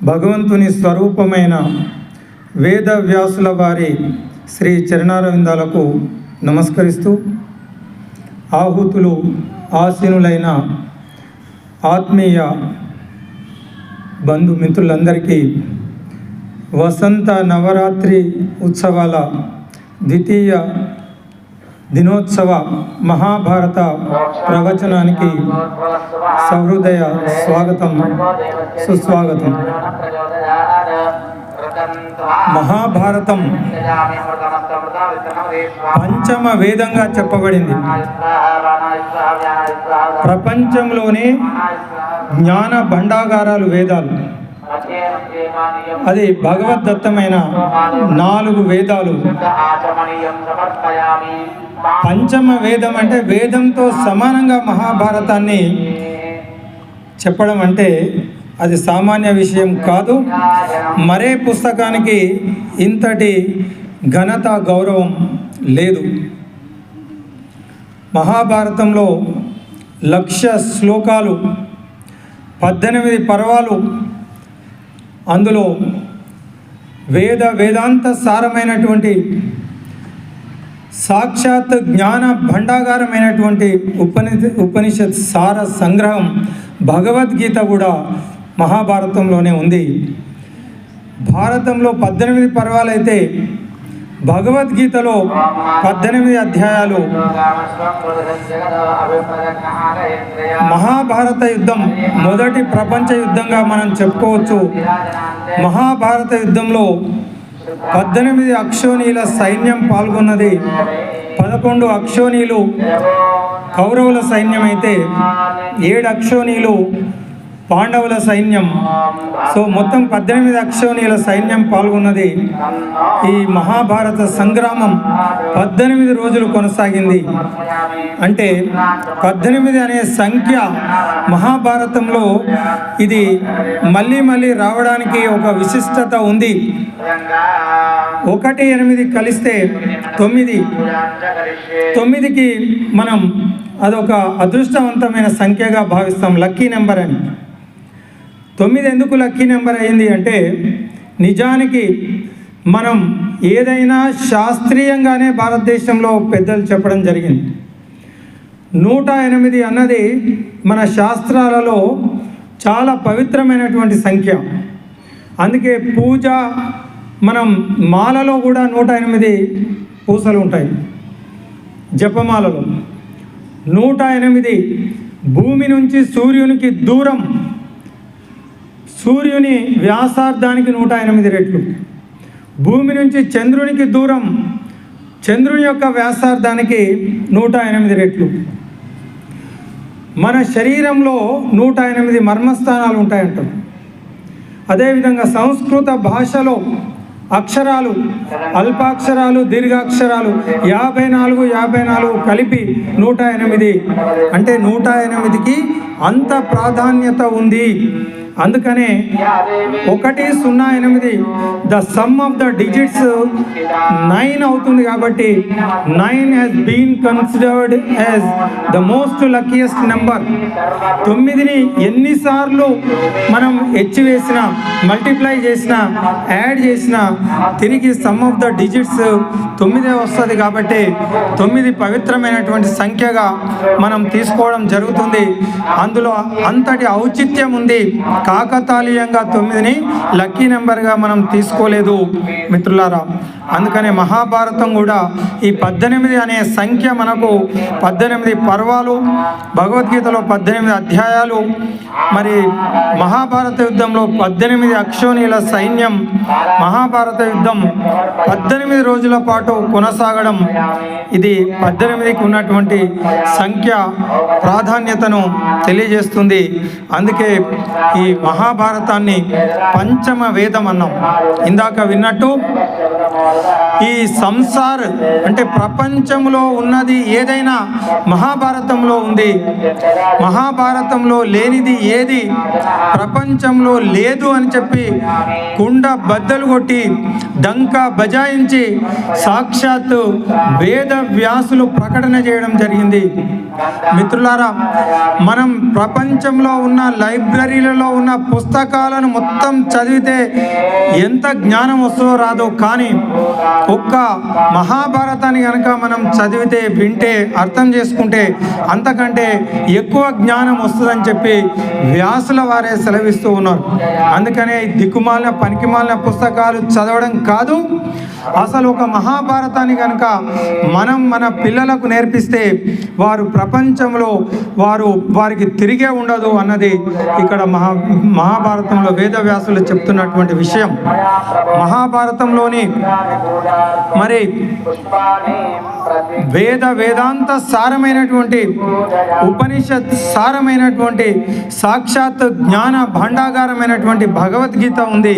భగవంతుని స్వరూపమైన వేదవ్యాసుల వారి శ్రీ చరణారవిందాలకు నమస్కరిస్తూ ఆహుతులు ఆసీనులైన ఆత్మీయ బంధుమిత్రులందరికీ వసంత నవరాత్రి ఉత్సవాల ద్వితీయ దినోత్సవ మహాభారత ప్రవచనానికి సహృదయ స్వాగతం సుస్వాగతం. మహాభారతం పంచమ వేదంగా చెప్పబడింది. ప్రపంచంలోనే జ్ఞాన భండాగారాలు వేదాలు. అది భగవద్దత్తమైన 4 వేదాలు. పంచమ వేదం అంటే వేదంతో సమానంగా మహాభారతాన్ని చెప్పడం అంటే అది సామాన్య విషయం కాదు. మరే పుస్తకానికి ఇంతటి ఘనత గౌరవం లేదు. మహాభారతంలో 1,00,000 శ్లోకాలు, 18 పర్వాలు, అందులో వేదాంత సారమైనటువంటి సాక్షాత్ జ్ఞాన భండాగారమైనటువంటి ఉపనిషత్ సార సంగ్రహం భగవద్గీత కూడా మహాభారతంలోనే ఉంది. భారతంలో 18 పర్వాలైతే భగవద్గీతలో 18 అధ్యాయాలు. మహాభారత యుద్ధం మొదటి ప్రపంచ యుద్ధంగా మనం చెప్పుకోవచ్చు. మహాభారత యుద్ధంలో 18 అక్షోణీల సైన్యం పాల్గొన్నది. 11 అక్షోణీలు కౌరవుల సైన్యం అయితే 7 అక్షోణీలు పాండవుల సైన్యం. సో మొత్తం 18 అక్షోణీల సైన్యం పాల్గొన్నది. ఈ మహాభారత సంగ్రామం 18 రోజులు కొనసాగింది. అంటే 18 అనే సంఖ్య మహాభారతంలో ఇది మళ్ళీ రావడానికి ఒక విశిష్టత ఉంది. 1, 8 కలిస్తే 9. 9కి మనం అదొక అదృష్టవంతమైన సంఖ్యగా భావిస్తాం, లక్కీ నెంబర్ అని. 9 ఎందుకు లక్కీ నెంబర్ అయింది అంటే, నిజానికి మనం ఏదైనా శాస్త్రీయంగానే భారతదేశంలో పెద్దలు చెప్పడం జరిగింది. 108 అన్నది మన శాస్త్రాలలో చాలా పవిత్రమైనటువంటి సంఖ్య. అందుకే పూజ, మనం మాలలో కూడా 108 పూసలు ఉంటాయి. జపమాలలో 108 భూమి నుంచి సూర్యునికి దూరం, సూర్యుని వ్యాసార్థానికి 108 రెట్లు. భూమి నుంచి చంద్రునికి దూరం, చంద్రుని యొక్క వ్యాసార్థానికి 108 రెట్లు. మన శరీరంలో 108 మర్మస్థానాలు ఉంటాయంటాం. అదేవిధంగా సంస్కృత భాషలో అక్షరాలు, అల్పాక్షరాలు, దీర్ఘాక్షరాలు 54 కలిపి 108. అంటే 108కి అంత ప్రాధాన్యత ఉంది. అందుకనే 108 the sum of the digits 9 అవుతుంది. కాబట్టి 9 has been considered as the most luckiest number. 9ని ఎన్నిసార్లు మనం వేసినా, మల్టిప్లై చేసినా, యాడ్ చేసినా తిరిగి సమ్ ఆఫ్ ద డిజిట్స్ 9 వస్తుంది. కాబట్టి 9 పవిత్రమైనటువంటి సంఖ్యగా మనం తీసుకోవడం జరుగుతుంది. అందులో అంతటి ఔచిత్యం ఉంది. కాకతాళీయంగా 9ని లక్కీ నెంబర్గా మనం తీసుకోలేదు మిత్రులారా. అందుకనే మహాభారతం కూడా ఈ 18 అనే సంఖ్య మనకు 18 పర్వాలు, భగవద్గీతలో 18 అధ్యాయాలు, మరి మహాభారత యుద్ధంలో 18 అక్షోణీల సైన్యం. మహాభారత యుద్ధం 18 రోజుల పాటు కొనసాగడం, ఇది 18కి ఉన్నటువంటి సంఖ్య ప్రాధాన్యతను తెలియజేస్తుంది. అందుకే ఈ మహాభారతాన్ని పంచమ వేదం అన్నాం. ఇందాక విన్నట్టు ఈ సంసార్ అంటే ప్రపంచంలో ఉన్నది ఏదైనా మహాభారతంలో ఉంది. మహాభారతంలో లేనిది ఏది ప్రపంచంలో లేదు అని చెప్పి కుండ బద్దలు కొట్టి డంకా బజాయించి సాక్షాత్తు వేద వ్యాసులు ప్రకటన చేయడం జరిగింది. మిత్రులారా, మనం ప్రపంచంలో ఉన్న లైబ్రరీలలో ఉన్న పుస్తకాలను మొత్తం చదివితే ఎంత జ్ఞానం వస్తుందో రాదో, కానీ ఒక్క మహాభారతాన్ని కనుక మనం చదివితే వింటే అర్థం చేసుకుంటే అంతకంటే ఎక్కువ జ్ఞానం వస్తుందని చెప్పి వ్యాసుల వారే సెలవిస్తూ ఉన్నారు. అందుకనే దిక్కుమాలిన పనికిమాలిన పుస్తకాలు చదవడం కాదు, అసలు ఒక మహాభారతాన్ని కనుక మనం మన పిల్లలకు నేర్పిస్తే వారు ప్రపంచంలో వారికి తిరిగే ఉండదు అన్నది ఇక్కడ మహాభారతంలో వేదవ్యాసులు చెప్తున్నటువంటి విషయం. మహాభారతంలోని మరి వేదాంత సారమైనటువంటి ఉపనిషత్ సారమైనటువంటి సాక్షాత్ జ్ఞాన భాండాగారమైనటువంటి భగవద్గీత ఉంది.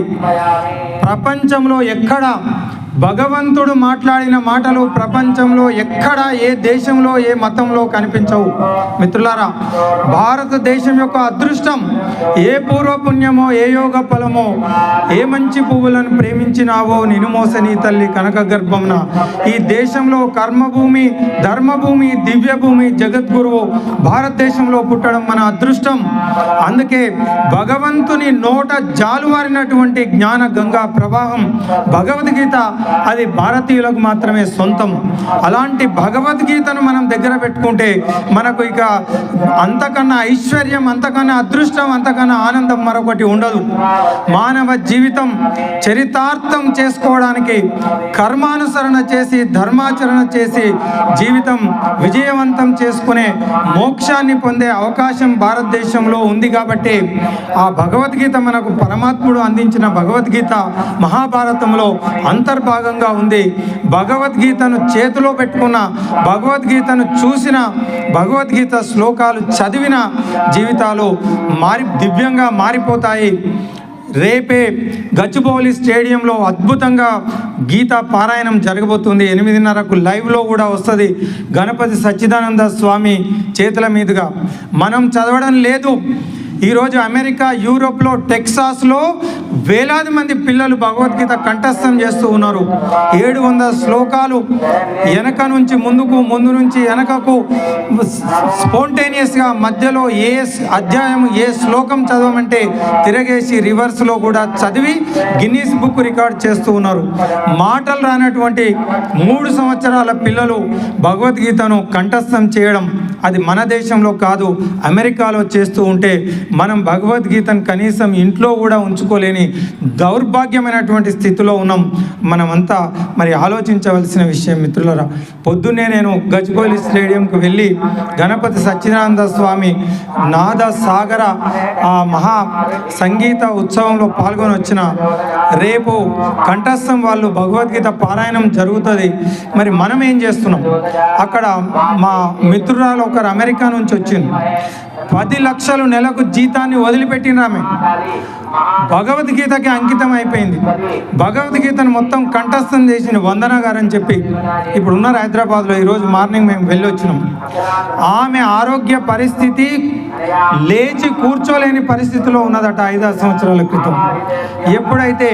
ప్రపంచంలో ఎక్కడ భగవంతుడు మాట్లాడిన మాటలు ప్రపంచంలో ఎక్కడ ఏ దేశంలో ఏ మతంలో కనిపించవు. మిత్రులారా, భారతదేశం యొక్క అదృష్టం ఏ పూర్వపుణ్యమో ఏ యోగ ఫలమో ఏ మంచి పువ్వులను ప్రేమించినావో నినుమోసని తల్లి కనక గర్భంన. ఈ దేశంలో కర్మభూమి, ధర్మభూమి, దివ్యభూమి, జగద్గురువు భారతదేశంలో పుట్టడం మన అదృష్టం. అందుకే భగవంతుని నోట జాలువారినటువంటి జ్ఞాన గంగా ప్రవాహం భగవద్గీత, అది భారతీయులకు మాత్రమే సొంతం. అలాంటి భగవద్గీతను మనం దగ్గర పెట్టుకుంటే మనకు ఇక అంతకన్నా ఐశ్వర్యం, అంతకన్నా అదృష్టం, అంతకన్నా ఆనందం మరొకటి ఉండదు. మానవ జీవితం చరితార్థం చేసుకోవడానికి కర్మానుసరణ చేసి ధర్మాచరణ చేసి జీవితం విజయవంతం చేసుకునే మోక్షాన్ని పొందే అవకాశం భారతదేశంలో ఉంది. కాబట్టి ఆ భగవద్గీత మనకు పరమాత్ముడు అందించిన భగవద్గీత మహాభారతంలో అంతర్భాగంగా ఉంది. భగవద్గీతను చేతిలో పెట్టుకున్న, భగవద్గీతను చూసిన, భగవద్గీత శ్లోకాలు చదివిన జీవితాలు దివ్యంగా మారిపోతాయి. రేపే గచ్చిబౌలి స్టేడియంలో అద్భుతంగా గీతా పారాయణం జరగబోతుంది. 8:30కు లైవ్లో కూడా వస్తుంది. గణపతి సచ్చిదానంద స్వామి చేతుల మీదుగా మనం చదవడం లేదు. ఈరోజు అమెరికా, యూరోప్లో, టెక్సాస్లో వేలాది మంది పిల్లలు భగవద్గీత కంఠస్థం చేస్తూ ఉన్నారు. 700 శ్లోకాలు వెనక నుంచి ముందుకు, ముందు నుంచి వెనకకు స్పాంటేనియస్గా మధ్యలో ఏ అధ్యాయం ఏ శ్లోకం చదవమంటే తిరగేసి రివర్స్లో కూడా చదివి గిన్నీస్ బుక్ రికార్డ్ చేస్తూ ఉన్నారు. మాటలు రానటువంటి 3 సంవత్సరాల పిల్లలు భగవద్గీతను కంఠస్థం చేయడం, అది మన దేశంలో కాదు అమెరికాలో చేస్తూ ఉంటే మనం భగవద్గీతను కనీసం ఇంట్లో కూడా ఉంచుకోలేని దౌర్భాగ్యమైనటువంటి స్థితిలో ఉన్నాం. మనమంతా మరి ఆలోచించవలసిన విషయం. మిత్రులారా, పొద్దున్నే నేను గచ్చిబౌలి స్టేడియంకు వెళ్ళి గణపతి సచ్చిదానంద స్వామి నాద సాగర ఆ మహా సంగీత ఉత్సవంలో పాల్గొని వచ్చిన. రేపు కంఠస్థం వాళ్ళు భగవద్గీత పారాయణం జరుగుతుంది. మరి మనం ఏం చేస్తున్నాం? అక్కడ మా మిత్రురాలు ఒకరు అమెరికా నుంచి వచ్చింది. 10 లక్షలు నెలకు జీతాన్ని వదిలిపెట్టిన ఆమె భగవద్గీతకి అంకితం అయిపోయింది. భగవద్గీతను మొత్తం కంఠస్థం చేసిన వందన గారు అని చెప్పి ఇప్పుడు ఉన్నారు హైదరాబాద్లో. ఈరోజు మార్నింగ్ మేము వెళ్ళి వచ్చినాం. ఆమె ఆరోగ్య పరిస్థితి లేచి కూర్చోలేని పరిస్థితిలో ఉన్నదట 5-6 సంవత్సరాల క్రితం. ఎప్పుడైతే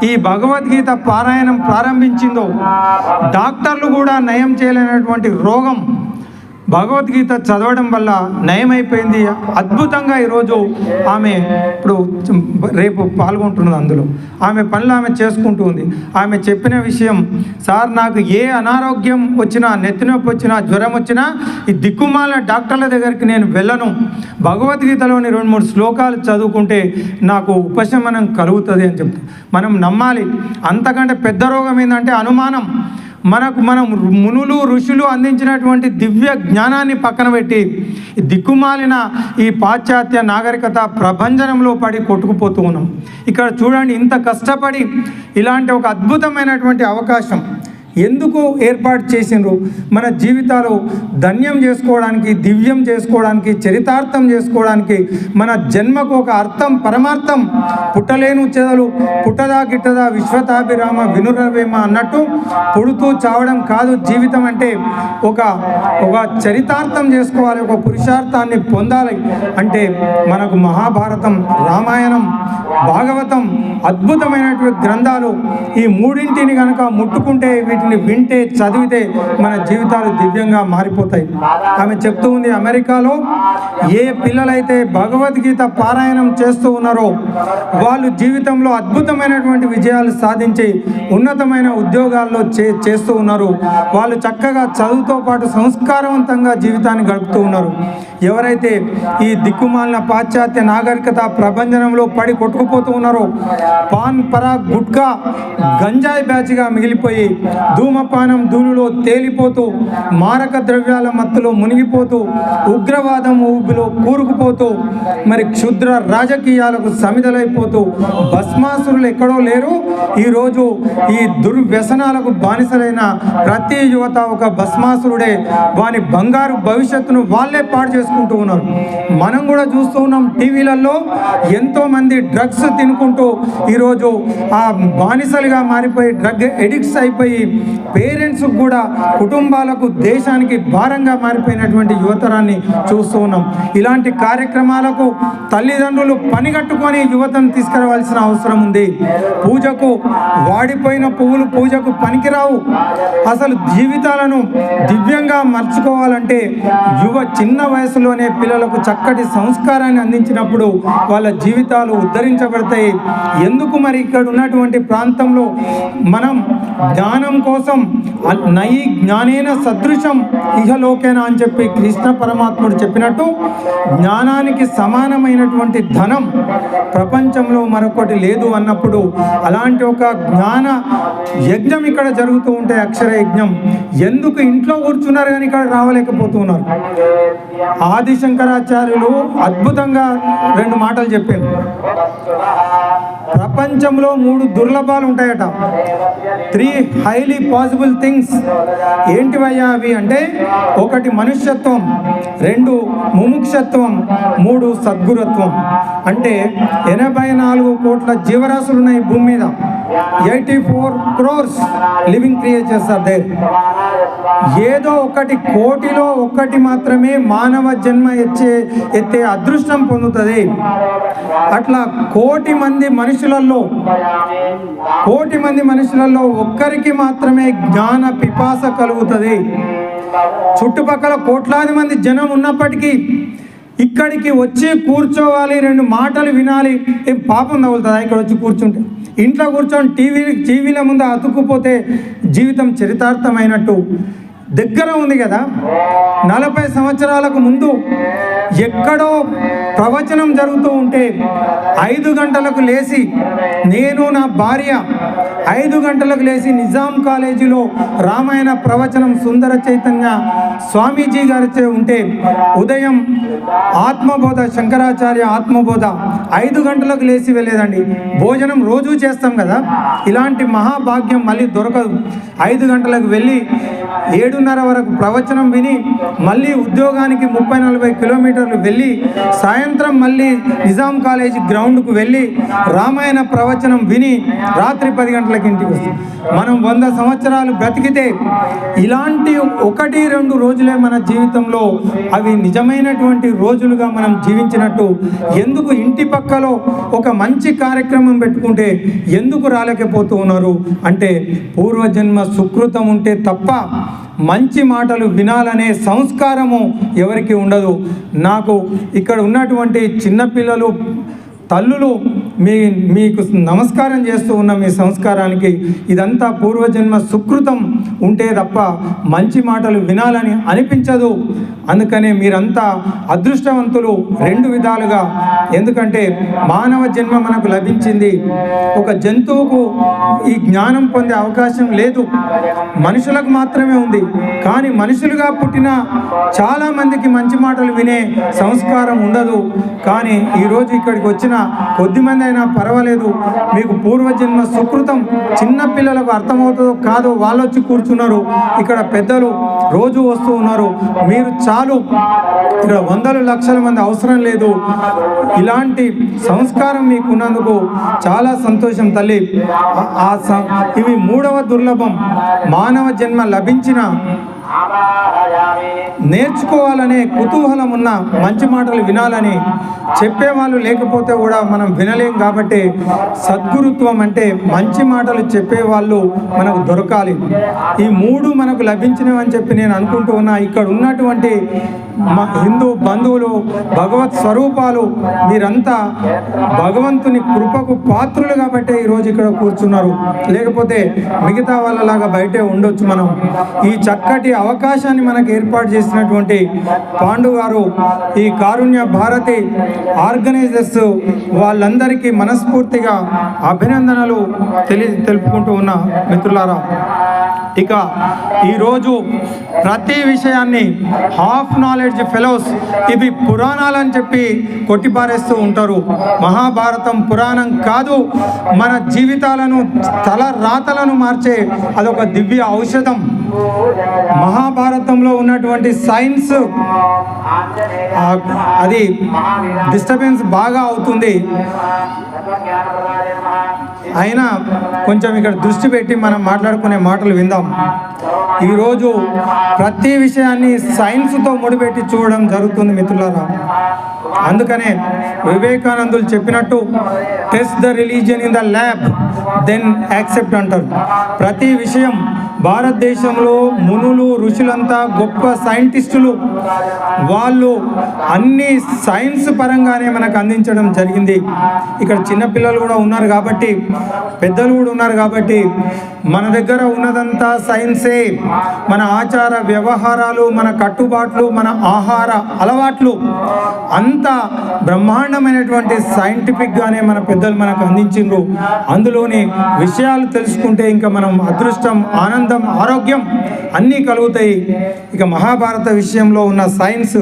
ఈ భగవద్గీత పారాయణం ప్రారంభించిందో డాక్టర్లు కూడా నయం చేయలేనటువంటి రోగం భగవద్గీత చదవడం వల్ల నయమైపోయింది. అద్భుతంగా ఈరోజు ఆమె ఇప్పుడు రేపు పాల్గొంటున్నది. అందులో ఆమె పనులు ఆమె చేసుకుంటూ ఉంది. ఆమె చెప్పిన విషయం, సార్ నాకు ఏ అనారోగ్యం వచ్చినా, నెత్తినొప్పి వచ్చినా, జ్వరం వచ్చినా ఈ దిక్కుమాల డాక్టర్ల దగ్గరికి నేను వెళ్ళను. భగవద్గీతలోని 2-3 శ్లోకాలు చదువుకుంటే నాకు ఉపశమనం కలుగుతుంది అని చెప్తే మనం నమ్మాలి. అంతకంటే పెద్ద రోగం ఏంటంటే అనుమానం. మనం మునులు ఋషులు అందించినటువంటి దివ్య జ్ఞానాన్ని పక్కన పెట్టి దిక్కుమాలిన ఈ పాశ్చాత్య నాగరికత ప్రభంజనంలో పడి కొట్టుకుపోతూ ఉన్నాం. ఇక్కడ చూడండి, ఇంత కష్టపడి ఇలాంటి ఒక అద్భుతమైనటువంటి అవకాశం ఎందుకు ఏర్పాటు చేసిండ్రు? మన జీవితాలు ధన్యం చేసుకోవడానికి, దివ్యం చేసుకోవడానికి, చరితార్థం చేసుకోవడానికి, మన జన్మకు ఒక అర్థం పరమార్థం. పుట్టలేను చెదలు పుట్టదా గిట్టదా విశ్వతాభిరామ వినురవేమ అన్నట్టు పుడుతూ చావడం కాదు జీవితం అంటే. ఒక చరితార్థం చేసుకోవాలి, ఒక పురుషార్థాన్ని పొందాలి అంటే మనకు మహాభారతం, రామాయణం, భాగవతం అద్భుతమైనటువంటి గ్రంథాలు. ఈ మూడింటిని కనుక ముట్టుకుంటే, వీటిని వింటే, చదివితే మన జీవితాలు దివ్యంగా మారిపోతాయి. ఆమె చెప్తూ ఉంది, అమెరికాలో ఏ పిల్లలైతే భగవద్గీత పారాయణం చేస్తూ ఉన్నారో వాళ్ళు జీవితంలో అద్భుతమైనటువంటి విజయాలు సాధించి ఉన్నతమైన ఉద్యోగాల్లో చేస్తూ ఉన్నారు. వాళ్ళు చక్కగా చదువుతో పాటు సంస్కారవంతంగా జీవితాన్ని గడుపుతూ ఉన్నారు. ఎవరైతే ఈ దిక్కుమాలిన పాశ్చాత్య నాగరికత ప్రభంజనంలో పడి కొట్టుకుపోతూ ఉన్నారో, పాన్ పరాగ్ గుట్కా గంజాయి బ్యాచ్గా మిగిలిపోయి ధూమపానం ధూళిలో తేలిపోతూ, మారక ద్రవ్యాల మత్తులో మునిగిపోతూ, ఉగ్రవాదం ఊబిలో కూరుకుపోతూ, మరి క్షుద్ర రాజకీయాలకు సమిధలైపోతూ భస్మాసురులు ఎక్కడో లేరు. ఈరోజు ఈ దుర్వ్యసనాలకు బానిసలైన ప్రతి యువత ఒక భస్మాసురుడే. వాని బంగారు భవిష్యత్తును వాళ్ళే పాడు చేసుకుంటూ ఉన్నారు. మనం కూడా చూస్తూ ఉన్నాం, టీవీలలో ఎంతోమంది డ్రగ్స్ తినుకుంటూ ఈరోజు ఆ బానిసలుగా మారిపోయి డ్రగ్ ఎడిక్ట్స్ అయిపోయి పేరెంట్స్ కూడా, కుటుంబాలకు, దేశానికి భారంగా మారిపోయినటువంటి యువతరాన్ని చూస్తూ ఉన్నాం. ఇలాంటి కార్యక్రమాలకు తల్లిదండ్రులు పనిగట్టుకొని యువతను తీసుకురావాల్సిన అవసరం ఉంది. పూజకు వాడిపోయిన పువ్వులు పూజకు పనికిరావు. అసలు జీవితాలను దివ్యంగా మర్చుకోవాలంటే చిన్న వయసులోనే పిల్లలకు చక్కటి సంస్కారాన్ని అందించినప్పుడు వాళ్ళ జీవితాలు ఉద్ధరించబడతాయి. ఎందుకు మరి ఇక్కడ ఉన్నటువంటి ప్రాంతంలో మనం జ్ఞానం కోసం నయి జ్ఞానేన సదృశం ఇహలోకేన అని చెప్పి కృష్ణ పరమాత్ముడు చెప్పినట్టు, జ్ఞానానికి సమానమైనటువంటి ధనం ప్రపంచంలో మరొకటి లేదు అన్నప్పుడు అలాంటి ఒక జ్ఞాన యజ్ఞం ఇక్కడ జరుగుతూ ఉంటే, అక్షర యజ్ఞం, ఎందుకు ఇంట్లో కూర్చున్నారు కానీ ఇక్కడ రావలేకపోతున్నారు? ఆదిశంకరాచార్యులు అద్భుతంగా 2 మాటలు చెప్పారు. ప్రపంచంలో 3 దుర్లభాలు ఉంటాయట. 3 హైలీ పాసిబుల్ థింగ్స్. ఏంటివయ్యా అవి అంటే, 1 మనుష్యత్వం, 2 ముముక్షత్వం, 3 సద్గురత్వం. అంటే 84 కోట్ల జీవరాశులు ఉన్నాయి భూమి మీద. 84 crores living creatures are there. ఏదో 1 కోటిలో 1 మాత్రమే మానవ జన్మ ఎత్తే అదృష్టం పొందుతుంది. అట్లా 1 కోటి మంది మనుషులలో ఒక్కరికి మాత్రమే జ్ఞాన పిపాస కలుగుతుంది. చుట్టుపక్కల కోట్లాది మంది జనం ఉన్నప్పటికీ ఇక్కడికి వచ్చి కూర్చోవాలి, 2 మాటలు వినాలి. ఏం పాపం తగులుతుందా ఇక్కడ వచ్చి కూర్చుంటే? ఇంట్లో కూర్చొని టీవీల ముందు అతుక్కుపోతే జీవితం చరితార్థమైనట్టు. దగ్గర ఉంది కదా. 40 సంవత్సరాలకు ముందు ఎక్కడో ప్రవచనం జరుగుతూ ఉంటే 5 గంటలకు లేచి, నేను నా భార్య 5 గంటలకు లేచి నిజాం కాలేజీలో రామాయణ ప్రవచనం సుందర చైతన్య స్వామీజీ గారితో ఉంటే, ఉదయం ఆత్మబోధ, శంకరాచార్య ఆత్మబోధ 5 గంటలకు లేచి వెళ్ళేదండి. భోజనం రోజు చేస్తాం కదా, ఇలాంటి మహాభాగ్యం మళ్ళీ దొరకదు. 5 గంటలకు వెళ్ళి 7:30 వరకు ప్రవచనం విని, మళ్ళీ ఉద్యోగానికి 30-40 కిలోమీటర్లు వెళ్ళి, సాయంత్రం మళ్ళీ నిజాం కాలేజీ గ్రౌండ్కు వెళ్ళి రామాయణ ప్రవచనం విని రాత్రి 10 గంటలకు ఇంటికి వస్తాం. మనం 100 సంవత్సరాలు బ్రతికితే ఇలాంటి 1-2 రోజులే మన జీవితంలో అవి నిజమైనటువంటి రోజులుగా మనం జీవించినట్టు. ఎందుకు ఇంటి పక్కలో ఒక మంచి కార్యక్రమం పెట్టుకుంటే ఎందుకు రాలేకపోతూ ఉన్నారు అంటే, పూర్వజన్మ సుకృతం ఉంటే తప్ప మంచి మాటలు వినాలనే సంస్కారము ఎవరికి ఉండదు. నాకు ఇక్కడ ఉన్నటువంటి చిన్నపిల్లలు, తల్లులు మీకు నమస్కారం చేస్తూ ఉన్న మీ సంస్కారానికి ఇదంతా పూర్వజన్మ సుకృతం ఉంటే తప్ప మంచి మాటలు వినాలని అనిపించదు. అందుకనే మీరంతా అదృష్టవంతులు 2 విధాలుగా. ఎందుకంటే మానవ జన్మ మనకు లభించింది. ఒక జంతువుకు ఈ జ్ఞానం పొందే అవకాశం లేదు, మనుషులకు మాత్రమే ఉంది. కానీ మనుషులుగా పుట్టిన చాలామందికి మంచి మాటలు వినే సంస్కారం ఉండదు. కానీ ఈరోజు ఇక్కడికి వచ్చిన కొద్దిమంది రోజులైనా పర్వాలేదు, మీకు పూర్వజన్మ సుకృతం. చిన్నపిల్లలకు అర్థమవుతుందో కాదో వాళ్ళు వచ్చి కూర్చున్నారు, ఇక్కడ పెద్దలు రోజు వస్తూ ఉన్నారు. మీరు చాలు, ఇక్కడ వందల లక్షల మంది అవసరం లేదు. ఇలాంటి సంస్కారం మీకు ఉన్నందుకు చాలా సంతోషం తల్లి. ఇవి 3వ దుర్లభం. మానవ జన్మ లభించిన నేర్చుకోవాలనే కుతూహలం ఉన్న మంచి మాటలు వినాలని చెప్పేవాళ్ళు లేకపోతే కూడా మనం వినలేం. కాబట్టి సద్గురుత్వం అంటే మంచి మాటలు చెప్పేవాళ్ళు మనకు దొరకాలి. ఈ 3 మనకు లభించినవని చెప్పి నేను అనుకుంటూ ఉన్నా. ఇక్కడ ఉన్నటువంటి హిందూ బంధువులు, భగవత్ స్వరూపాలు, మీరంతా భగవంతుని కృపకు పాత్రులు కాబట్టి ఈరోజు ఇక్కడ కూర్చున్నారు. లేకపోతే మిగతా వాళ్ళలాగా బయటే ఉండొచ్చు. మనం ఈ చక్కటి అవకాశాన్ని మనకు ఏర్పాటు చేసినటువంటి పాండు గారు, ఈ కారుణ్య భారతి ఆర్గనైజర్స్ వాళ్ళందరికీ మనస్ఫూర్తిగా అభినందనలు తెలుపుకుంటూ ఉన్నా మిత్రులారా. ఇక ఈరోజు ప్రతి విషయాన్ని హాఫ్ నాలెడ్జ్ ఫెలోస్ ఇవి పురాణాలని చెప్పి కొట్టిపారేస్తూ ఉంటారు. మహాభారతం పురాణం కాదు, మన జీవితాలను తల రాతలను మార్చే అదొక దివ్య ఔషధం. మహాభారతంలో ఉన్నటువంటి సైన్స్ అది డిస్టర్బెన్స్ బాగా అవుతుంది. అయినా కొంచెం ఇక్కడ దృష్టి పెట్టి మనం మాట్లాడుకునే మాటలు విందాం. ఈరోజు ప్రతి విషయాన్ని సైన్స్తో ముడిపెట్టి చూడడం జరుగుతుంది మిత్రులారా. అందుకనే వివేకానందులు చెప్పినట్టు test the religion in the lab then accept అంటారు. ప్రతి విషయం భారతదేశంలో మునులు ఋషులంతా గొప్ప సైంటిస్టులు, వాళ్ళు అన్ని సైన్స్ పరంగానే మనకు అందించడం జరిగింది. ఇక్కడ చిన్నపిల్లలు కూడా ఉన్నారు కాబట్టి, పెద్దలు కూడా ఉన్నారు కాబట్టి మన దగ్గర ఉన్నదంతా సైన్సే. మన ఆచార వ్యవహారాలు, మన కట్టుబాట్లు, మన ఆహార అలవాట్లు అంతా బ్రహ్మాండమైనటువంటి సైంటిఫిక్గానే మన పెద్దలు మనకు అందించిండ్రు. అందులోని విషయాలు తెలుసుకుంటే ఇంకా మనం అదృష్టం, ఆనందం, ఆరోగ్యం అన్నీ కలుగుతాయి. ఇక మహాభారత విషయంలో ఉన్న సైన్స్,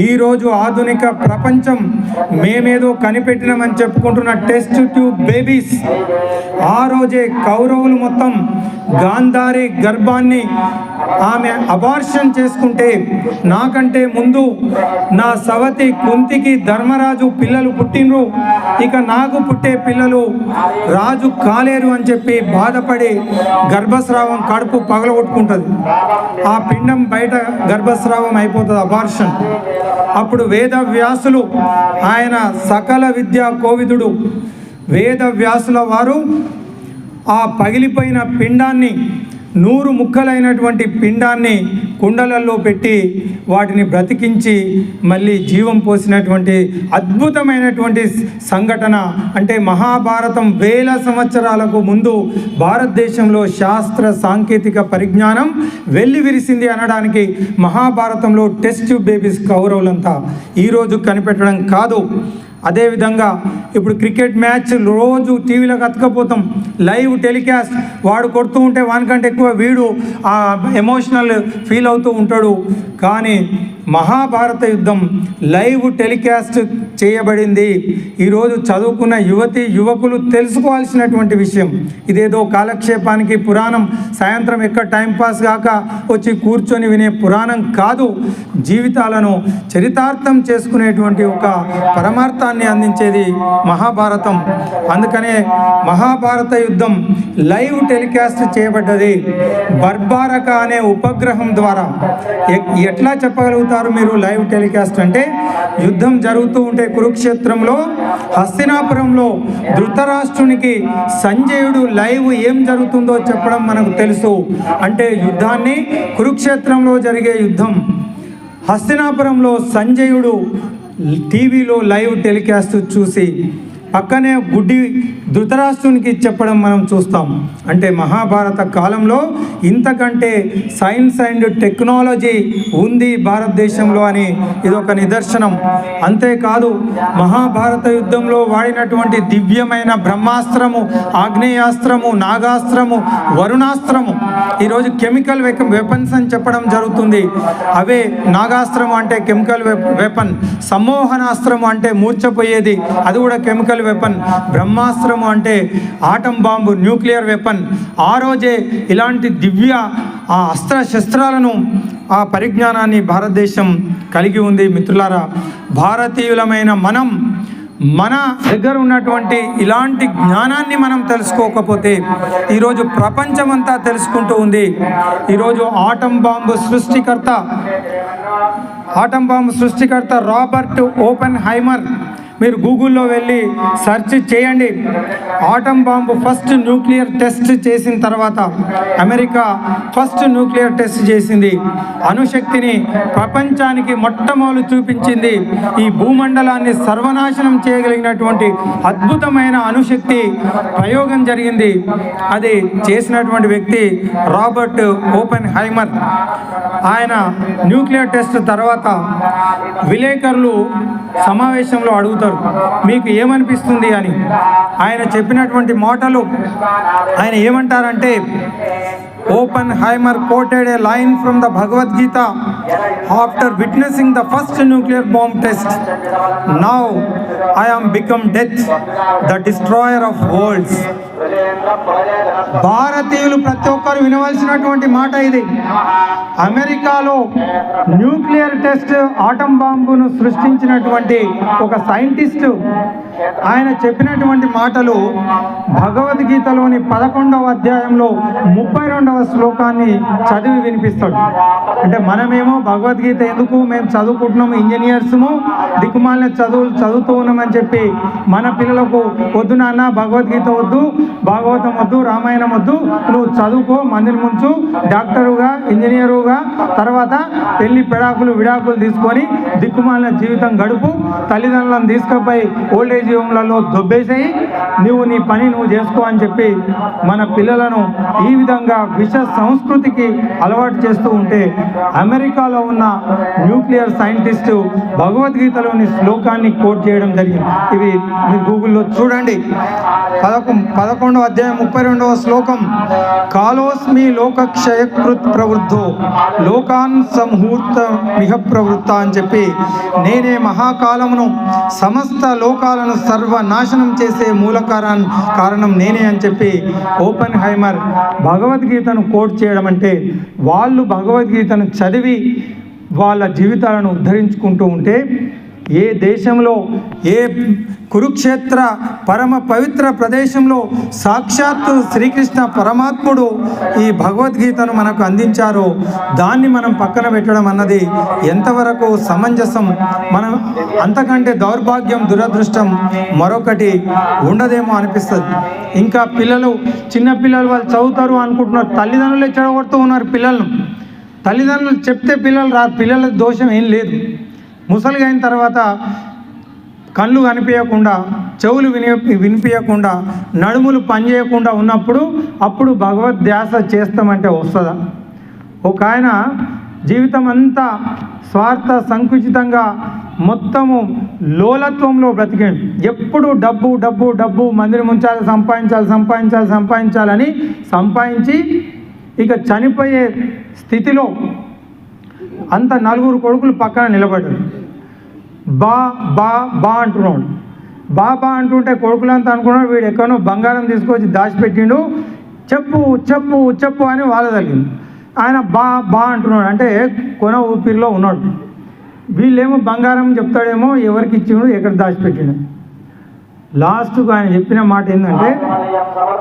ఈరోజు ఆధునిక ప్రపంచం మేమేదో కనిపెట్టినామని చెప్పుకుంటున్న టెస్ట్ ట్యూబ్ బేబీస్, ఆ రోజే కౌరవులు మొత్తం గాంధారి గర్భాన్ని ఆమె అబార్షన్ చేసుకుంటే, నాకంటే ముందు నా సవతి కుంతికి ధర్మరాజు పిల్లలు పుట్టినరు, ఇక నాకు పుట్టే పిల్లలు రాజు కాలేరు అని చెప్పి బాధపడి గర్భస్రావం కడుపు పగలగొట్టుకుంటుంది. ఆ పిండం బయట గర్భస్రావం అయిపోతుంది, అబార్షన్. అప్పుడు వేదవ్యాసులు, ఆయన సకల విద్యా కోవిదుడు, వేదవ్యాసుల వారు ఆ పగిలిపోయిన పిండాన్ని, 100 ముక్కలైనటువంటి పిండాన్ని కుండలలో పెట్టి వాటిని బ్రతికించి మళ్ళీ జీవం పోసినటువంటి అద్భుతమైనటువంటి సంఘటన. అంటే మహాభారతం 1000 సంవత్సరాలకు ముందు భారతదేశంలో శాస్త్ర సాంకేతిక పరిజ్ఞానం వెల్లివిరిసింది అనడానికి మహాభారతంలో టెస్ట్ ట్యూబ్ బేబీస్ కౌరవులంతా ఈరోజు కనిపెట్టడం కాదు. అదేవిధంగా ఇప్పుడు క్రికెట్ మ్యాచ్ రోజు టీవీలోకి అతకపోతాం, లైవ్ టెలికాస్ట్. వాడు కొడుతూ ఉంటే వానికంటే ఎక్కువ వీడు ఎమోషనల్ ఫీల్ అవుతూ ఉంటాడు. కానీ మహాభారత యుద్ధం లైవ్ టెలికాస్ట్ చేయబడింది. ఈరోజు చదువుకున్న యువతి యువకులు తెలుసుకోవాల్సినటువంటి విషయం. ఇదేదో కాలక్షేపానికి పురాణం, సాయంత్రం ఎక్కడ టైంపాస్ కాక వచ్చి కూర్చొని వినే పురాణం కాదు. జీవితాలను చరితార్థం చేసుకునేటువంటి ఒక పరమార్థాన్ని అందించేది మహాభారతం. అందుకనే మహాభారత యుద్ధం లైవ్ టెలికాస్ట్ చేయబడ్డది బర్బారక అనే ఉపగ్రహం ద్వారా. ఎట్లా చెప్పగలుగుతారు మీరు లైవ్ టెలికాస్ట్ అంటే? యుద్ధం జరుగుతూ ఉంటే కురుక్షేత్రంలో, హస్తినాపురంలో ధృతరాష్ట్రునికి సంజయుడు లైవ్ ఏం జరుగుతుందో చెప్పడం మనకు తెలుసు. అంటే యుద్ధాన్ని, కురుక్షేత్రంలో జరిగే యుద్ధం, హస్తినాపురంలో సంజయుడు టీవీలో లైవ్ టెలికాస్ట్ చూసి, పక్కనే ధృతరాష్ట్రునికి చెప్పడం మనం చూస్తాం. అంటే మహాభారత కాలంలో ఇంతకంటే సైన్స్ అండ్ టెక్నాలజీ ఉంది భారతదేశంలో అని ఇదొక నిదర్శనం. అంతేకాదు మహాభారత యుద్ధంలో వాడినటువంటి దివ్యమైన బ్రహ్మాస్త్రము, ఆగ్నేయాస్త్రము, నాగాస్త్రము, వరుణాస్త్రము, ఈరోజు కెమికల్ వెపన్స్ అని చెప్పడం జరుగుతుంది. అవే నాగాస్త్రము అంటే కెమికల్ వెపన్, సమ్మోహనాస్త్రము అంటే మూర్చపోయేది, అది కూడా కెమికల్ వెపన్, బ్రహ్మాస్త్రము అంటే ఆటం బాంబు, న్యూక్లియర్ వెపన్. ఆ రోజే ఇలాంటి దివ్య అస్త్ర శస్త్రాలను, ఆ పరిజ్ఞానాన్ని భారతదేశం కలిగి ఉంది. మిత్రులారా, భారతీయులమైన మనం మన దగ్గర ఉన్నటువంటి ఇలాంటి జ్ఞానాన్ని మనం తెలుసుకోకపోతే ఈరోజు ప్రపంచమంతా తెలుసుకుంటూ ఉంది. ఈరోజు ఆటం బాంబు సృష్టికర్త రాబర్ట్ ఓపెన్ హైమర్, మీరు గూగుల్లో వెళ్ళి సెర్చ్ చేయండి. Atom bomb first nuclear test చేసిన తర్వాత, అమెరికా ఫస్ట్ న్యూక్లియర్ టెస్ట్ చేసింది. అణుశక్తిని ప్రపంచానికి మొట్టమొదలు చూపించింది. ఈ భూమండలాన్ని సర్వనాశనం చేయగలిగినటువంటి అద్భుతమైన అణుశక్తి ప్రయోగం జరిగింది. అది చేసినటువంటి వ్యక్తి రాబర్ట్ ఓపెన్ హైమర్. ఆయన న్యూక్లియర్ టెస్ట్ తర్వాత విలేకరులు సమావేశంలో అడుగుతారు, మీకు ఏమనిపిస్తుంది అని. ఆయన చెప్పినటువంటి మాటలు, ఆయన ఏమంటారంటే, open హైమర్ quoted a line from the Bhagavad Gita after witnessing the first nuclear bomb test. Now I am become death, the destroyer of worlds. భారతీయులు ప్రతి ఒక్కరు వినవలసినటువంటి మాట ఇది. అమెరికాలో న్యూక్లియర్ టెస్ట్ ఆటం బాంబును సృష్టించినటువంటి ఒక సైంటిస్టు ఆయన చెప్పినటువంటి మాటలు భగవద్గీతలోని 11వ అధ్యాయంలో 32వ శ్లోకాన్ని చదివి వినిపిస్తాడు. అంటే మనమేమో భగవద్గీత ఎందుకు, మేము చదువుకుంటున్నాము, ఇంజనీర్స్ము, దిక్కుమాలిన చదువులు చదువుతూ ఉన్నామని చెప్పి మన పిల్లలకు వద్దు నాన్న భగవద్గీత వద్దు, భాగవతం వద్దు, రామాయణం వద్దు, నువ్వు చదువుకో, మందిని ముంచు, డాక్టరుగా, ఇంజనీరుగా, తర్వాత పెళ్లి విడాకులు తీసుకొని దిక్కుమాలిన జీవితం గడుపు, తల్లిదండ్రులను తీసుకుపోయి ఓల్డేజ్ హోమ్లలో దొబ్బేసేయి, నీ పని నువ్వు చేసుకో అని చెప్పి మన పిల్లలను ఈ విధంగా విష సంస్కృతికి అలవాటు చేస్తూ ఉంటే, అమెరికాలో ఉన్న న్యూక్లియర్ సైంటిస్టు భగవద్గీతలోని శ్లోకాన్ని కోట్ చేయడం జరిగింది. ఇవి మీరు గూగుల్లో చూడండి. 11వ అధ్యాయం 32వ శ్లోకం, కాలోస్మి లోకక్షయకృత్ ప్రవృద్ధో లోకాన్ సంహూర్త మిహ ప్రవృత్త అని చెప్పి, నేనే మహాకాలమును సమస్త లోకాలను సర్వనాశనం చేసే కారణం నేనే అని చెప్పి ఓపెన్ హైమర్ భగవద్గీతను కోట్ చేయడం అంటే, వాళ్ళు భగవద్గీతను చదివి వాళ్ళ జీవితాలను ఉద్ధరించుకుంటూ ఉంటే, ఏ దేశంలో, ఏ కురుక్షేత్ర పరమ పవిత్ర ప్రదేశంలో సాక్షాత్తు శ్రీకృష్ణ పరమాత్ముడు ఈ భగవద్గీతను మనకు అందించారో దాన్ని మనం పక్కన పెట్టడం అన్నది ఎంతవరకు సమంజసం? మనం అంతకంటే దౌర్భాగ్యం, దురదృష్టం మరొకటి ఉండదేమో అనిపిస్తుంది. ఇంకా చిన్నపిల్లలు వాళ్ళు చదువుతారు అనుకుంటున్నారు, తల్లిదండ్రులే చెడగొడుతూ ఉన్నారు పిల్లలను. తల్లిదండ్రులు చెప్తే పిల్లల దోషం ఏం లేదు. ముసలిగా అయిన తర్వాత కళ్ళు కనిపించకుండా, చెవులు వినిపించకుండా, నడుములు పనిచేయకుండా ఉన్నప్పుడు అప్పుడు భగవద్ధ్యాస చేస్తామంటే వస్తుందా? ఒక ఆయన జీవితం అంతా స్వార్థ సంకుచితంగా మొత్తము లోలత్వంలో బ్రతికాడు. ఎప్పుడు డబ్బు డబ్బు డబ్బు, మందిని ముంచాలి, సంపాదించాలని సంపాదించి ఇక చనిపోయే స్థితిలో అంత 4 కొడుకులు పక్కన నిలబడ్డారు. బా బా బా అంటున్నాడు. బా అంటుంటే కొడుకులంతా అనుకున్నాడు వీడు ఎక్కడో బంగారం తీసుకొచ్చి దాచిపెట్టిండు, చెప్పు అని వాళ్ళ తగిలింది. ఆయన బా అంటున్నాడు, అంటే కొన ఊపిరిలో ఉన్నాడు. వీళ్ళేమో బంగారం చెప్తాడేమో, ఎవరికి ఇచ్చిండు, ఎక్కడ దాచిపెట్టిండు. లాస్ట్కు ఆయన చెప్పిన మాట ఏంటంటే,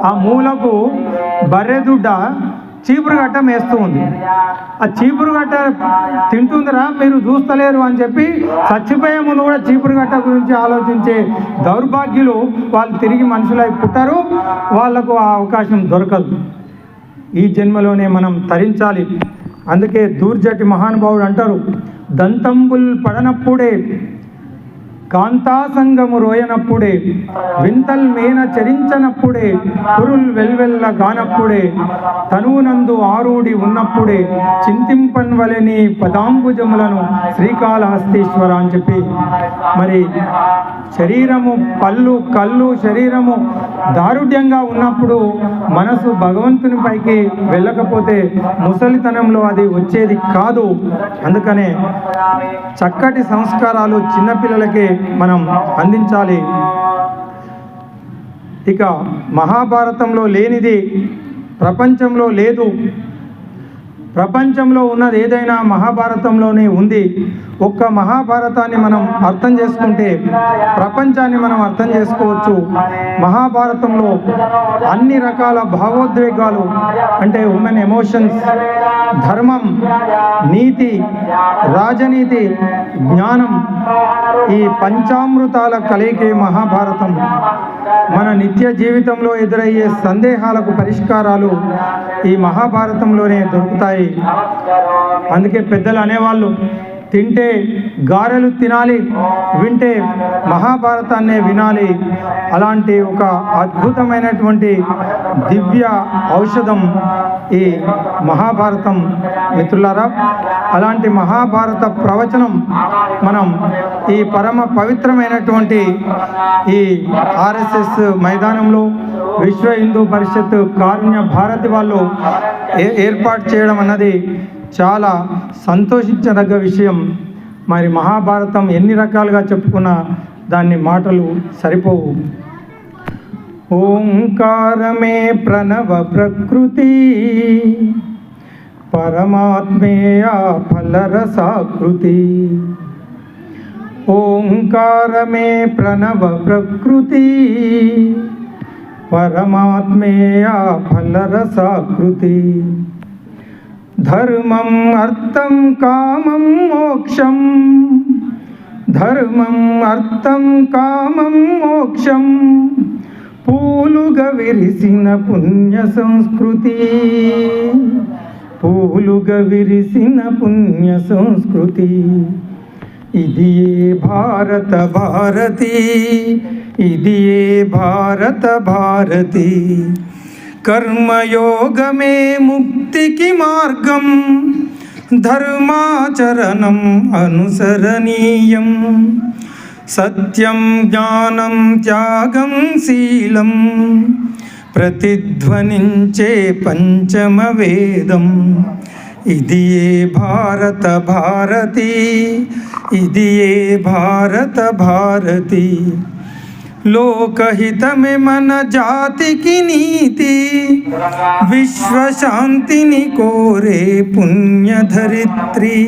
ఆ మూలకు బర్రెదుడ్డ చీపురు గట్ట మేస్తూ ఉంది. ఆ చీపురు గట్ట తింటుందిరా, మీరు చూస్తలేరు అని చెప్పి చచ్చిపోయే ముందు కూడా చీపురు గట్ట గురించి ఆలోచించే దౌర్భాగ్యులు వాళ్ళు తిరిగి మనుషులై పుట్టారు. వాళ్లకు ఆ అవకాశం దొరకదు. ఈ జన్మలోనే మనం తరించాలి. అందుకే దూర్జటి మహానుభావుడు అంటారు, దంతంబుల్ పడనప్పుడే కాంతాసంగము రోయనప్పుడే వింతల్ మేన చరించనప్పుడే కురుల్ వెల్వెల్ల గానప్పుడే తనువునందు ఆరూడి ఉన్నప్పుడే చింతింపన్వలని పదాంబుజములను శ్రీకాళహస్తీశ్వర అని చెప్పి మరి శరీరము కళ్ళు శరీరము దారుఢ్యంగా ఉన్నప్పుడు మనసు భగవంతుని పైకి వెళ్ళకపోతే ముసలితనంలో అది వచ్చేది కాదు. అందుకనే చక్కటి సంస్కారాలు చిన్నపిల్లలకి మనం అందించాలి. ఇక మహాభారతంలో లేనిది ప్రపంచంలో లేదు. ప్రపంచంలో ఉన్నది ఏదైనా మహాభారతంలోనే ఉంది. ఒక్క మహాభారతాన్ని మనం అర్థం చేసుకుంటే ప్రపంచాన్ని మనం అర్థం చేసుకోవచ్చు. మహాభారతంలో అన్ని రకాల భావోద్వేగాలు అంటే హ్యూమన్ ఎమోషన్స్, ధర్మం, నీతి, రాజనీతి, జ్ఞానం, ఈ పంచామృతాల కలయికే మహాభారతం. మన నిత్య జీవితంలో ఎదురయ్యే సందేహాలకు పరిష్కారాలు ఈ మహాభారతంలోనే దొరుకుతాయి. అందుకే పెద్దలు అనేవాళ్ళు, తింటే గారెలు తినాలి, వింటే మహాభారతాన్నే వినాలి. అలాంటి ఒక అద్భుతమైనటువంటి దివ్య ఔషధం ఈ మహాభారతం. మిత్రులారా, అలాంటి మహాభారత ప్రవచనం మనం ఈ పరమ పవిత్రమైనటువంటి ఈ ఆర్ఎస్ఎస్ మైదానంలో విశ్వ హిందూ పరిషత్ కారుణ్య భారతి వాళ్ళు ఏర్పాటు చేయడం అన్నది చాలా సంతోషించదగ్గ విషయం. మరి మహాభారతం ఎన్ని రకాలుగా చెప్పుకున్నా దాన్ని మాటలు సరిపోవు. ఓంకారమే ప్రణవ ప్రకృతి పరమాత్మేయ ఫలరసాకృతి. ఓంకారమే ప్రణవ ప్రకృతి పరమాత్మేయ ఫలరసాకృతి. ధర్మం అర్థం కామం మోక్షం, ధర్మం అర్థం కామం మోక్షం, పూలుగా విరిసిన పుణ్య సంస్కృతి, పూలుగా విరిసిన పుణ్య సంస్కృతి. ఇది భారత భారతి, ఇది భారత భారతి. కర్మయోగమే ముక్తికి మార్గం, ధర్మాచరణం అనుసరణీయం. సత్యం జ్ఞానం త్యాగం శీలం, ప్రతిధ్వనించే పంచమ వేదం. ఇది భారత భారతి, ఇది భారత భారతి. లోకహితమే మన జాతికి నీతి, విశ్వశాంతిని కోరే పుణ్యధరిత్రి.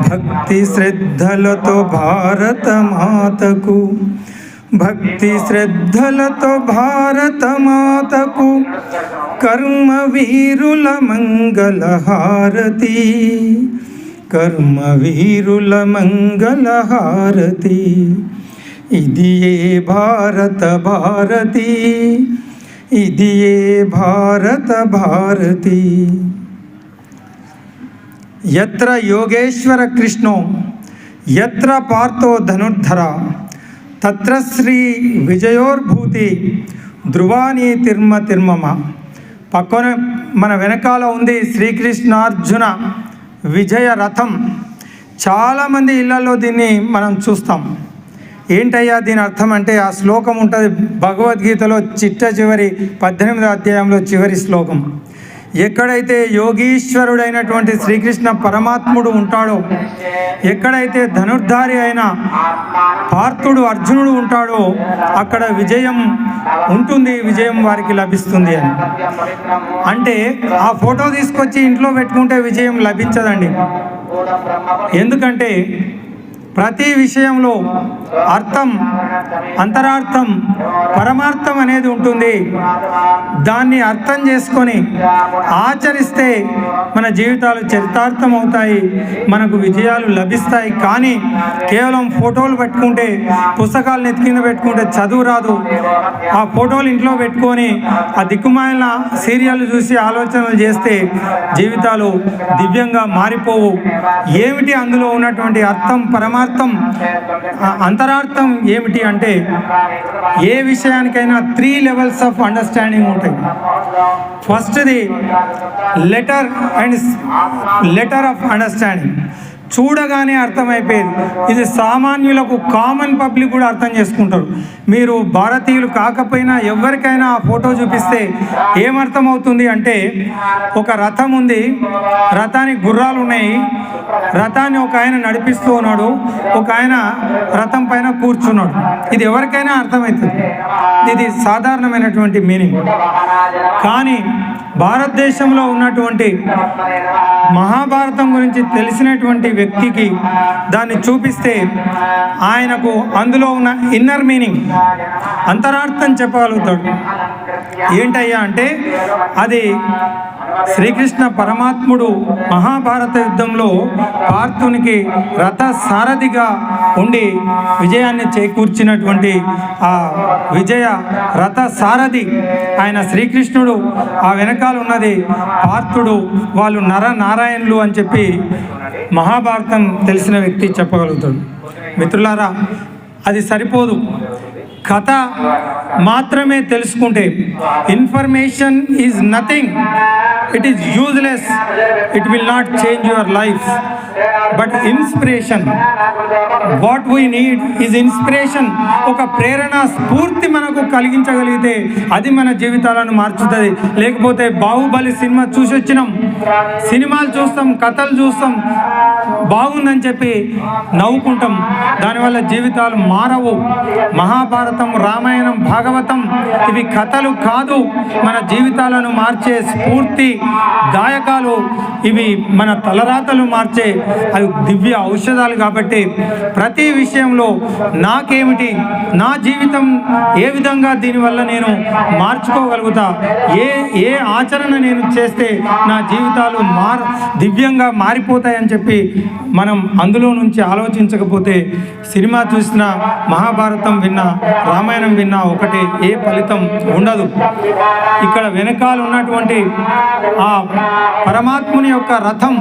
భక్తి శ్రద్ధలతో భారత మాతకు, భక్తి శ్రద్ధలతో భారత మాతకు కర్మవీరుల మంగళహారతి, కర్మవీరుల మంగళహారతి. ఇది భారత భారతి, ఇది భారత భారతి. యత్ర యోగేశ్వర కృష్ణో యత్ర పార్థో ధనుర్ధర, తత్ర శ్రీ విజయోర్భూతి ధ్రువాని తిర్మ తిర్మమ. పక్కన మన వెనకాల ఉంది శ్రీకృష్ణార్జున విజయ రథం. చాలామంది ఇళ్లలో దీన్ని మనం చూస్తాం. ఏంటయ్యా దీని అర్థం అంటే ఆ శ్లోకం ఉంటుంది భగవద్గీతలో చిట్ట చివరి 18వ అధ్యాయంలో చివరి శ్లోకం. ఎక్కడైతే యోగీశ్వరుడైనటువంటి శ్రీకృష్ణ పరమాత్ముడు ఉంటాడో, ఎక్కడైతే ధనుర్ధారి అయిన పార్థుడు అర్జునుడు ఉంటాడో అక్కడ విజయం ఉంటుంది, విజయం వారికి లభిస్తుంది అని. అంటే ఆ ఫోటో తీసుకొచ్చి ఇంట్లో పెట్టుకుంటే విజయం లభించదండి. ఎందుకంటే ప్రతి విషయంలో అర్థం, అంతరార్థం, పరమార్థం అనేది ఉంటుంది. దాన్ని అర్థం చేసుకొని ఆచరిస్తే మన జీవితాలు చరితార్థం అవుతాయి, మనకు విజయాలు లభిస్తాయి. కానీ కేవలం ఫోటోలు పెట్టుకుంటే, పుస్తకాలు నెత్తి కింద పెట్టుకుంటే చదువు రాదు. ఆ ఫోటోలు ఇంట్లో పెట్టుకొని ఆ దిక్కుమాలిన సీరియల్ చూసి ఆలోచనలు చేస్తే జీవితాలు దివ్యంగా మారిపోవు. ఏమిటి అందులో ఉన్నటువంటి అర్థం, పరమార్థం, అంతరార్థం ఏమిటి అంటే, ఏ విషయానికైనా 3 levels ఆఫ్ అండర్స్టాండింగ్ ఉంటాయి. ఫస్ట్ది లెటర్ ఆఫ్ అండర్స్టాండింగ్, చూడగానే అర్థమైపోయేది. ఇది సామాన్యులకు, కామన్ పబ్లిక్ కూడా అర్థం చేసుకుంటారు. మీరు భారతీయులు కాకపోయినా ఎవరికైనా ఆ ఫోటో చూపిస్తే ఏమర్థమవుతుంది అంటే, ఒక రథం ఉంది, రథానికి గుర్రాలు ఉన్నాయి, రథాన్ని ఒక ఆయన నడిపిస్తూ ఉన్నాడు, ఒక ఆయన రథం పైన కూర్చున్నాడు. ఇది ఎవరికైనా అర్థమవుతుంది. ఇది సాధారణమైనటువంటి మీనింగ్. కానీ భారతదేశంలో ఉన్నటువంటి మహాభారతం గురించి తెలిసినటువంటి వ్యక్తికి దాన్ని చూపిస్తే ఆయనకు అందులో ఉన్న ఇన్నర్ మీనింగ్, అంతరార్థం చెప్పగలుగుతాడు. ఏంటయ్యా అంటే, అది శ్రీకృష్ణ పరమాత్ముడు మహాభారత యుద్ధంలో పార్థునికి రథ సారథిగా ఉండి విజయాన్ని చేకూర్చినటువంటి ఆ విజయ రథ సారథి ఆయన శ్రీకృష్ణుడు. ఆ వెనకాల ఉన్నది పార్థుడు. వాళ్ళు నరనారాయణులు అని చెప్పి మహాభారతం తెలిసిన వ్యక్తి చెప్పగలుగుతాడు. మిత్రులారా, అది సరిపోదు. కథ మాత్రమే తెలుసుకుంటే, information is nothing, it is useless, it will not change your life. But inspiration, what we need is inspiration. ఒక ప్రేరణ, స్ఫూర్తి మనకు కలిగించగలిగితే అది మన జీవితాలను మార్చుతుంది. లేకపోతే బాహుబలి సినిమా చూసి వచ్చినాం, సినిమాలు చూస్తాం, కథలు చూస్తాం, బాగుందని చెప్పి నవ్వుకుంటాం, దానివల్ల జీవితాలు మారవు. మహాభారతం, రామాయణం, భాగవతం ఇవి కథలు కాదు, మన జీవితాలను మార్చే స్ఫూర్తి దాయకాలు. ఇవి మన తలరాతలు మార్చే అవి దివ్య ఔషధాలు. కాబట్టి ప్రతి విషయంలో నాకేమిటి, నా జీవితం ఏ విధంగా దీనివల్ల నేను మార్చుకోగలుగుతా, ఏ ఆచరణ నేను చేస్తే నా జీవితాలు దివ్యంగా మారిపోతాయని చెప్పి మనం అందులో నుంచి ఆలోచించకపోతే, సినిమా చూసినా, మహాభారతం విన్నా, రామాయణం విన్నా ఒకటే, ఏ ఫలితం ఉండదు. ఇక్కడ వెనకాల ఉన్నటువంటి ఆ పరమాత్ముని యొక్క రథం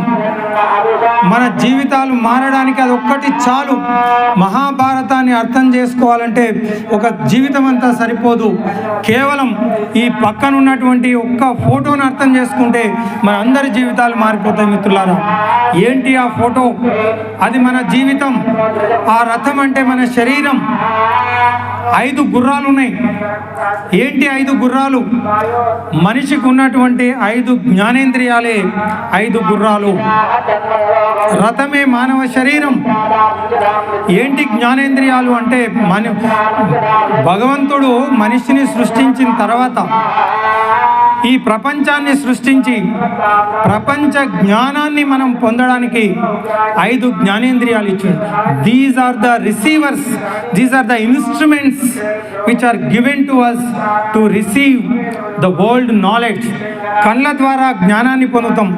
మన జీవితాలు మారడానికి అది ఒక్కటి చాలు. మహాభారతాన్ని అర్థం చేసుకోవాలంటే ఒక జీవితం అంతా సరిపోదు. కేవలం ఈ పక్కన ఉన్నటువంటి ఒక్క ఫోటోను అర్థం చేసుకుంటే మన అందరి జీవితాలు మారిపోతాయి. మిత్రులారా, ఏంటి ఆ ఫోటో? అది మన జీవితం. ఆ రథం అంటే మన శరీరం. 5 గుర్రాలు ఉన్నాయి. ఏంటి 5 గుర్రాలు? మనిషికి ఉన్నటువంటి 5 జ్ఞానేంద్రియాలే 5 గుర్రాలు. రథమే మానవ శరీరం. ఏంటి జ్ఞానేంద్రియాలు అంటే, భగవంతుడు మనిషిని సృష్టించిన తర్వాత ఈ ప్రపంచాన్ని సృష్టించి ప్రపంచ జ్ఞానాన్ని మనం పొందడానికి 5 జ్ఞానేంద్రియాలు ఇచ్చాడు. These are the receivers, these are the instruments which are given to us to receive the world knowledge. కళ్ళ ద్వారా జ్ఞానాన్ని పొందుతాం,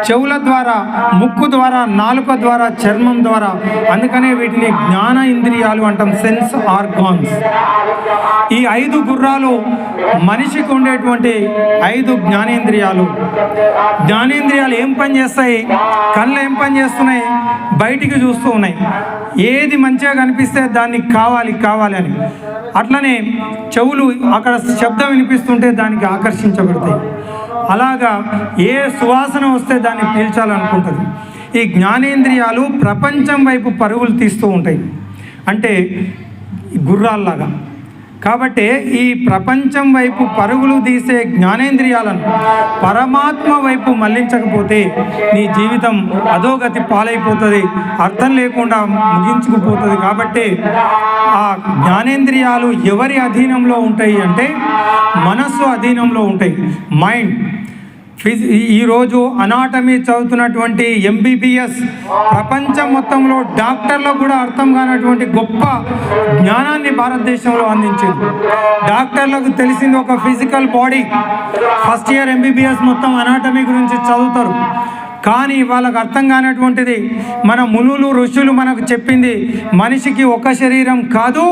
చెవుల ద్వారా, ముక్కు ద్వారా, నాలుక ద్వారా, చర్మం ద్వారా. అందుకనే వీటిని జ్ఞాన ఇంద్రియాలు అంటాం, సెన్స్ ఆర్గాన్స్. ఈ 5 గుర్రాలు మనిషికి ఉండేటువంటి 5 జ్ఞానేంద్రియాలు. జ్ఞానేంద్రియాలు ఏం పని చేస్తాయి? కళ్ళు ఏం పని చేస్తున్నాయి? బయటికి చూస్తూ ఉన్నాయి. ఏది మంచిగా కనిపిస్తే దాన్ని కావాలి అని. అట్లనే చెవులు అక్కడ శబ్దం వినిపిస్తుంటే దానికి ఆకర్షించబడతాయి. అలాగా ఏ సువాసన వస్తే దాన్ని పీల్చాలనుకుంటుంది. ఈ జ్ఞానేంద్రియాలు ప్రపంచం వైపు పరుగులు తీస్తూ ఉంటాయి, అంటే గుర్రాల్లాగా. కాబట్టి ఈ ప్రపంచం వైపు పరుగులు తీసే జ్ఞానేంద్రియాలను పరమాత్మ వైపు మళ్లించకపోతే నీ జీవితం అధోగతి పాలైపోతుంది, అర్థం లేకుండా ముగించుకుపోతుంది. కాబట్టి ఆ జ్ఞానేంద్రియాలు ఎవరి అధీనంలో ఉంటాయి అంటే మనస్సు అధీనంలో ఉంటాయి. మైండ్, ఈరోజు అనాటమీ చదువుతున్నటువంటి MBBS ప్రపంచం మొత్తంలో డాక్టర్లకు కూడా అర్థం కానటువంటి గొప్ప జ్ఞానాన్ని భారతదేశంలో అందించింది. డాక్టర్లకు తెలిసింది ఒక physical body. First year MBBS మొత్తం అనాటమీ గురించి చదువుతారు, కానీ వాళ్ళకు అర్థం కానటువంటిది మన మునులు ఋషులు మనకు చెప్పింది మనిషికి ఒక శరీరం కాదు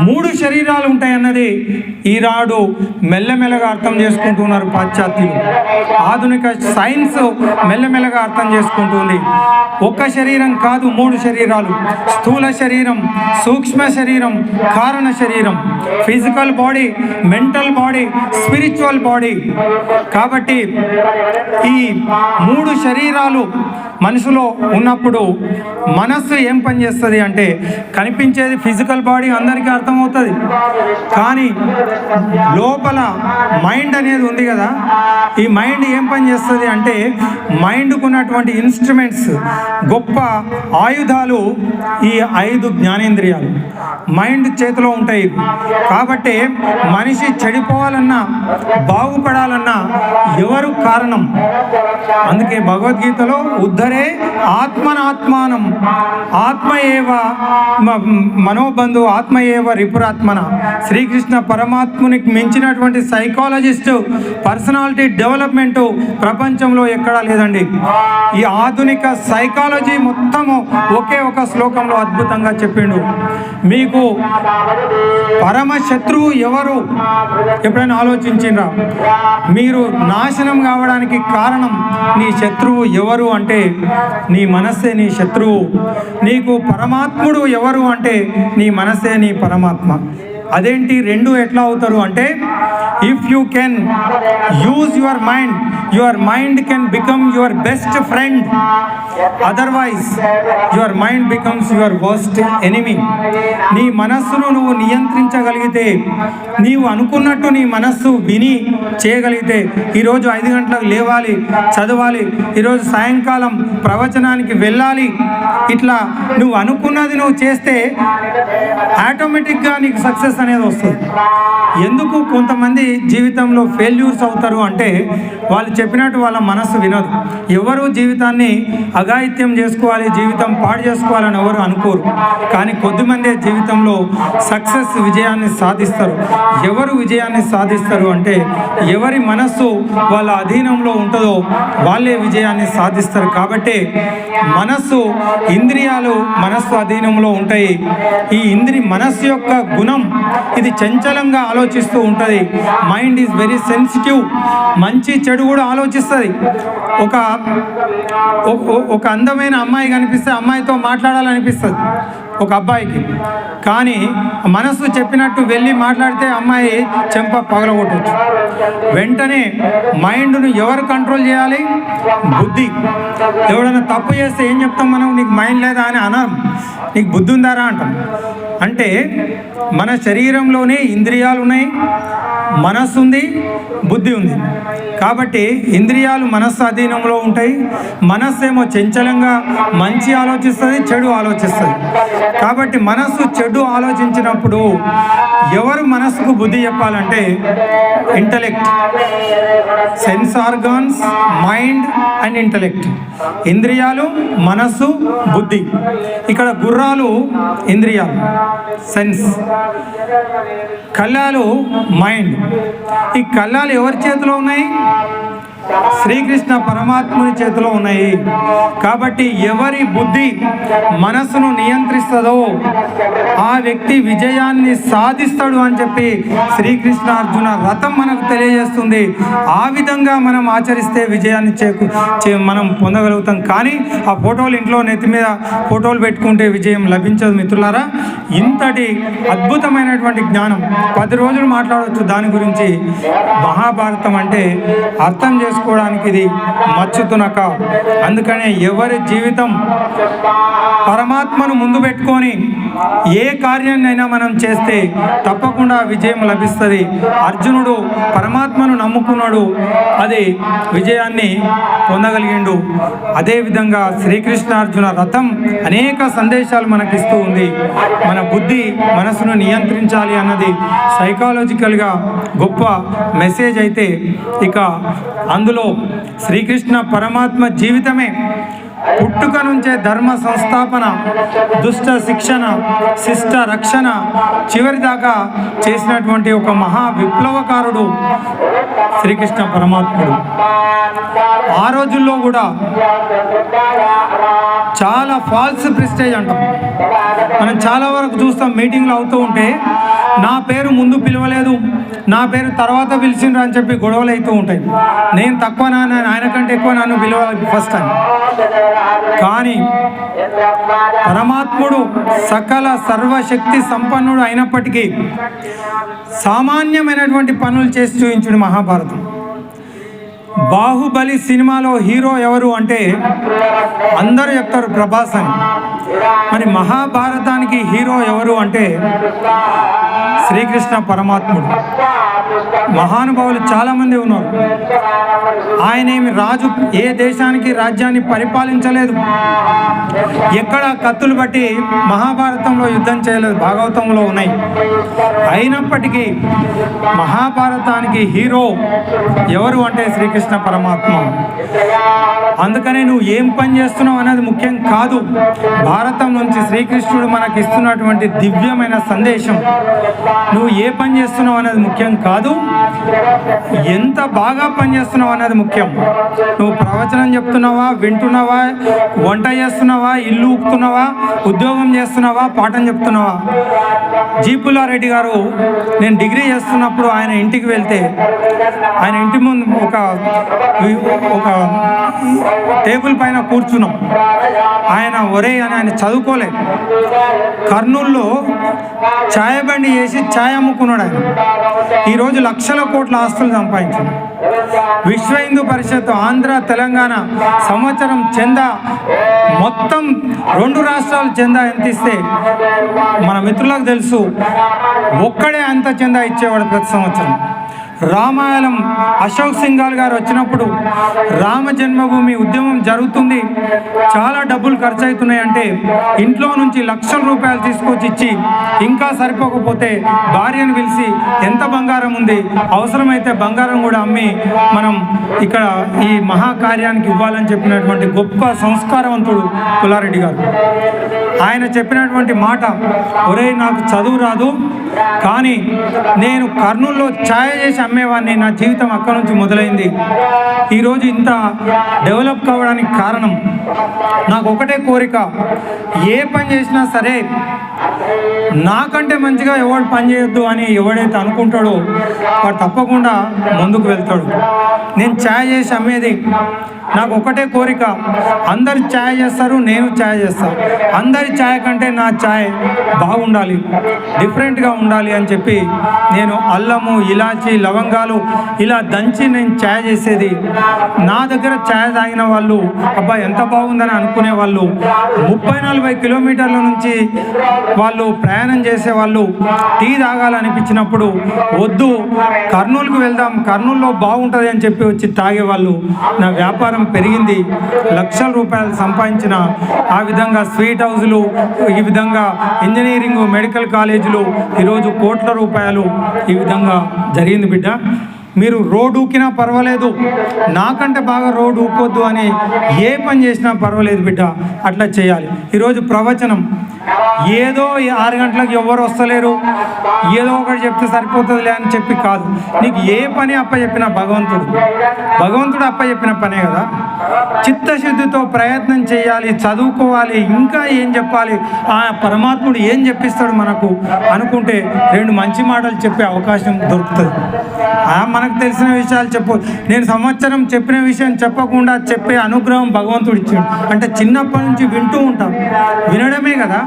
3 శరీరాలు ఉంటాయన్నది ఈనాడు మెల్లమెల్లగా అర్థం చేసుకుంటున్నారు పాశ్చాత్యులు. ఆధునిక సైన్స్ మెల్లమెల్లగా అర్థం చేసుకుంటుంది. ఒక్క శరీరం కాదు 3 శరీరాలు. స్థూల శరీరం, సూక్ష్మ శరీరం, కారణ శరీరం, physical body, mental body, spiritual body. కాబట్టి ఈ 3 శరీరాలు మనసులో ఉన్నప్పుడు మనస్సు ఏం పని చేస్తుంది అంటే, కనిపించేది ఫిజికల్ బాడీ అందరికీ అర్థమవుతుంది, కానీ లోపల మైండ్ అనేది ఉంది కదా, ఈ మైండ్ ఏం పని చేస్తుంది అంటే మైండ్కు ఉన్నటువంటి ఇన్స్ట్రుమెంట్స్, గొప్ప ఆయుధాలు ఈ 5 జ్ఞానేంద్రియాలు మైండ్ చేతిలో ఉంటాయి. కాబట్టి మనిషి చెడిపోవాలన్నా బాగుపడాలన్నా ఎవరు కారణం? అందుకే భగవద్గీతలో ఉద్ధరే ఆత్మనాత్మానం ఆత్మ ఏవ మనోబంధు ఆత్మ ఏవ రిపురాత్మన. శ్రీకృష్ణ పరమాత్మునికి మించినటువంటి సైకాలజిస్ట్, పర్సనాలిటీ డెవలప్మెంట్ ప్రపంచంలో ఎక్కడా లేదండి. ఈ ఆధునిక సైకాలజీ మొత్తము ఒకే ఒక శ్లోకంలో అద్భుతంగా చెప్పిండు. మీకు పరమ శత్రువు ఎవరు ఎప్పుడైనా ఆలోచించిండ్రా? మీరు నాశనం కావడానికి కారణం నీ శత్రువు ఎవరు అంటే నీ మనస్సే నీ శత్రువు. నీకు పరమాత్ముడు ఎవరు అంటే నీ మనస్సే నీ పరమాత్మ. అదేంటి రెండు ఎట్లా అవుతారు అంటే, if you can use your mind can become your best friend, otherwise your mind becomes your worst enemy. నీ మనస్సును నువ్వు నియంత్రించగలిగితే, నీవు అనుకున్నట్టు నీ మనస్సు విని చేయగలిగితే, ఈరోజు 5 గంటలకు లేవాలి, చదవాలి, ఈరోజు సాయంకాలం ప్రవచనానికి వెళ్ళాలి, ఇట్లా నువ్వు అనుకున్నది నువ్వు చేస్తే ఆటోమేటిక్గా నీకు సక్సెస్ అనేది వస్తుంది. ఎందుకు కొంతమంది జీవితంలో ఫెయిల్యూర్స్ అవుతారు అంటే, వాళ్ళు చెప్పినట్టు వాళ్ళ మనస్సు వినదు. ఎవరు జీవితాన్ని అఘాయిత్యం చేసుకోవాలి, జీవితం పాడు చేసుకోవాలని ఎవరు అనుకోరు, కానీ కొద్దిమంది జీవితంలో సక్సెస్ విజయాన్ని సాధిస్తారు. ఎవరు విజయాన్ని సాధిస్తారు అంటే, ఎవరి మనస్సు వాళ్ళ అధీనంలో ఉంటుందో వాళ్ళే విజయాన్ని సాధిస్తారు. కాబట్టి మనస్సు, ఇంద్రియాలు మనస్సు అధీనంలో ఉంటాయి. ఈ మనస్సు యొక్క గుణం ఇది చంచలంగా ఆలోచిస్తూ ఉంటుంది. Mind is very sensitive. మంచి చెడు కూడా ఆలోచిస్తుంది. ఒక అందమైన అమ్మాయి కనిపిస్తే అమ్మాయితో మాట్లాడాలనిపిస్తుంది ఒక అబ్బాయికి, కానీ మనసు చెప్పినట్టు వెళ్ళి మాట్లాడితే అమ్మాయి చెంప పగలగొట్టవచ్చు. వెంటనే మైండ్ను ఎవరు కంట్రోల్ చేయాలి? బుద్ధి. ఎవడైనా తప్పు చేస్తే ఏం చెప్తాం మనం? నీకు మైండ్ లేదా అని అనం, నీకు బుద్ధి ఉందారా అంటాం. అంటే మన శరీరంలోనే ఇంద్రియాలు ఉన్నాయి, మనస్సు ఉంది, బుద్ధి ఉంది. కాబట్టి ఇంద్రియాలు మనస్సు అధీనంలో ఉంటాయి. మనస్సు ఏమో చంచలంగా మంచి ఆలోచిస్తుంది, చెడు ఆలోచిస్తుంది. కాబట్టి మనస్సు చెడు ఆలోచించినప్పుడు ఎవరు మనస్సుకు బుద్ధి చెప్పాలంటే intellect, sense organs, mind and intellect. ఇంద్రియాలు, మనస్సు, బుద్ధి. ఇక్కడ గుర్రాలు ఇంద్రియాలు, సెన్స్. కళ్ళాలు మైండ్. ఈ కళ్ళాలు ఎవరి చేతిలో ఉన్నాయి? శ్రీకృష్ణ పరమాత్ముని చేతిలో ఉన్నాయి. కాబట్టి ఎవరి బుద్ధి మనస్సును నియంత్రిస్తుందో ఆ వ్యక్తి విజయాన్ని సాధిస్తాడు అని చెప్పి శ్రీకృష్ణ అర్జున రథం మనకు తెలియజేస్తుంది. ఆ విధంగా మనం ఆచరిస్తే విజయాన్ని మనం పొందగలుగుతాం. కానీ ఆ ఫోటోలు ఇంట్లో నెత్తి మీద ఫోటోలు పెట్టుకుంటే విజయం లభించదు మిత్రులారా. ఇంతటి అద్భుతమైనటువంటి జ్ఞానం 10 రోజులు మాట్లాడవచ్చు దాని గురించి. మహాభారతం అంటే అర్థం చేసుకోవడానికి ఇది మచ్చుతునక. అందుకనే ఎవరి జీవితం పరమాత్మను ముందు పెట్టుకొని ఏ కార్యాన్నైనా మనం చేస్తే తప్పకుండా విజయం లభిస్తుంది. అర్జునుడు పరమాత్మను నమ్ముకున్నాడు అది విజయాన్ని పొందగలిగిండు. అదేవిధంగా శ్రీకృష్ణార్జున రథం అనేక సందేశాలు మనకిస్తూ ఉంది. మన బుద్ధి మనసును నియంత్రించాలి అన్నది సైకాలజికల్గా గొప్ప మెసేజ్ అయితే, ఇక అందులో శ్రీకృష్ణ పరమాత్మ జీవితమే పుట్టుక నుంచే ధర్మ సంస్థాపన, దుష్ట శిక్షణ, శిష్ట రక్షణ చివరి దాకా చేసినటువంటి ఒక మహా విప్లవకారుడు శ్రీకృష్ణ పరమాత్ముడు. ఆ రోజుల్లో కూడా చాలా ఫాల్స్ ప్రెస్టేజ్ అంటాం మనం, చాలా వరకు చూస్తాం మీటింగ్లు అవుతూ ఉంటే నా పేరు ముందు పిలవలేదు, నా పేరు తర్వాత పిలిచిండ్రు అని చెప్పి గొడవలు అవుతూ ఉంటాయి. నేను తక్కువ ఆయన కంటే ఎక్కువ నన్ను పిలవాలి ఫస్ట్ అని. కానీ పరమాత్ముడు సకల సర్వశక్తి సంపన్నుడు అయినప్పటికీ సామాన్యమైనటువంటి పనులు చేసి చూపించుడు మహాభారతం. బాహుబలి సినిమాలో హీరో ఎవరు అంటే అందరూ చెప్తారు ప్రభాస్ అని. మరి మహాభారతానికి హీరో ఎవరు అంటే శ్రీకృష్ణ పరమాత్ముడు. మహానుభావులు చాలామంది ఉన్నారు. ఆయన ఏమి రాజు, ఏ దేశానికి రాజ్యాన్ని పరిపాలించలేదు, ఎక్కడ కత్తులు బట్టి మహాభారతంలో యుద్ధం చేయలేదు, భాగవతంలో ఉన్నాయి. అయినప్పటికీ మహాభారతానికి హీరో ఎవరు అంటే శ్రీకృష్ణ పరమాత్మ. అందుకనే నువ్వు ఏం పని చేస్తున్నావు అనేది ముఖ్యం కాదు, భారతం నుంచి శ్రీకృష్ణుడు మనకి ఇస్తున్నటువంటి దివ్యమైన సందేశం. నువ్వు ఏ పని చేస్తున్నావు అనేది ముఖ్యం కాదు, ఎంత బాగా పని చేస్తున్నావు అనేది ముఖ్యం. నువ్వు ప్రవచనం చెప్తున్నావా, వింటున్నావా, వంట చేస్తున్నావా, ఇల్లు ఊపుతున్నావా, ఉద్యోగం చేస్తున్నావా, పాఠం చెప్తున్నావా. జీపులారెడ్డి గారు, నేను డిగ్రీ చేస్తున్నప్పుడు ఆయన ఇంటికి వెళ్తే ఆయన ఇంటి ముందు ఒక టేబుల్ పైన కూర్చున్నాం. ఆయన ఒరే అని, ఆయన చదువుకోలే, కర్నూల్లో ఛాయ బండి చేసి ఛాయ్ అమ్ముకున్నాడు ఆయన. ఈరోజు లక్షల కోట్ల ఆస్తులు సంపాదించాడు. విశ్వ హిందూ పరిషత్ ఆంధ్ర తెలంగాణ సంవత్సరం చందా మొత్తం 2 రాష్ట్రాలు చందా ఎంత ఇస్తే మన మిత్రులకు తెలుసు, ఒక్కడే అంత చందా ఇచ్చేవాడు ప్రతి సంవత్సరం. రామాయణం అశోక్ సింఘాల్ గారు వచ్చినప్పుడు రామ జన్మభూమి ఉద్యమం జరుగుతుంది, చాలా డబ్బులు ఖర్చు అవుతున్నాయంటే ఇంట్లో నుంచి లక్షల రూపాయలు తీసుకొచ్చి ఇచ్చి, ఇంకా సరిపోకపోతే భార్యను పిలిచి ఎంత బంగారం ఉంది, అవసరమైతే బంగారం కూడా అమ్మి మనం ఇక్కడ ఈ మహాకార్యానికి ఇవ్వాలని చెప్పినటువంటి గొప్ప సంస్కారవంతుడు పుల్లారెడ్డి గారు. ఆయన చెప్పినటువంటి మాట, ఒరే నాకు చదువు రాదు కానీ నేను కర్నూలులో ఛాయ చేసి అమ్మేవాడిని, నా జీవితం అక్కడి నుంచి మొదలైంది. ఈరోజు ఇంత డెవలప్ కావడానికి కారణం నాకు ఒకటే కోరిక, ఏ పని చేసినా సరే నాకంటే మంచిగా ఎవడు పని చేయొద్దు అని ఎవడైతే అనుకుంటాడో వాడు తప్పకుండా ముందుకు వెళ్తాడు. నేను ఛాయ్ చేసి అమ్మేది నాకు ఒకటే కోరిక, అందరు ఛాయ్ చేస్తారు, నేను ఛాయ్ చేస్తాను. అందరి ఛాయ్ కంటే నా ఛాయ్ బాగుండాలి, డిఫరెంట్గా ఉండాలి అని చెప్పి నేను అల్లము, ఇలాచి, లవంగాలు ఇలా దంచి నేను ఛాయ్ చేసేది. నా దగ్గర ఛాయ్ తాగిన వాళ్ళు అబ్బాయి ఎంత బాగుందని అనుకునే వాళ్ళు 30-40 కిలోమీటర్ల నుంచి వాళ్ళు ప్రయాణం చేసేవాళ్ళు. టీ తాగాలనిపించినప్పుడు వద్దు కర్నూలుకు వెళ్దాం, కర్నూలులో బాగుంటుంది అని చెప్పి వచ్చి తాగేవాళ్ళు. నా వ్యాపారం పెరిగింది, లక్షల రూపాయలు సంపాదించిన. ఆ విధంగా స్వీట్ హౌజులు, ఈ విధంగా ఇంజనీరింగ్, మెడికల్ కాలేజీలు ఈరోజు కోట్ల రూపాయలు ఈ విధంగా జరిగింది బిడ్డ. మీరు రోడ్డు ఊకినా పర్వాలేదు, నాకంటే బాగా రోడ్డు ఊకొద్దు అని ఏ పని చేసినా పర్వాలేదు బిడ్డ, అట్లా చేయాలి. ఈరోజు ప్రవచనం ఏదో 6 గంటలకు ఎవరు వస్తలేరు, ఏదో ఒకటి చెప్తే సరిపోతుందిలే అని చెప్పి కాదు. నీకు ఏ పని అప్పచెప్పినా భగవంతుడు అప్పచెప్పిన పనే కదా. చిత్తశుద్ధితో ప్రయత్నం చేయాలి, చదువుకోవాలి, ఇంకా ఏం చెప్పాలి, ఆ పరమాత్ముడు ఏం చెప్పిస్తాడు మనకు అనుకుంటే 2 మంచి మాటలు చెప్పే అవకాశం దొరుకుతుంది. మనకు తెలిసిన విషయాలు చెప్పు. నేను సంవత్సరం చెప్పిన విషయం చెప్పకుండా చెప్పే అనుగ్రహం భగవంతుడు ఇచ్చాడు. అంటే చిన్నప్పటి నుంచి వింటూ ఉంటాం, వినడమే కదా.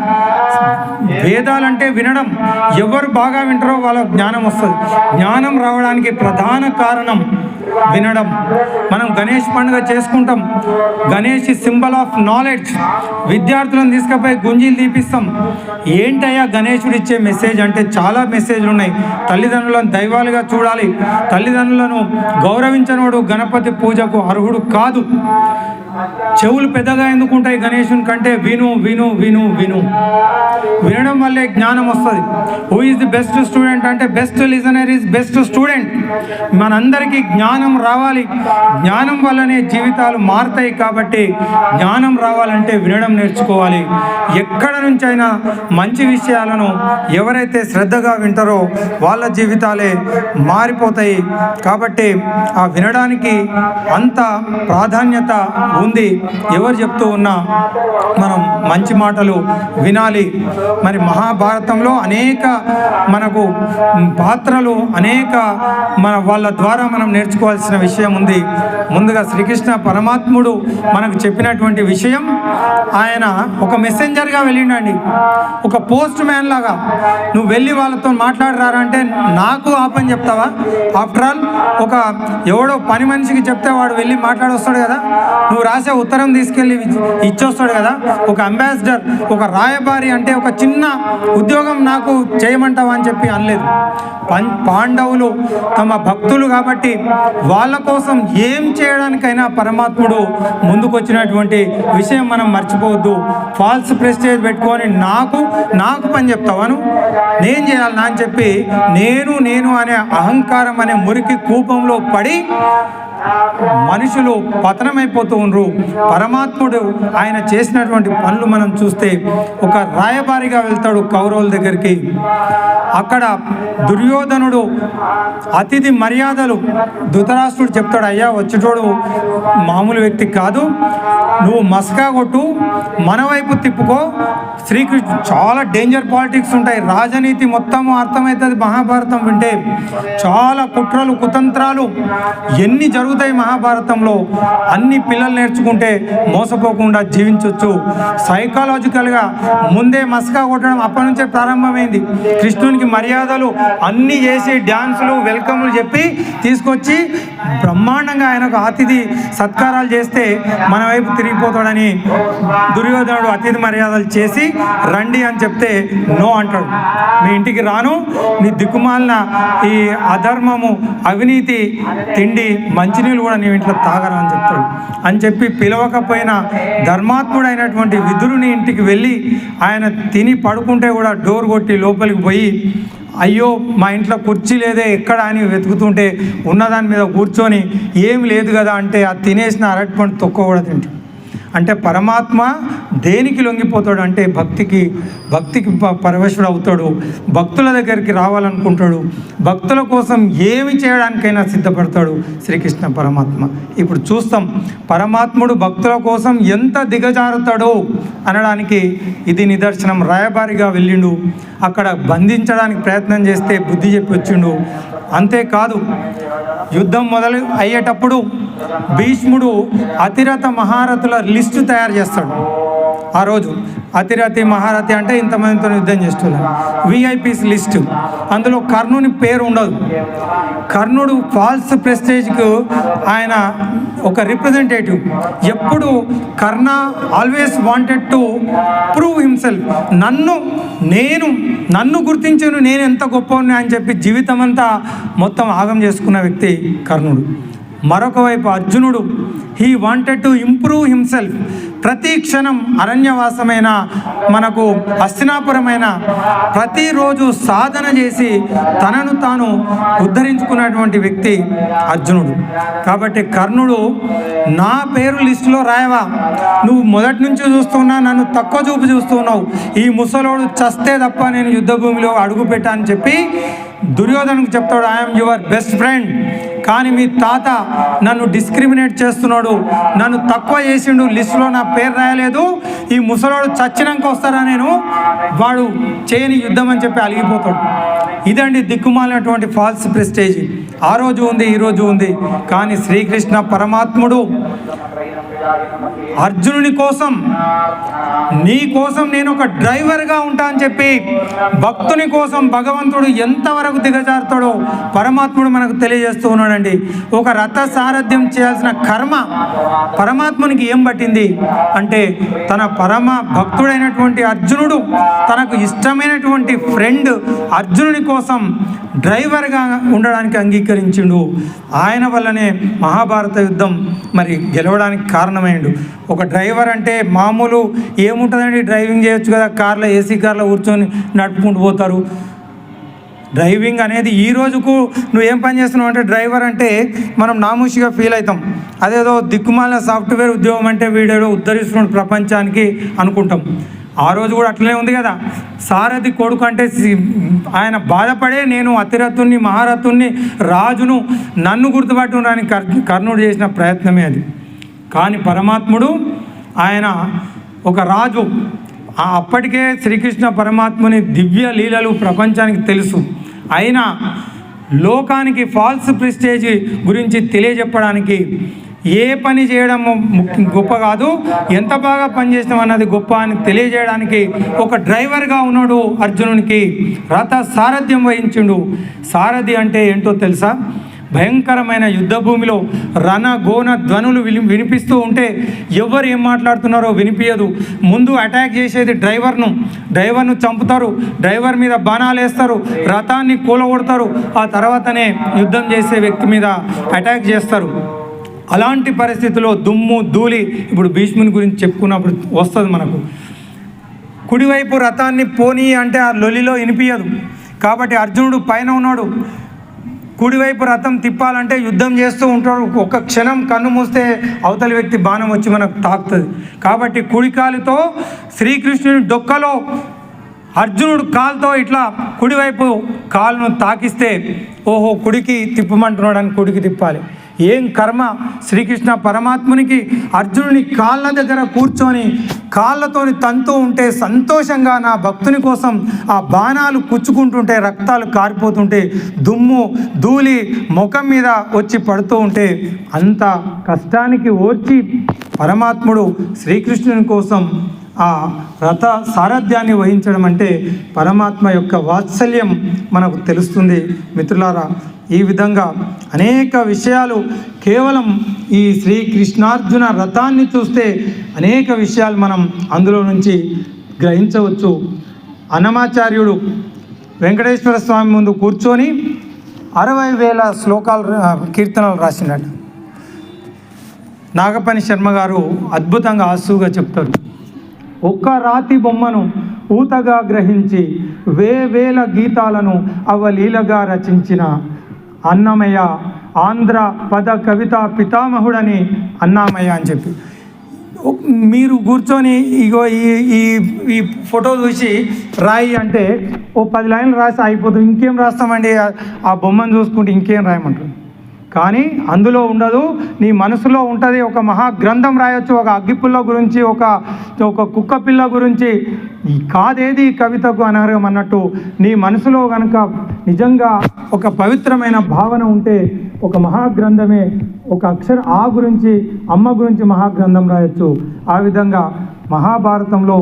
వేదాలంటే వినడం. ఎవరు బాగా వింటారో వాళ్ళకు జ్ఞానం వస్తుంది. జ్ఞానం రావడానికి ప్రధాన కారణం వినడం. మనం గణేష్ పండుగ చేసుకుంటాం. Ganesh symbol of knowledge. విద్యార్థులను తీసుకుపోయి గుంజీలు తీపిస్తాం. ఏంటయ్యా గణేశుడు ఇచ్చే మెసేజ్ అంటే చాలా మెసేజ్లు ఉన్నాయి. తల్లిదండ్రులను దైవాలుగా చూడాలి. తల్లిదండ్రులను గౌరవించనోడు గణపతి పూజకు అర్హుడు కాదు. చెవులు పెద్దగా ఎందుకుంటాయి గణేశుని కంటే? విను విను విను విను. వినడం వల్లే జ్ఞానం వస్తుంది. Who is the best student అంటే best listener is best student. మనందరికీ జ్ఞానం రావాలి. జ్ఞానం వల్లనే జీవితాలు మారుతాయి. కాబట్టి జ్ఞానం రావాలంటే వినడం నేర్చుకోవాలి. ఎక్కడ నుంచైనా మంచి విషయాలను ఎవరైతే శ్రద్ధగా వింటారో వాళ్ళ జీవితాలే మారిపోతాయి. కాబట్టి ఆ వినడానికి అంత ప్రాధాన్యత ఉంది. ఎవరు చెప్తూ ఉన్నా మనం మంచి మాటలు వినాలి. మరి మహాభారతంలో అనేక మనకు పాత్రలు, అనేక వాళ్ళ ద్వారా మనం నేర్చుకోవాల్సిన విషయం ఉంది. ముందుగా శ్రీకృష్ణ పరమాత్ముడు మనకు చెప్పినటువంటి విషయం, ఆయన ఒక మెసెంజర్గా వెళ్ళిండండి. ఒక పోస్ట్ మ్యాన్ లాగా నువ్వు వెళ్ళి వాళ్ళతో మాట్లాడరారా అంటే నాకు ఆ పని చెప్తావా? ఆఫ్టర్ ఆల్ ఒక ఎవడో పని మనిషికి చెప్తే వాడు వెళ్ళి మాట్లాడొస్తాడు కదా. నువ్వు రాసే ఉత్తరం తీసుకెళ్ళి ఇచ్చొస్తాడు కదా. ఒక అంబాసిడర్, ఒక రాయబారి అంటే ఒక చిన్న ఉద్యోగం నాకు చేయమంటావా అని చెప్పి అనలేదు. పాండవులు తమ భక్తులు కాబట్టి వాళ్ళ కోసం ఏం చేయడానికైనా పరమాత్ముడు ముందుకొచ్చినటువంటి విషయం మనం మర్చిపోవద్దు. ఫాల్స్ ప్రెస్టేజ్ పెట్టుకొని నాకు పని చెప్తావాను, నేను చేయాలి అని చెప్పి నేను అనే అహంకారం అనే మురికి కూపంలో పడి మనుషులు పతనమైపోతూ ఉన్నారు. పరమాత్ముడు ఆయన చేసినటువంటి పనులు మనం చూస్తే ఒక రాయబారిగా వెళ్తాడు కౌరవుల దగ్గరికి. అక్కడ దుర్యోధనుడు అతిథి మర్యాదలు ధృతరాష్ట్రుడు చెప్తాడు, అయ్యా వచ్చేటోడు మామూలు వ్యక్తి కాదు, నువ్వు మస్కా కొట్టు, మన వైపు తిప్పుకో. శ్రీకృష్ణుడు చాలా డేంజర్ పాలిటిక్స్ ఉంటాయి. రాజనీతి మొత్తం అర్థమవుతుంది మహాభారతం వింటే. చాలా కుట్రలు కుతంత్రాలు ఎన్ని జరుగుతాయి మహాభారతంలో. అన్ని పిల్లలు నేర్చుకుంటే మోసపోకుండా జీవించవచ్చు. సైకాలజికల్గా ముందే మస్కా కొట్టడం అప్పటి నుంచే ప్రారంభమైంది. కృష్ణునికి మర్యాదలు అన్నీ చేసి డ్యాన్సులు వెల్కమ్లు చెప్పి తీసుకొచ్చి బ్రహ్మాండంగా ఆయనకు అతిథి సత్కారాలు చేస్తే మన వైపు తిరిగిపోతాడని దుర్యోధనుడు అతిథి మర్యాదలు చేసి రండి అని చెప్తే నో అంటాడు. మీ ఇంటికి రాను, నీ దిక్కుమాలిన ఈ అధర్మము అవినీతి తిండి మంచినీళ్ళు కూడా నీ ఇంట్లో తాగరా అని చెప్తాడు. అని చెప్పి పిలవకపోయిన ధర్మాత్ముడైనటువంటి విదురుని ఇంటికి వెళ్ళి ఆయన తిని పడుకుంటే కూడా డోర్ కొట్టి లోపలికి పోయి, అయ్యో మా ఇంట్లో కుర్చీ లేదే ఎక్కడ అని వెతుకుతుంటే ఉన్నదాని మీద కూర్చొని ఏం లేదు కదా అంటే ఆ తినేసిన అరటిపండు తొక్క కూడా తింటాడు. అంటే పరమాత్మ దేనికి లొంగిపోతాడు అంటే భక్తికి పరవశుడు అవుతాడు. భక్తుల దగ్గరికి రావాలనుకుంటాడు. భక్తుల కోసం ఏమి చేయడానికైనా సిద్ధపడతాడు శ్రీకృష్ణ పరమాత్మ. ఇప్పుడు చూస్తాం పరమాత్ముడు భక్తుల కోసం ఎంత దిగజారుతాడో అనడానికి ఇది నిదర్శనం. రాయబారిగా వెళ్ళిండు, అక్కడ బంధించడానికి ప్రయత్నం చేస్తే బుద్ధి చెప్పి వచ్చిండు. అంతేకాదు యుద్ధం మొదలు అయ్యేటప్పుడు భీష్ముడు అతిరథ మహారథుల లిస్టు తయారు చేస్తాడు. ఆ రోజు అతిరథి మహారథి అంటే ఇంతమందితో యుద్ధం చేస్తున్నారు, విఐపీస్ లిస్టు. అందులో కర్ణుని పేరు ఉండదు. కర్ణుడు ఫాల్స్ ప్రెస్టేజ్కు ఆయన ఒక రిప్రజెంటేటివ్. ఎప్పుడు Karna always wanted to prove himself. నన్ను గుర్తించను, నేను ఎంత గొప్పవాడిని అని చెప్పి జీవితం అంతా మొత్తం ఆగం చేసుకున్న వ్యక్తి కర్ణుడు. మరొక వైపు అర్జునుడు he wanted to improve himself. ప్రతి క్షణం అరణ్యవాసమైన మనకు హస్తినాపురమైన ప్రతిరోజు సాధన చేసి తనను తాను ఉద్ధరించుకున్నటువంటి వ్యక్తి అర్జునుడు. కాబట్టి కర్ణుడు నా పేరు లిస్టులో రాయవా, నువ్వు మొదటి నుంచి చూస్తున్నా నన్ను తక్కువ చూపు చూస్తున్నావు, ఈ ముసలోడు చస్తే తప్ప నేను యుద్ధభూమిలో అడుగు పెట్టా అని చెప్పి దుర్యోధనకు చెప్తాడు, ఐఎమ్ యువర్ బెస్ట్ ఫ్రెండ్, కానీ మీ తాత నన్ను డిస్క్రిమినేట్ చేస్తున్నాడు, నన్ను తక్కువ చేసిండు, లిస్టులో నా పేరు రాయలేదు, ఈ ముసలోడు చచ్చినాక వస్తారా నేను, వాడు చేయని యుద్ధం అని చెప్పి అలిగిపోతాడు. ఇదండి దిక్కుమాలినటువంటి ఫాల్స్ ప్రెస్టేజ్. ఆ రోజు ఉంది, ఈ రోజు ఉంది. కానీ శ్రీకృష్ణ పరమాత్ముడు అర్జునుని కోసం, నీ కోసం నేను ఒక డ్రైవర్గా ఉంటా అని చెప్పి భక్తుని కోసం భగవంతుడు ఎంతవరకు దిగజారుతాడో పరమాత్ముడు మనకు తెలియజేస్తూ ఉన్నాడండి. ఒక రథ సారథ్యం చేయాల్సిన కర్మ పరమాత్మునికి ఏం పట్టింది అంటే, తన పరమ భక్తుడైనటువంటి అర్జునుడు తనకు ఇష్టమైనటువంటి ఫ్రెండ్ అర్జునుని కోసం డ్రైవర్గా ఉండడానికి అంగీకరించిండు. ఆయన వల్లనే మహాభారత యుద్ధం మరి గెలవడానికి కారణమైండు. ఒక డ్రైవర్ అంటే మామూలు ఏముంటుందండి, డ్రైవింగ్ చేయొచ్చు కదా, కార్లో ఏసీ కార్లో కూర్చొని నడుపుకుంటూ పోతారు. డ్రైవింగ్ అనేది ఈ రోజుకు నువ్వేం పని చేస్తున్నావు అంటే డ్రైవర్ అంటే మనం నామూషిగా ఫీల్ అవుతాం. అదేదో దిక్కుమాల సాఫ్ట్వేర్ ఉద్యోగం అంటే వీడేదో ఉద్ధరిస్తున్నాడు ప్రపంచానికి అనుకుంటాం. ఆ రోజు కూడా అట్లనే ఉంది కదా. సారథి కొడుకు అంటే ఆయన బాధపడే నేను అతిరథుణ్ణి, మహారథుణ్ణి, రాజును, నన్ను గుర్తుపట్టునని కర్ణుడు చేసిన ప్రయత్నమే అది. కానీ పరమాత్ముడు ఆయన ఒక రాజు. అప్పటికే శ్రీకృష్ణ పరమాత్ముని దివ్య లీలలు ప్రపంచానికి తెలుసు. అయినా లోకానికి ఫాల్స్ ప్రెస్టేజ్ గురించి తెలియజెప్పడానికి ఏ పని చేయడం గొప్ప కాదు, ఎంత బాగా పనిచేసినాం అన్నది గొప్ప అని తెలియజేయడానికి ఒక డ్రైవర్గా ఉన్నాడు. అర్జునునికి రథ సారథ్యం వహించిండు. సారథి అంటే ఏంటో తెలుసా? భయంకరమైన యుద్ధ భూమిలో రణగోణ ధ్వనులు వినిపిస్తూ ఉంటే ఎవరు ఏం మాట్లాడుతున్నారో వినిపించదు. ముందు అటాక్ చేసేది డ్రైవర్ను చంపుతారు, డ్రైవర్ మీద బాణాలు వేస్తారు, రథాన్ని కూలగొడతారు, ఆ తర్వాతనే యుద్ధం చేసే వ్యక్తి మీద అటాక్ చేస్తారు. అలాంటి పరిస్థితుల్లో దుమ్ము ధూళి, ఇప్పుడు భీష్ముని గురించి చెప్పుకున్నప్పుడు వస్తుంది మనకు. కుడివైపు రథాన్ని పోనీ అంటే ఆ లొలిలో వినిపించదు. కాబట్టి అర్జునుడు పైన ఉన్నాడు, కుడివైపు రథం తిప్పాలంటే యుద్ధం చేస్తూ ఉంటాడు. ఒక క్షణం కన్ను మూస్తే అవతలి వ్యక్తి బాణం వచ్చి మనకు తాకుతుంది. కాబట్టి కుడి కాలుతో శ్రీకృష్ణుని డొక్కలో అర్జునుడు కాలుతో ఇట్లా కుడివైపు కాలును తాకిస్తే ఓహో కుడికి తిప్పమంటున్నాడు అని కుడికి తిప్పాలి. ఏం కర్మ! శ్రీకృష్ణ పరమాత్మునికి అర్జునుని కాళ్ళ దగ్గర కూర్చొని కాళ్ళతోని తంతూ ఉంటే సంతోషంగా నా భక్తుని కోసం ఆ బాణాలు కుచ్చుకుంటుంటే రక్తాలు కారిపోతుంటే దుమ్ము ధూళి ముఖం మీద వచ్చి పడుతూ ఉంటే అంత కష్టానికి ఓర్చి పరమాత్ముడు శ్రీకృష్ణుని కోసం ఆ రథ సారథ్యాన్ని వహించడం అంటే పరమాత్మ యొక్క వాత్సల్యం మనకు తెలుస్తుంది. మిత్రులారా, ఈ విధంగా అనేక విషయాలు కేవలం ఈ శ్రీకృష్ణార్జున రథాన్ని చూస్తే అనేక విషయాలు మనం అందులో నుంచి గ్రహించవచ్చు. అన్నమాచార్యుడు వెంకటేశ్వర స్వామి ముందు కూర్చొని 60,000 శ్లోకాలు కీర్తనలు రాసినట్టు నాగపని శర్మ గారు అద్భుతంగా ఆసుగా చెప్తారు. ఒక్క రాతి బొమ్మను ఊతగా గ్రహించి వేవేల గీతాలను అవలీలగా రచించిన అన్నమయ్య ఆంధ్ర పద కవిత పితామహుడని అన్నామయ్య అని చెప్పి మీరు కూర్చొని ఇగో ఈ ఫోటో చూసి రాయి అంటే ఓ 10 లైన్లు రాసి అయిపోతుంది. ఇంకేం రాస్తామండి, ఆ బొమ్మను చూసుకుంటే ఇంకేం రాయమంటారు. కానీ అందులో ఉండదు, నీ మనసులో ఉంటుంది. ఒక మహాగ్రంథం రాయొచ్చు, ఒక అగ్గిపుల్ల గురించి, ఒక కుక్క పిల్ల గురించి. కాదేది కవితకు అనర్హం అన్నట్టు నీ మనసులో కనుక నిజంగా ఒక పవిత్రమైన భావన ఉంటే ఒక మహాగ్రంథమే, ఒక ఆ గురించి అమ్మ గురించి మహాగ్రంథం రాయొచ్చు. ఆ విధంగా మహాభారతంలో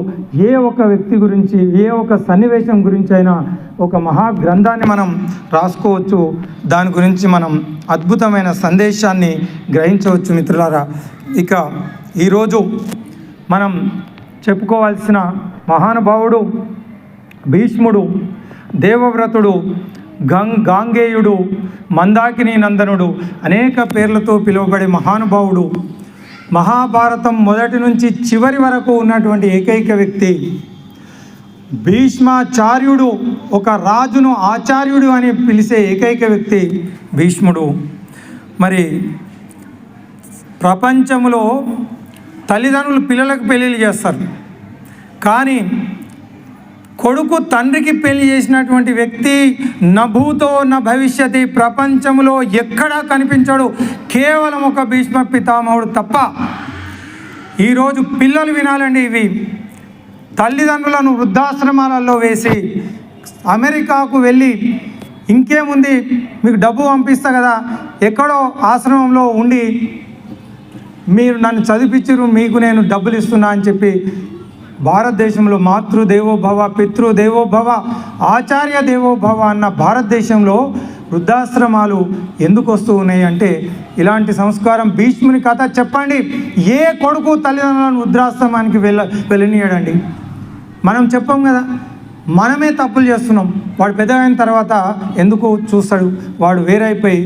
ఏ ఒక వ్యక్తి గురించి, ఏ ఒక సన్నివేశం గురించి అయినా ఒక మహాగ్రంథాన్ని మనం రాసుకోవచ్చు. దాని గురించి మనం అద్భుతమైన సందేశాన్ని గ్రహించవచ్చు. మిత్రులారా, ఇక ఈరోజు మనం చెప్పుకోవాల్సిన మహానుభావుడు భీష్ముడు, దేవవ్రతుడు, గాంగేయుడు, మందాకిని నందనుడు, అనేక పేర్లతో పిలువబడే మహానుభావుడు. మహాభారతం మొదటి నుంచి చివరి వరకు ఉన్నటువంటి ఏకైక వ్యక్తి భీష్మాచార్యుడు. ఒక రాజును ఆచార్యుడు అని పిలిచే ఏకైక వ్యక్తి భీష్ముడు. మరి ప్రపంచంలో తల్లిదండ్రులు పిల్లలకు పెళ్ళిళ్ళు చేస్తారు, కానీ కొడుకు తండ్రికి పెళ్లి చేసినటువంటి వ్యక్తి నభూతో న భవిష్యతి ప్రపంచంలో ఎక్కడా కనిపించాడు, కేవలం ఒక భీష్మ పితామహుడు తప్ప. ఈరోజు పిల్లలు వినాలండి, ఇవి తల్లిదండ్రులను వృద్ధాశ్రమాలలో వేసి అమెరికాకు వెళ్ళి ఇంకేముంది మీకు డబ్బు పంపిస్తా కదా, ఎక్కడో ఆశ్రమంలో ఉండి మీరు నన్ను చదివించరు, మీకు నేను డబ్బులు ఇస్తున్నా అని చెప్పి భారతదేశంలో మాతృదేవోభవ, పితృదేవోభవ, ఆచార్య దేవోభవ అన్న భారతదేశంలో వృద్ధాశ్రమాలు ఎందుకు వస్తూ ఉన్నాయి అంటే ఇలాంటి సంస్కారం. భీష్ముని కథ చెప్పండి, ఏ కొడుకు తల్లిదండ్రులను వృద్ధాశ్రమానికి వెళ్ళనీయడండి. మనం చెప్పాం కదా, మనమే తప్పులు చేస్తున్నాం. వాడు పెద్దగైన తర్వాత ఎందుకు చూస్తాడు, వాడు వేరైపోయి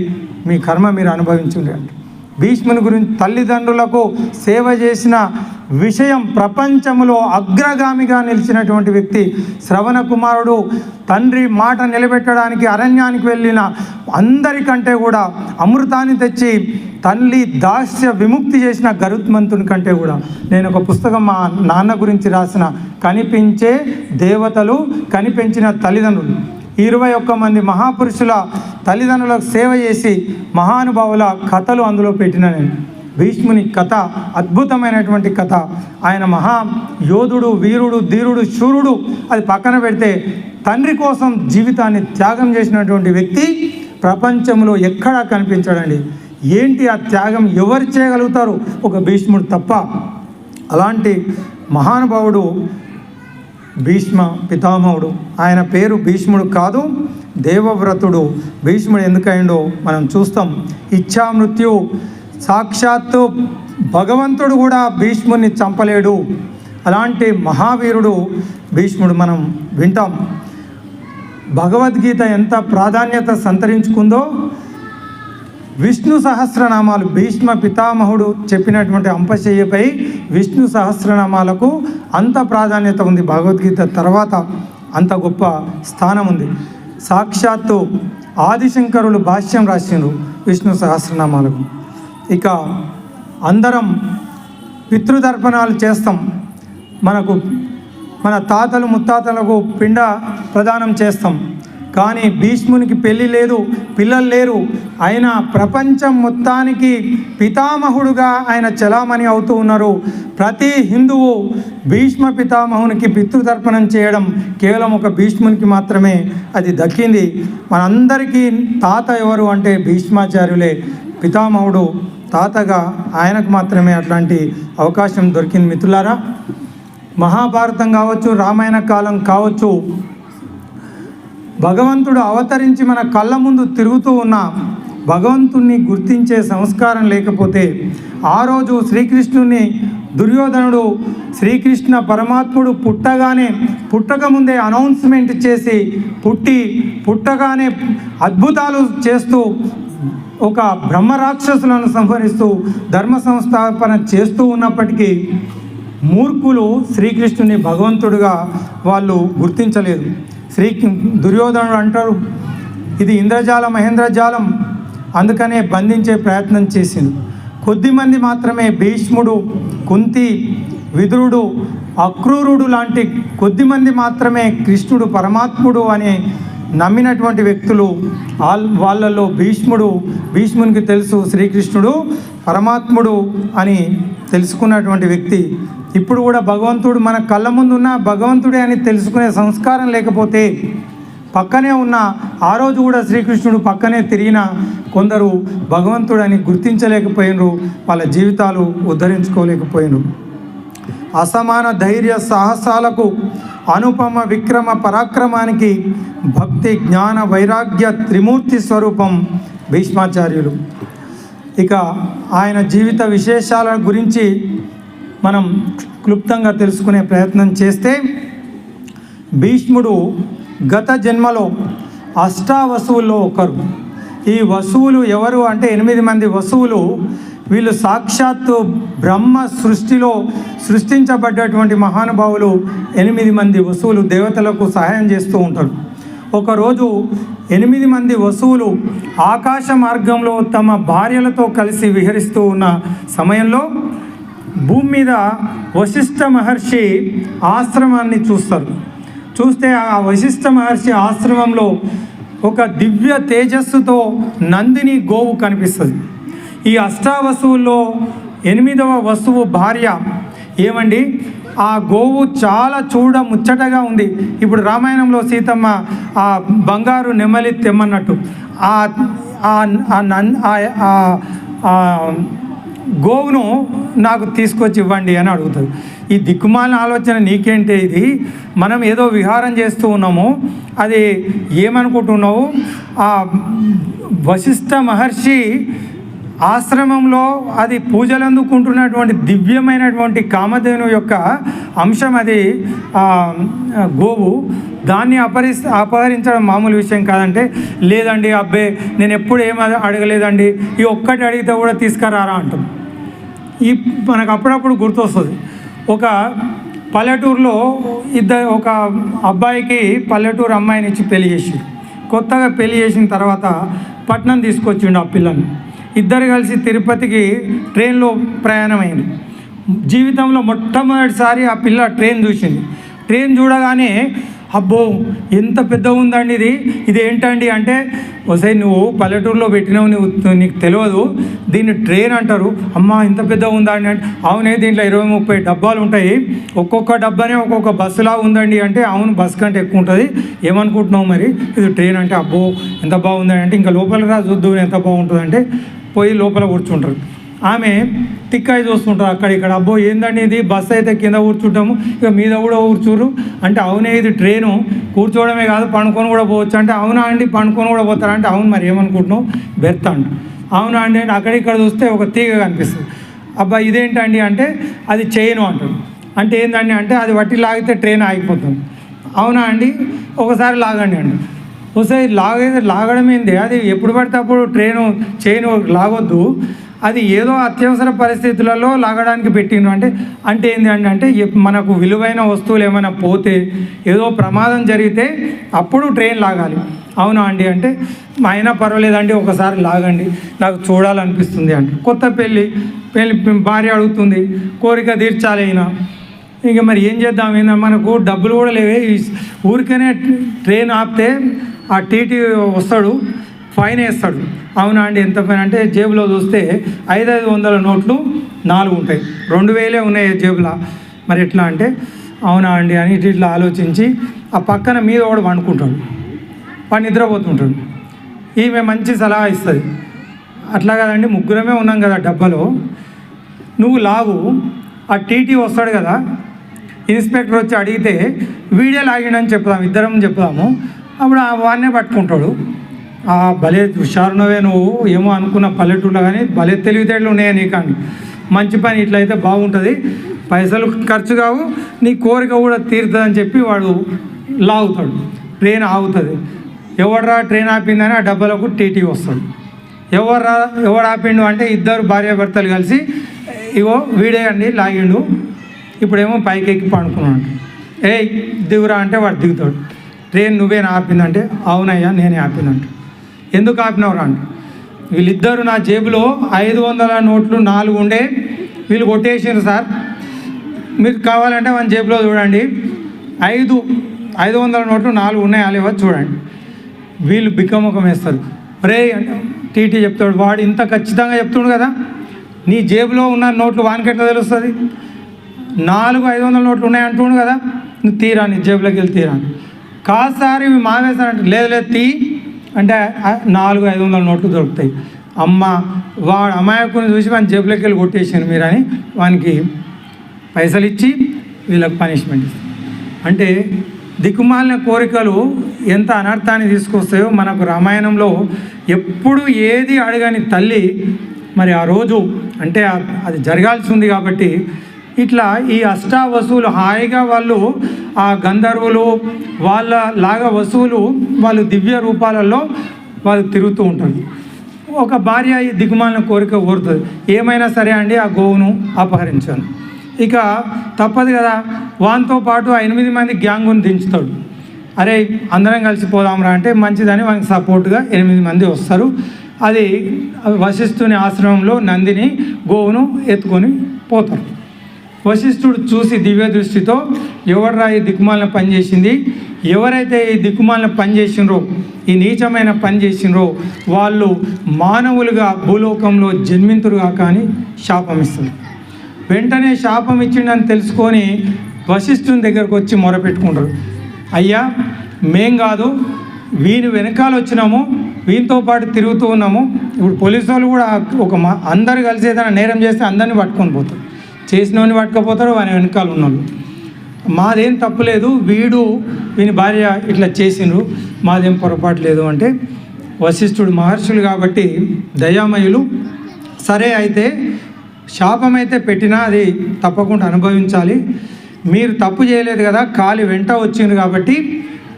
మీ కర్మ మీరు అనుభవించండి అంటే. భీష్ముని గురించి తల్లిదండ్రులకు సేవ చేసిన విషయం ప్రపంచంలో అగ్రగామిగా నిలిచినటువంటి వ్యక్తి శ్రవణ కుమారుడు. తండ్రి మాట నిలబెట్టడానికి అరణ్యానికి వెళ్ళిన అందరికంటే కూడా అమృతాన్ని తెచ్చి తల్లి దాస్య విముక్తి చేసిన గరుత్మంతుని కంటే కూడా, నేను ఒక పుస్తకం మా నాన్న గురించి రాసిన కనిపించే దేవతలు, కనిపించిన తల్లిదండ్రులు, 21 మంది మహాపురుషుల తల్లిదండ్రులకు సేవ చేసి మహానుభావుల కథలు అందులో పెట్టిన నేను. భీష్ముని కథ అద్భుతమైనటువంటి కథ. ఆయన మహా యోధుడు, వీరుడు, ధీరుడు, శూరుడు. అది పక్కన పెడితే తండ్రి కోసం జీవితాన్ని త్యాగం చేసినటువంటి వ్యక్తి ప్రపంచంలో ఎక్కడా కనిపించడండి. ఏంటి ఆ త్యాగం, ఎవరు చేయగలుగుతారు? ఒక భీష్ముడు తప్ప. అలాంటి మహానుభావుడు భీష్మ పితామహుడు. ఆయన పేరు భీష్ముడు కాదు, దేవవ్రతుడు. భీష్ముడు ఎందుకైండో మనం చూస్తాం. ఇచ్ఛామృత్యు, సాక్షాత్తు భగవంతుడు కూడా భీష్ముడిని చంపలేడు. అలాంటి మహావీరుడు భీష్ముడు. మనం వింటాం భగవద్గీత ఎంత ప్రాధాన్యత సంతరించుకుందో. విష్ణు సహస్రనామాలు, భీష్మ పితామహుడు చెప్పినటువంటి అంపశయ్యపై విష్ణు సహస్రనామాలకు అంత ప్రాధాన్యత ఉంది. భగవద్గీత తర్వాత అంత గొప్ప స్థానం ఉంది. సాక్షాత్తు ఆదిశంకరులు భాష్యం రాసిండ్రు విష్ణు సహస్రనామాలకు. ఇక అందరం పితృతర్పణాలు చేస్తాం. మన తాతలు ముత్తాతలకు పిండ ప్రదానం చేస్తాం. కానీ భీష్మునికి పెళ్ళి లేదు, పిల్లలు లేరు. ఆయన ప్రపంచం మొత్తానికి పితామహుడుగా ఆయన చలామణి అవుతూ ఉన్నారు. ప్రతి హిందువు భీష్మ పితామహునికి పితృతర్పణం చేయడం కేవలం ఒక భీష్మునికి మాత్రమే అది దక్కింది. మనందరికీ తాత ఎవరు అంటే భీష్మాచార్యులే. పితామహుడు తాతగా ఆయనకు మాత్రమే అట్లాంటి అవకాశం దొరికింది. మిత్రులారా, మహాభారతం కావచ్చు, రామాయణ కాలం కావచ్చు, భగవంతుడు అవతరించి మన కళ్ళ ముందు తిరుగుతూ ఉన్న భగవంతుణ్ణి గుర్తించే సంస్కారం లేకపోతే, ఆ రోజు శ్రీకృష్ణుని దుర్యోధనుడు శ్రీకృష్ణ పరమాత్ముడు పుట్టకముందే అనౌన్స్మెంట్ చేసి పుట్టగానే అద్భుతాలు చేస్తూ ఒక బ్రహ్మరాక్షసులను సంహరిస్తూ ధర్మ సంస్థాపన చేస్తూ ఉన్నప్పటికీ మూర్ఖులు శ్రీకృష్ణుని భగవంతుడుగా వాళ్ళు గుర్తించలేదు. దుర్యోధనుడు అంటారు, ఇది ఇంద్రజాలం మహేంద్రజాలం, అందుకనే బంధించే ప్రయత్నం చేసింది. కొద్దిమంది మాత్రమే, భీష్ముడు, కుంతి, విదురుడు, అక్రూరుడు లాంటి కొద్దిమంది మాత్రమే కృష్ణుడు పరమాత్ముడు అని నమ్మినటువంటి వ్యక్తులు. వాళ్ళల్లో భీష్మునికి తెలుసు శ్రీకృష్ణుడు పరమాత్ముడు అని తెలుసుకున్నటువంటి వ్యక్తి. ఇప్పుడు కూడా భగవంతుడు మన కళ్ళ ముందు ఉన్న భగవంతుడే అని తెలుసుకునే సంస్కారం లేకపోతే, పక్కనే ఉన్న ఆ రోజు కూడా శ్రీకృష్ణుడు పక్కనే తిరిగిన కొందరు భగవంతుడని గుర్తించలేకపోయినరు, వాళ్ళ జీవితాలు ఉద్ధరించుకోలేకపోయినరు. అసమాన ధైర్య సాహసాలకు, అనుపమ విక్రమ పరాక్రమానికి భక్తి జ్ఞాన వైరాగ్య త్రిమూర్తి స్వరూపం భీష్మాచార్యులు. ఇక ఆయన జీవిత విశేషాల గురించి మనం క్లుప్తంగా తెలుసుకునే ప్రయత్నం చేస్తే, భీష్ముడు గత జన్మలో అష్టావసువుల్లో ఒకరు. ఈ వసువులు ఎవరు అంటే 8 మంది వసువులు. వీళ్ళు సాక్షాత్తు బ్రహ్మ సృష్టిలో సృష్టించబడ్డటువంటి మహానుభావులు. 8 మంది వసువులు దేవతలకు సహాయం చేస్తూ ఉంటారు. ఒకరోజు 8 మంది వసువులు ఆకాశ మార్గంలో తమ భార్యలతో కలిసి విహరిస్తూ ఉన్న సమయంలో భూమి మీద వశిష్ఠ మహర్షి ఆశ్రమాన్ని చూస్తే ఆ వశిష్ఠ మహర్షి ఆశ్రమంలో ఒక దివ్య తేజస్సుతో నందిని గోవు కనిపిస్తుంది. ఈ అష్టావసువుల్లో 8వ వసువు భార్య, ఏమండి ఆ గోవు చాలా ముచ్చటగా ఉంది. ఇప్పుడు రామాయణంలో సీతమ్మ ఆ బంగారు నెమలి తెమ్మన్నట్టు ఆ గోవును నాకు తీసుకొచ్చి ఇవ్వండి అని అడుగుతుంది. ఈ దిక్కుమాలిన ఆలోచన నీకేంటి? ఇది మనం ఏదో విహారం చేస్తూ ఉన్నాము, అది ఏమనుకుంటున్నావు? ఆ వశిష్ఠ మహర్షి ఆశ్రమంలో అది పూజలు అందుకుంటున్నటువంటి దివ్యమైనటువంటి కామధేను యొక్క అంశం అది గోవు. దాన్ని అపహరించడం మామూలు విషయం కాదంటే, లేదండి అబ్బే నేను ఎప్పుడు ఏం అడగలేదండి, ఈ ఒక్కటి అడిగితే కూడా తీసుకురారా అంటాం. ఈ మనకు అప్పుడప్పుడు గుర్తొస్తుంది. ఒక పల్లెటూరులో ఒక అబ్బాయికి పల్లెటూరు అమ్మాయిని ఇచ్చి పెళ్లి చేసి, కొత్తగా పెళ్లి చేసిన తర్వాత పట్నం తీసుకొచ్చిండు ఆ పిల్లని. ఇద్దరు కలిసి తిరుపతికి ట్రైన్లో ప్రయాణమైంది. జీవితంలో మొట్టమొదటిసారి ఆ పిల్ల ట్రైన్ చూసింది. ట్రైన్ చూడగానే అబ్బో ఎంత పెద్దగా ఉందండి ఇది ఏంటండి అంటే, ఒకసారి నువ్వు పల్లెటూరులో పెట్టినావు, నీకు తెలియదు, దీన్ని ట్రైన్ అంటారు. అమ్మ ఇంత పెద్దగా ఉందండి అంటే, అవునే దీంట్లో 20-30 డబ్బాలు ఉంటాయి, ఒక్కొక్క డబ్బానే ఒక్కొక్క బస్సులా ఉందండి అంటే, అవును బస్సు కంటే ఎక్కువ ఉంటుంది, ఏమనుకుంటున్నావు మరి ఇది ట్రైన్ అంటే, అబ్బో ఎంత బాగుందని అంటే, ఇంకా లోపలికి రా చూద్దు ఎంత బాగుంటుంది అంటే పోయి లోపల కూర్చుంటారు. ఆమె తిక్కాయి చూస్తుంటారు అక్కడిక్కడ, అబ్బో ఏందండి ఇది బస్సు అయితే కింద కూర్చుంటాము, ఇక మీద కూడా కూర్చోరు అంటే, అవునే ఇది ట్రైను, కూర్చోవడమే కాదు పండుకొని కూడా పోవచ్చు అంటే, అవునా అండి పండుకొని కూడా పోతారా అంటే, అవును మరి ఏమనుకుంటున్నావు బెర్త్ అంట. అవునా అండి అంటే అక్కడిక్కడ చూస్తే ఒక తీగ కనిపిస్తుంది. అబ్బా ఇదేంటండి అంటే, అది చైను అంటాడు. అంటే ఏంటండి అంటే, అది వట్టి లాగితే ట్రైన్ ఆగిపోతుంది. అవునా అండి ఒకసారి లాగండి అండి. ఒకసారి లాగడం ఏంది, అది ఎప్పుడు పడితే అప్పుడు చైను లాగొద్దు, అది ఏదో అత్యవసర పరిస్థితులలో లాగడానికి పెట్టిండ్రు అంటే ఏంటి అంటే మనకు విలువైన వస్తువులు ఏమైనా పోతే, ఏదో ప్రమాదం జరిగితే అప్పుడు ట్రైన్ లాగాలి. అవునా అండి అంటే, అయినా పర్వాలేదండి ఒకసారి లాగండి నాకు చూడాలనిపిస్తుంది అంటే. కొత్త పెళ్ళి భార్య అడుగుతుంది, కోరిక తీర్చాలి అయినా, ఇక మరి ఏం చేద్దాం, ఏందా మనకు డబ్బులు కూడా లేవే, ఊరికనే ట్రైన్ ఆపితే ఆ టీటీ వస్తాడు ఫైన్ వేస్తాడు. అవునా అండి ఎంత ఫైన్ అంటే, జేబులో చూస్తే 500 నోట్లు 4 ఉంటాయి, 2000 ఉన్నాయి జేబులో, మరి ఎట్లా అంటే, అవునా అండి అని ఇట్లా ఆలోచించి ఆ పక్కన మీద కూడా వండుకుంటాడు, వాడు నిద్రపోతుంటాడు. ఈమె మంచి సలహా ఇస్తుంది, అట్లా కదండి ముగ్గురమే ఉన్నాం కదా డబ్బాలో, నువ్వు లాగు, ఆ టీటీ వస్తాడు కదా ఇన్స్పెక్టర్ వచ్చి అడిగితే వీడే లాగిండని చెప్దాం, ఇద్దరం చెప్దాము, అప్పుడు వాడినే పట్టుకుంటాడు. భలే హుషారునవే నువ్వు, ఏమో అనుకున్న పల్లెటూరులో కానీ భలే తెలివితేటలు ఉన్నాయా నీ, కానీ మంచి పని, ఇట్లయితే బాగుంటుంది, పైసలు ఖర్చు కావు, నీ కోరిక కూడా తీరుతుందని చెప్పి వాడు లాగుతాడు. ట్రైన్ ఆగుతుంది. ఎవడరా ట్రైన్ ఆపిందని ఆ డబ్బాలకు టీటీ వస్తాడు. ఎవడు ఆపిండు అంటే, ఇద్దరు భార్యాభర్తలు కలిసి, ఇగో వీడే అండి లాగిండు, ఇప్పుడేమో పైకి ఎక్కి పండుకున్నాడు. దిగురా అంటే వాడు దిగుతాడు. ట్రైన్ నువ్వేనా ఆపిందంటే, అవునయ్యా నేనే ఆపిందంట. ఎందుకు ఆపినవరా అంటే, వీళ్ళిద్దరు నా జేబులో 500 నోట్లు 4 ఉండే, వీళ్ళు కొట్టేసారు సార్, మీరు కావాలంటే మన జేబులో చూడండి 500 నోట్లు 4 ఉన్నాయి లేవో చూడండి. వీళ్ళు బిక్కముఖం వేస్తారు. రే అంటే టీటీ చెప్తాడు, వాడు ఇంత ఖచ్చితంగా చెప్తుండు కదా, నీ జేబులో ఉన్న నోట్లు వానికి ఎట్లా తెలుస్తుంది, 4 500 నోట్లు ఉన్నాయి అంటుండు కదా, నువ్వు తీరా నీ జేబులోకి వెళ్ళి తీరా. కాసారి మావేశానంటే, లేదు తీ అంటే 4 500 నోట్లు దొరుకుతాయి. అమ్మ వాడు అమాయకుని చూసి వాని జేబులోకి వెళ్ళి కొట్టేసాను మీరని వానికి పైసలు ఇచ్చి వీళ్ళకి పనిష్మెంట్ ఇస్తారు. అంటే దిక్కుమాలిన కోరికలు ఎంత అనర్థాన్ని తీసుకొస్తాయో మనకు రామాయణంలో ఎప్పుడు ఏది అడగని తల్లి మరి ఆ రోజు అంటే అది జరగాల్సి ఉంది కాబట్టి ఇట్లా ఈ అష్టావసువులు హాయిగా వాళ్ళు ఆ గంధర్వులు వాళ్ళ లాగా వసువులు వాళ్ళు దివ్య రూపాలలో వాళ్ళు తిరుగుతూ ఉంటారు. ఒక భార్య ఈ దిగుమాలిన కోరిక కోరుతుంది, ఏమైనా సరే అండి ఆ గోవును అపహరించాను. ఇక తప్పదు కదా, వానితో పాటు 8 మంది గ్యాంగుని దించుతాడు. అరే అందరం కలిసిపోదాంరా అంటే మంచిదని వానికి సపోర్ట్గా 8 మంది వస్తారు. అది వశిష్ఠుని ఆశ్రమంలో నందిని గోవును ఎత్తుకొని పోతారు. వశిష్ఠుడు చూసి దివ్య దృష్టితో, ఎవడరా ఈ దిక్కుమాలిన పని చేసింది, ఎవరైతే ఈ దిక్కుమాలిన పని చేసినరో, ఈ నీచమైన పని చేసినరో వాళ్ళు మానవులుగా భూలోకంలో జన్మింతురుగా కానీ శాపం ఇస్తారు. వెంటనే శాపం ఇచ్చిండని తెలుసుకొని వశిష్ఠుని దగ్గరకు వచ్చి మొరపెట్టుకుంటారు. అయ్యా మేం కాదు, వీని వెనకాల వచ్చినాము, వీనితో పాటు తిరుగుతూ ఉన్నాము. ఇప్పుడు పోలీసు వాళ్ళు కూడా అందరు కలిసి ఏదైనా నేరం చేస్తే అందరినీ పట్టుకొని పోతారు, చేసినవని పట్టుకపోతారు, వాని వెనకాల ఉన్నాను. మాదేం తప్పులేదు, వీని భార్య ఇట్లా చేసిండ్రు, మాదేం పొరపాటు లేదు అంటే వశిష్ఠుడు మహర్షులు కాబట్టి దయామయులు, సరే అయితే శాపం అయితే పెట్టినా అది తప్పకుండా అనుభవించాలి. మీరు తప్పు చేయలేదు కదా, కాలి వెంట వచ్చింది కాబట్టి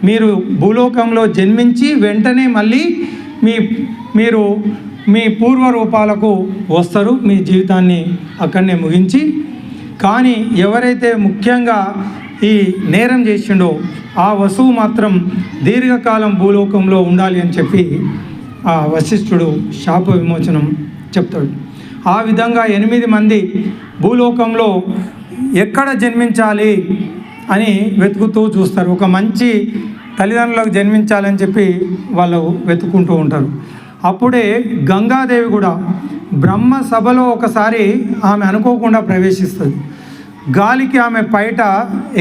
మీరు భూలోకంలో జన్మించి వెంటనే మళ్ళీ మీరు మీ పూర్వ రూపాలకు వస్తారు, మీ జీవితాన్ని అక్కడనే ముగించి. కానీ ఎవరైతే ముఖ్యంగా ఈ నేరం చేసిండో ఆ వసువు మాత్రం దీర్ఘకాలం భూలోకంలో ఉండాలి అని చెప్పి ఆ వశిష్ఠుడు శాప విమోచనం చెప్తాడు. ఆ విధంగా 8 మంది భూలోకంలో ఎక్కడ జన్మించాలి అని వెతుకుతూ చూస్తారు. ఒక మంచి తల్లిదండ్రులకు జన్మించాలని చెప్పి వాళ్ళు వెతుక్కుంటూ ఉంటారు. అప్పుడే గంగాదేవి కూడా బ్రహ్మ సభలో ఒకసారి ఆమె అనుకోకుండా ప్రవేశిస్తుంది. గాలికి ఆమె పైట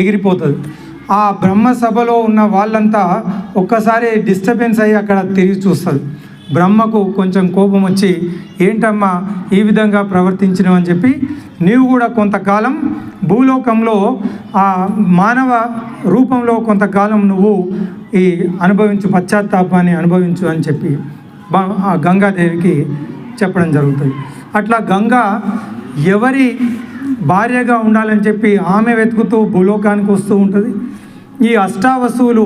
ఎగిరిపోతుంది. ఆ బ్రహ్మ సభలో ఉన్న వాళ్ళంతా ఒక్కసారి డిస్టర్బెన్స్ అయ్యి అక్కడ తిరిగి చూస్తారు. బ్రహ్మకు కొంచెం కోపం వచ్చి, ఏంటమ్మా ఈ విధంగా ప్రవర్తించినవు అని చెప్పి, నీవు కూడా కొంతకాలం భూలోకంలో ఆ మానవ రూపంలో కొంతకాలం నువ్వు ఈ పశ్చాత్తాపాన్ని అనుభవించు అని చెప్పి ఆ గంగాదేవికి చెప్పడం జరుగుతుంది. అట్లా గంగా ఎవరి భార్యగా ఉండాలని చెప్పి ఆమె వెతుకుతూ భూలోకానికి వస్తూ ఉంటుంది. ఈ అష్టావసువులు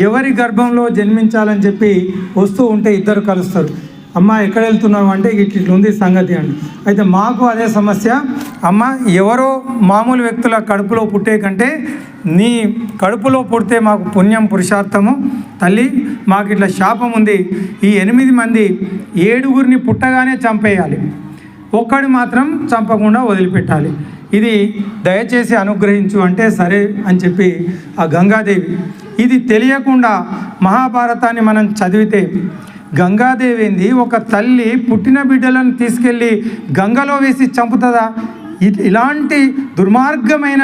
ఎవరి గర్భంలో జన్మించాలని చెప్పి వస్తూ ఉంటే ఇద్దరు కలుస్తారు. అమ్మ ఎక్కడ వెళ్తున్నావు అంటే ఇట్లా ఉంది సంగతి అండి. అయితే మాకు అదే సమస్య, అమ్మ ఎవరో మామూలు వ్యక్తుల కడుపులో పుట్టే కంటే నీ కడుపులో పుడితే మాకు పుణ్యం పురుషార్థము తల్లి, మాకు ఇట్లా శాపం ఉంది, ఈ 8 మంది 7గురిని పుట్టగానే చంపేయాలి, ఒక్కడి మాత్రం చంపకుండా వదిలిపెట్టాలి, ఇది దయచేసి అనుగ్రహించు అంటే సరే అని చెప్పి ఆ గంగాదేవి, ఇది తెలియకుండా మహాభారతాన్ని మనం చదివితే గంగాదేవి ఏంది, ఒక తల్లి పుట్టిన బిడ్డలను తీసుకెళ్ళి గంగలో వేసి చంపుతుందా? ఇలాంటి దుర్మార్గమైన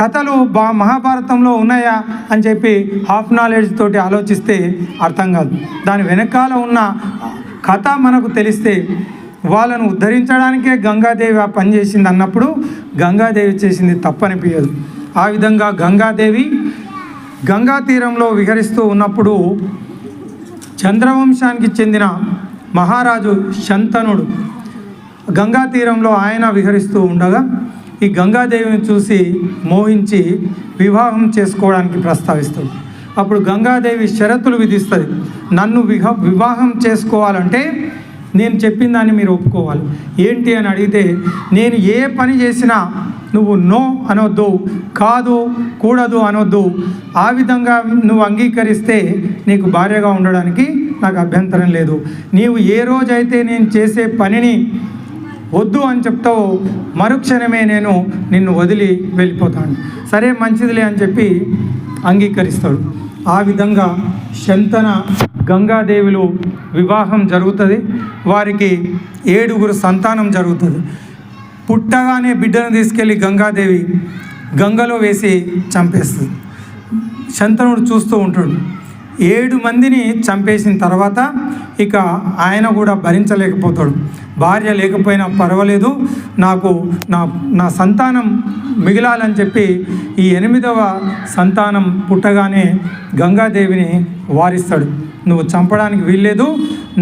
కథలు మహాభారతంలో ఉన్నాయా అని చెప్పి హాఫ్ నాలెడ్జ్ తోటి ఆలోచిస్తే అర్థం కాదు. దాని వెనకాల ఉన్న కథ మనకు తెలిస్తే వాళ్ళను ఉద్ధరించడానికే గంగాదేవి ఆ పని చేసింది అన్నప్పుడు గంగాదేవి చేసింది తప్పనిపించదు. ఆ విధంగా గంగాదేవి గంగా తీరంలో విహరిస్తూ ఉన్నప్పుడు చంద్రవంశానికి చెందిన మహారాజు శంతనుడు గంగా తీరంలో ఆయన విహరిస్తూ ఉండగా ఈ గంగాదేవిని చూసి మోహించి వివాహం చేసుకోవడానికి ప్రస్తావిస్తాడు. అప్పుడు గంగాదేవి షరతులు విధిస్తుంది. నన్ను వివాహం చేసుకోవాలంటే నేను చెప్పిన దాన్ని మీరు ఒప్పుకోవాలి. ఏంటి అని అడిగితే, నేను ఏ పని చేసినా నువ్వు నో అనొద్దు, కాదు కూడదు అనొద్దు, ఆ విధంగా నువ్వు అంగీకరిస్తే నీకు భార్యగా ఉండడానికి నాకు అభ్యంతరం లేదు. నీవు ఏ రోజైతే నేను చేసే పనిని వద్దు అని చెప్తావో మరుక్షణమే నేను నిన్ను వదిలి వెళ్ళిపోతాను. సరే మంచిదిలే అని చెప్పి అంగీకరిస్తాడు. ఆ విధంగా శంతన గంగాదేవులు వివాహం జరుగుతుంది. వారికి 7గురు సంతానం జరుగుతుంది. పుట్టగానే బిడ్డను తీసుకెళ్ళి గంగాదేవి గంగలో వేసి చంపేస్తుంది. శంతనుడు చూస్తూ ఉంటాడు. 7 మందిని చంపేసిన తర్వాత ఇక ఆయన కూడా భరించలేకపోతాడు. భార్య లేకపోయినా పర్వాలేదు, నాకు నా సంతానం మిగిలాలని చెప్పి ఈ 8వ సంతానం పుట్టగానే గంగాదేవిని వారిస్తాడు. నువ్వు చంపడానికి వీల్లేదు,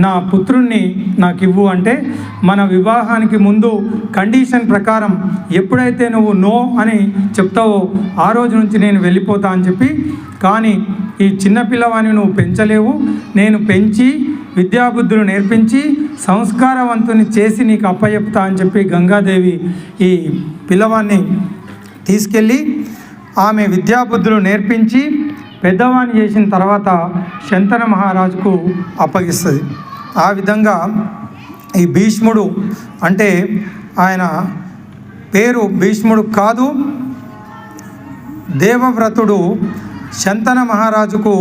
నా పుత్రుణ్ణి నాకు ఇవ్వు అంటే, మన వివాహానికి ముందు కండిషన్ ప్రకారం ఎప్పుడైతే నువ్వు నో అని చెప్తావో ఆ రోజు నుంచి నేను వెళ్ళిపోతా అని చెప్పి, కానీ ఈ చిన్నపిల్లవాడిని నువ్వు పెంచలేవు, నేను పెంచి విద్యాబుద్ధులు నేర్పించి సంస్కారవంతుని చేసి నీకు అప్పచెప్తా అని చెప్పి గంగాదేవి ఈ పిల్లవాడిని తీసుకెళ్ళి ఆమె విద్యాబుద్ధులు నేర్పించి పెద్దవాణ్ణి చేసిన తర్వాత శంతన మహారాజుకు అప్పగిస్తుంది. ఆ విధంగా ఈ భీష్ముడు, అంటే ఆయన పేరు భీష్ముడు కాదు, దేవవ్రతుడు శంతన మహారాజుకు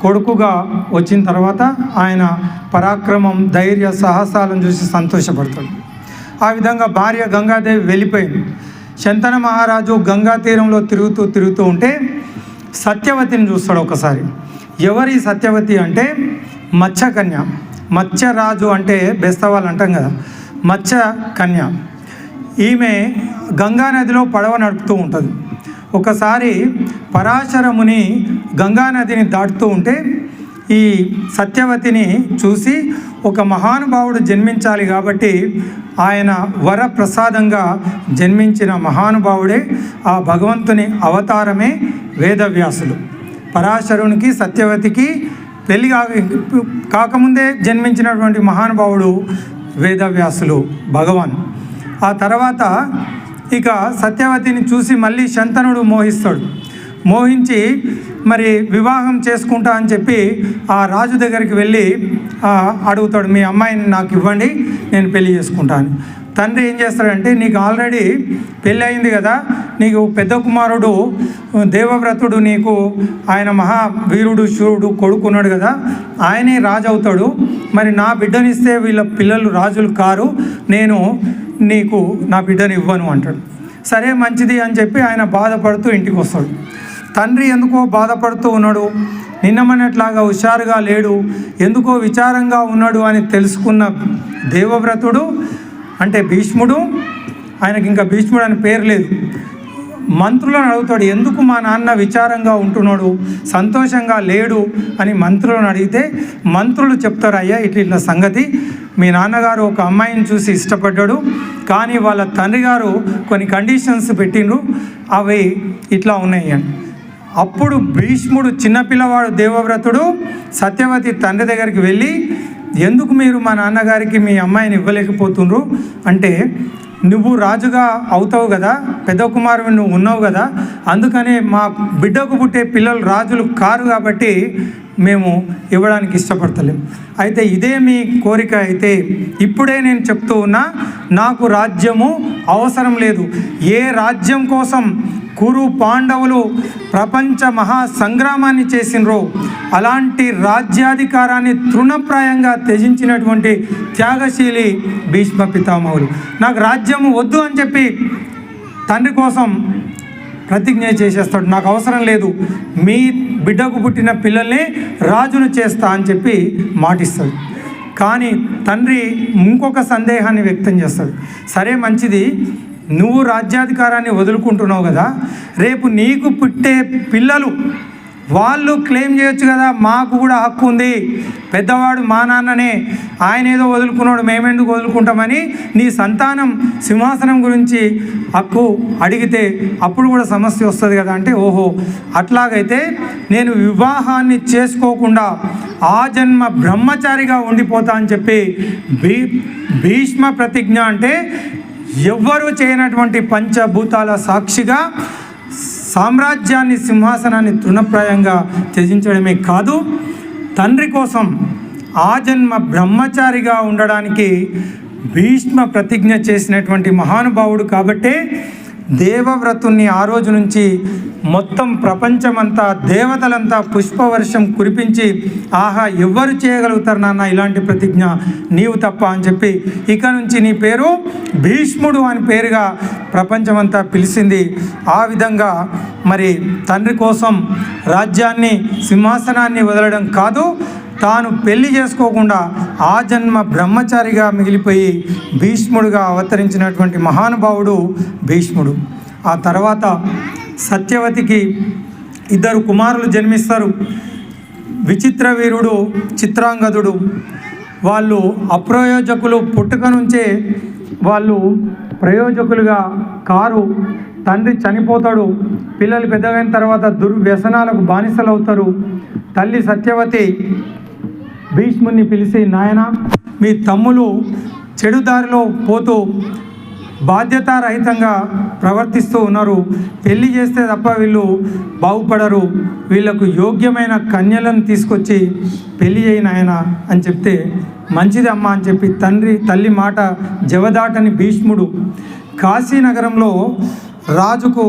కొడుకుగా వచ్చిన తర్వాత ఆయన పరాక్రమం, ధైర్య సాహసాలను చూసి సంతోషపడతాడు. ఆ విధంగా భార్య గంగాదేవి వెళ్ళిపోయింది. శంతన మహారాజు గంగా తీరంలో తిరుగుతూ ఉంటే సత్యవతిని చూస్తాడు ఒకసారి. ఎవరి సత్యవతి అంటే మత్స్యకన్య. మత్స్యరాజు అంటే బెస్తవాళ్ళు అంటాం కదా, మత్స్యకన్య. ఈమె గంగానదిలో పడవ నడుపుతూ ఉంటుంది. ఒకసారి పరాశర ముని గంగానదిని దాటుతూ ఉంటే ఈ సత్యవతిని చూసి ఒక మహానుభావుడు జన్మించాలి కాబట్టి ఆయన వరప్రసాదంగా జన్మించిన మహానుభావుడే ఆ భగవంతుని అవతారమే వేదవ్యాసుడు. పరాశరునికి సత్యవతికి పెళ్ళి కాకముందే జన్మించినటువంటి మహానుభావుడు వేదవ్యాసులు భగవాన్. ఆ తర్వాత ఇక సత్యవతిని చూసి మళ్ళీ శంతనుడు మోహిస్తాడు. మోహించి మరి వివాహం చేసుకుంటా అని చెప్పి ఆ రాజు దగ్గరికి వెళ్ళి అడుగుతాడు, మీ అమ్మాయిని నాకు ఇవ్వండి, నేను పెళ్లి చేసుకుంటాను. తండ్రి ఏం చేస్తాడంటే, నీకు ఆల్రెడీ పెళ్ళి అయింది కదా, నీకు పెద్ద కుమారుడు దేవవ్రతుడు, నీకు ఆయన మహావీరుడు శూరుడు కొడుకున్నాడు కదా, ఆయనే రాజు అవుతాడు. మరి నా బిడ్డనిస్తే వీళ్ళ పిల్లలు రాజులు కారు, నేను నీకు నా బిడ్డని ఇవ్వను అంటాడు. సరే మంచిది అని చెప్పి ఆయన బాధపడుతూ ఇంటికి వస్తాడు. తండ్రి ఎందుకో బాధపడుతూ ఉన్నాడు, నిన్నమన్నట్లాగా హుషారుగా లేడు, ఎందుకో విచారంగా ఉన్నాడు అని తెలుసుకున్న దేవవ్రతుడు అంటే భీష్ముడు, ఆయనకి ఇంకా భీష్ముడు అని పేరు లేదు, మంత్రులను అడుగుతాడు, ఎందుకు మా నాన్న విచారంగా ఉంటున్నాడు, సంతోషంగా లేడు అని మంత్రులను అడిగితే మంత్రులు చెప్తారు, అయ్యా ఇట్లా సంగతి, మీ నాన్నగారు ఒక అమ్మాయిని చూసి ఇష్టపడ్డాడు, కానీ వాళ్ళ తండ్రి గారు కొన్ని కండిషన్స్ పెట్టిండ్రు, అవి ఇట్లా ఉన్నాయి అని. అప్పుడు భీష్ముడు చిన్నపిల్లవాడు దేవవ్రతుడు సత్యవతి తండ్రి దగ్గరికి వెళ్ళి, ఎందుకు మీరు మా నాన్నగారికి మీ అమ్మాయిని ఇవ్వలేకపోతుండ్రు అంటే, నువ్వు రాజుగా అవుతావు కదా, పెద్ద కుమారుడు నువ్వు ఉన్నావు కదా, అందుకనే మా బిడ్డకు పుట్టే పిల్లలు రాజులు కారు కాబట్టి మేము ఇవ్వడానికి ఇష్టపడతలేం. అయితే ఇదే మీ కోరిక అయితే ఇప్పుడే నేను చెప్తూ ఉన్నా, నాకు రాజ్యము అవసరం లేదు. ఏ రాజ్యం కోసం కురు పాండవులు ప్రపంచ మహాసంగ్రామాన్ని చేసినరో అలాంటి రాజ్యాధికారాన్ని తృణప్రాయంగా త్యజించినటువంటి త్యాగశీలి భీష్మ పితామహులు. నాకు రాజ్యం వద్దు అని చెప్పి తండ్రి కోసం ప్రతిజ్ఞ చేసేస్తాడు, నాకు అవసరం లేదు, మీ బిడ్డకు పుట్టిన పిల్లల్ని రాజును చేస్తా అని చెప్పి మాటిస్తాడు. కానీ తండ్రి ఇంకొక సందేహాన్ని వ్యక్తం చేస్తాడు, సరే మంచిది, నువ్వు రాజ్యాధికారాన్ని వదులుకుంటున్నావు కదా, రేపు నీకు పుట్టే పిల్లలు వాళ్ళు క్లెయిమ్ చేయొచ్చు కదా, మాకు కూడా హక్కు ఉంది, పెద్దవాడు మా నాన్ననే, ఆయన ఏదో వదులుకున్నాడు మేమెందుకు వదులుకుంటామని నీ సంతానం సింహాసనం గురించి హక్కు అడిగితే అప్పుడు కూడా సమస్య వస్తుంది కదా అంటే, ఓహో అట్లాగైతే నేను వివాహాన్ని చేసుకోకుండా ఆ జన్మ బ్రహ్మచారిగా ఉండిపోతా అని చెప్పి భీష్మ ప్రతిజ్ఞ అంటే ఎవ్వరూ చేయనటువంటి పంచభూతాల సాక్షిగా సామ్రాజ్యాన్ని సింహాసనాన్ని తృణప్రాయంగా త్యజించడమే కాదు, తండ్రి కోసం ఆ జన్మ బ్రహ్మచారిగా ఉండడానికి భీష్మ ప్రతిజ్ఞ చేసినటువంటి మహానుభావుడు కాబట్టే దేవవ్రతుణ్ణి ఆ రోజు నుంచి మొత్తం ప్రపంచమంతా దేవతలంతా పుష్పవర్షం కురిపించి, ఆహా ఎవ్వరు చేయగలుగుతారు నాన్న ఇలాంటి ప్రతిజ్ఞ, నీవు తప్ప అని చెప్పి ఇక నుంచి నీ పేరు భీష్ముడు అని పేరుగా ప్రపంచమంతా పిలిచింది. ఆ విధంగా మరి తండ్రి కోసం రాజ్యాన్ని సింహాసనాన్ని వదలడం కాదు, తాను పెళ్లి చేసుకోకుండా ఆ జన్మ బ్రహ్మచారిగా మిగిలిపోయి భీష్ముడుగా అవతరించినటువంటి మహానుభావుడు భీష్ముడు. ఆ తర్వాత సత్యవతికి 2 కుమారులు జన్మిస్తారు. విచిత్ర వీరుడు, చిత్రాంగదుడు. వాళ్ళు అప్రయోజకులు, పుట్టుక నుంచే వాళ్ళు ప్రయోజకులుగా కారు. తండ్రి చనిపోతాడు, పిల్లలు పెద్దగైన తర్వాత దుర్వ్యసనాలకు బానిసలవుతారు. తల్లి సత్యవతి భీష్ముని పిలిచి, నాయన మీ తమ్ములు చెడు దారిలో పోతూ బాధ్యతారహితంగా ప్రవర్తిస్తూ ఉన్నారు, పెళ్లి చేస్తే తప్ప వీళ్ళు బాగుపడరు, వీళ్ళకు యోగ్యమైన కన్యలను తీసుకొచ్చి పెళ్లి చేయను ఆయన అని చెప్తే, మంచిది అమ్మ అని చెప్పి తల్లి మాట జవదాటని భీష్ముడు కాశీనగరంలో రాజుకు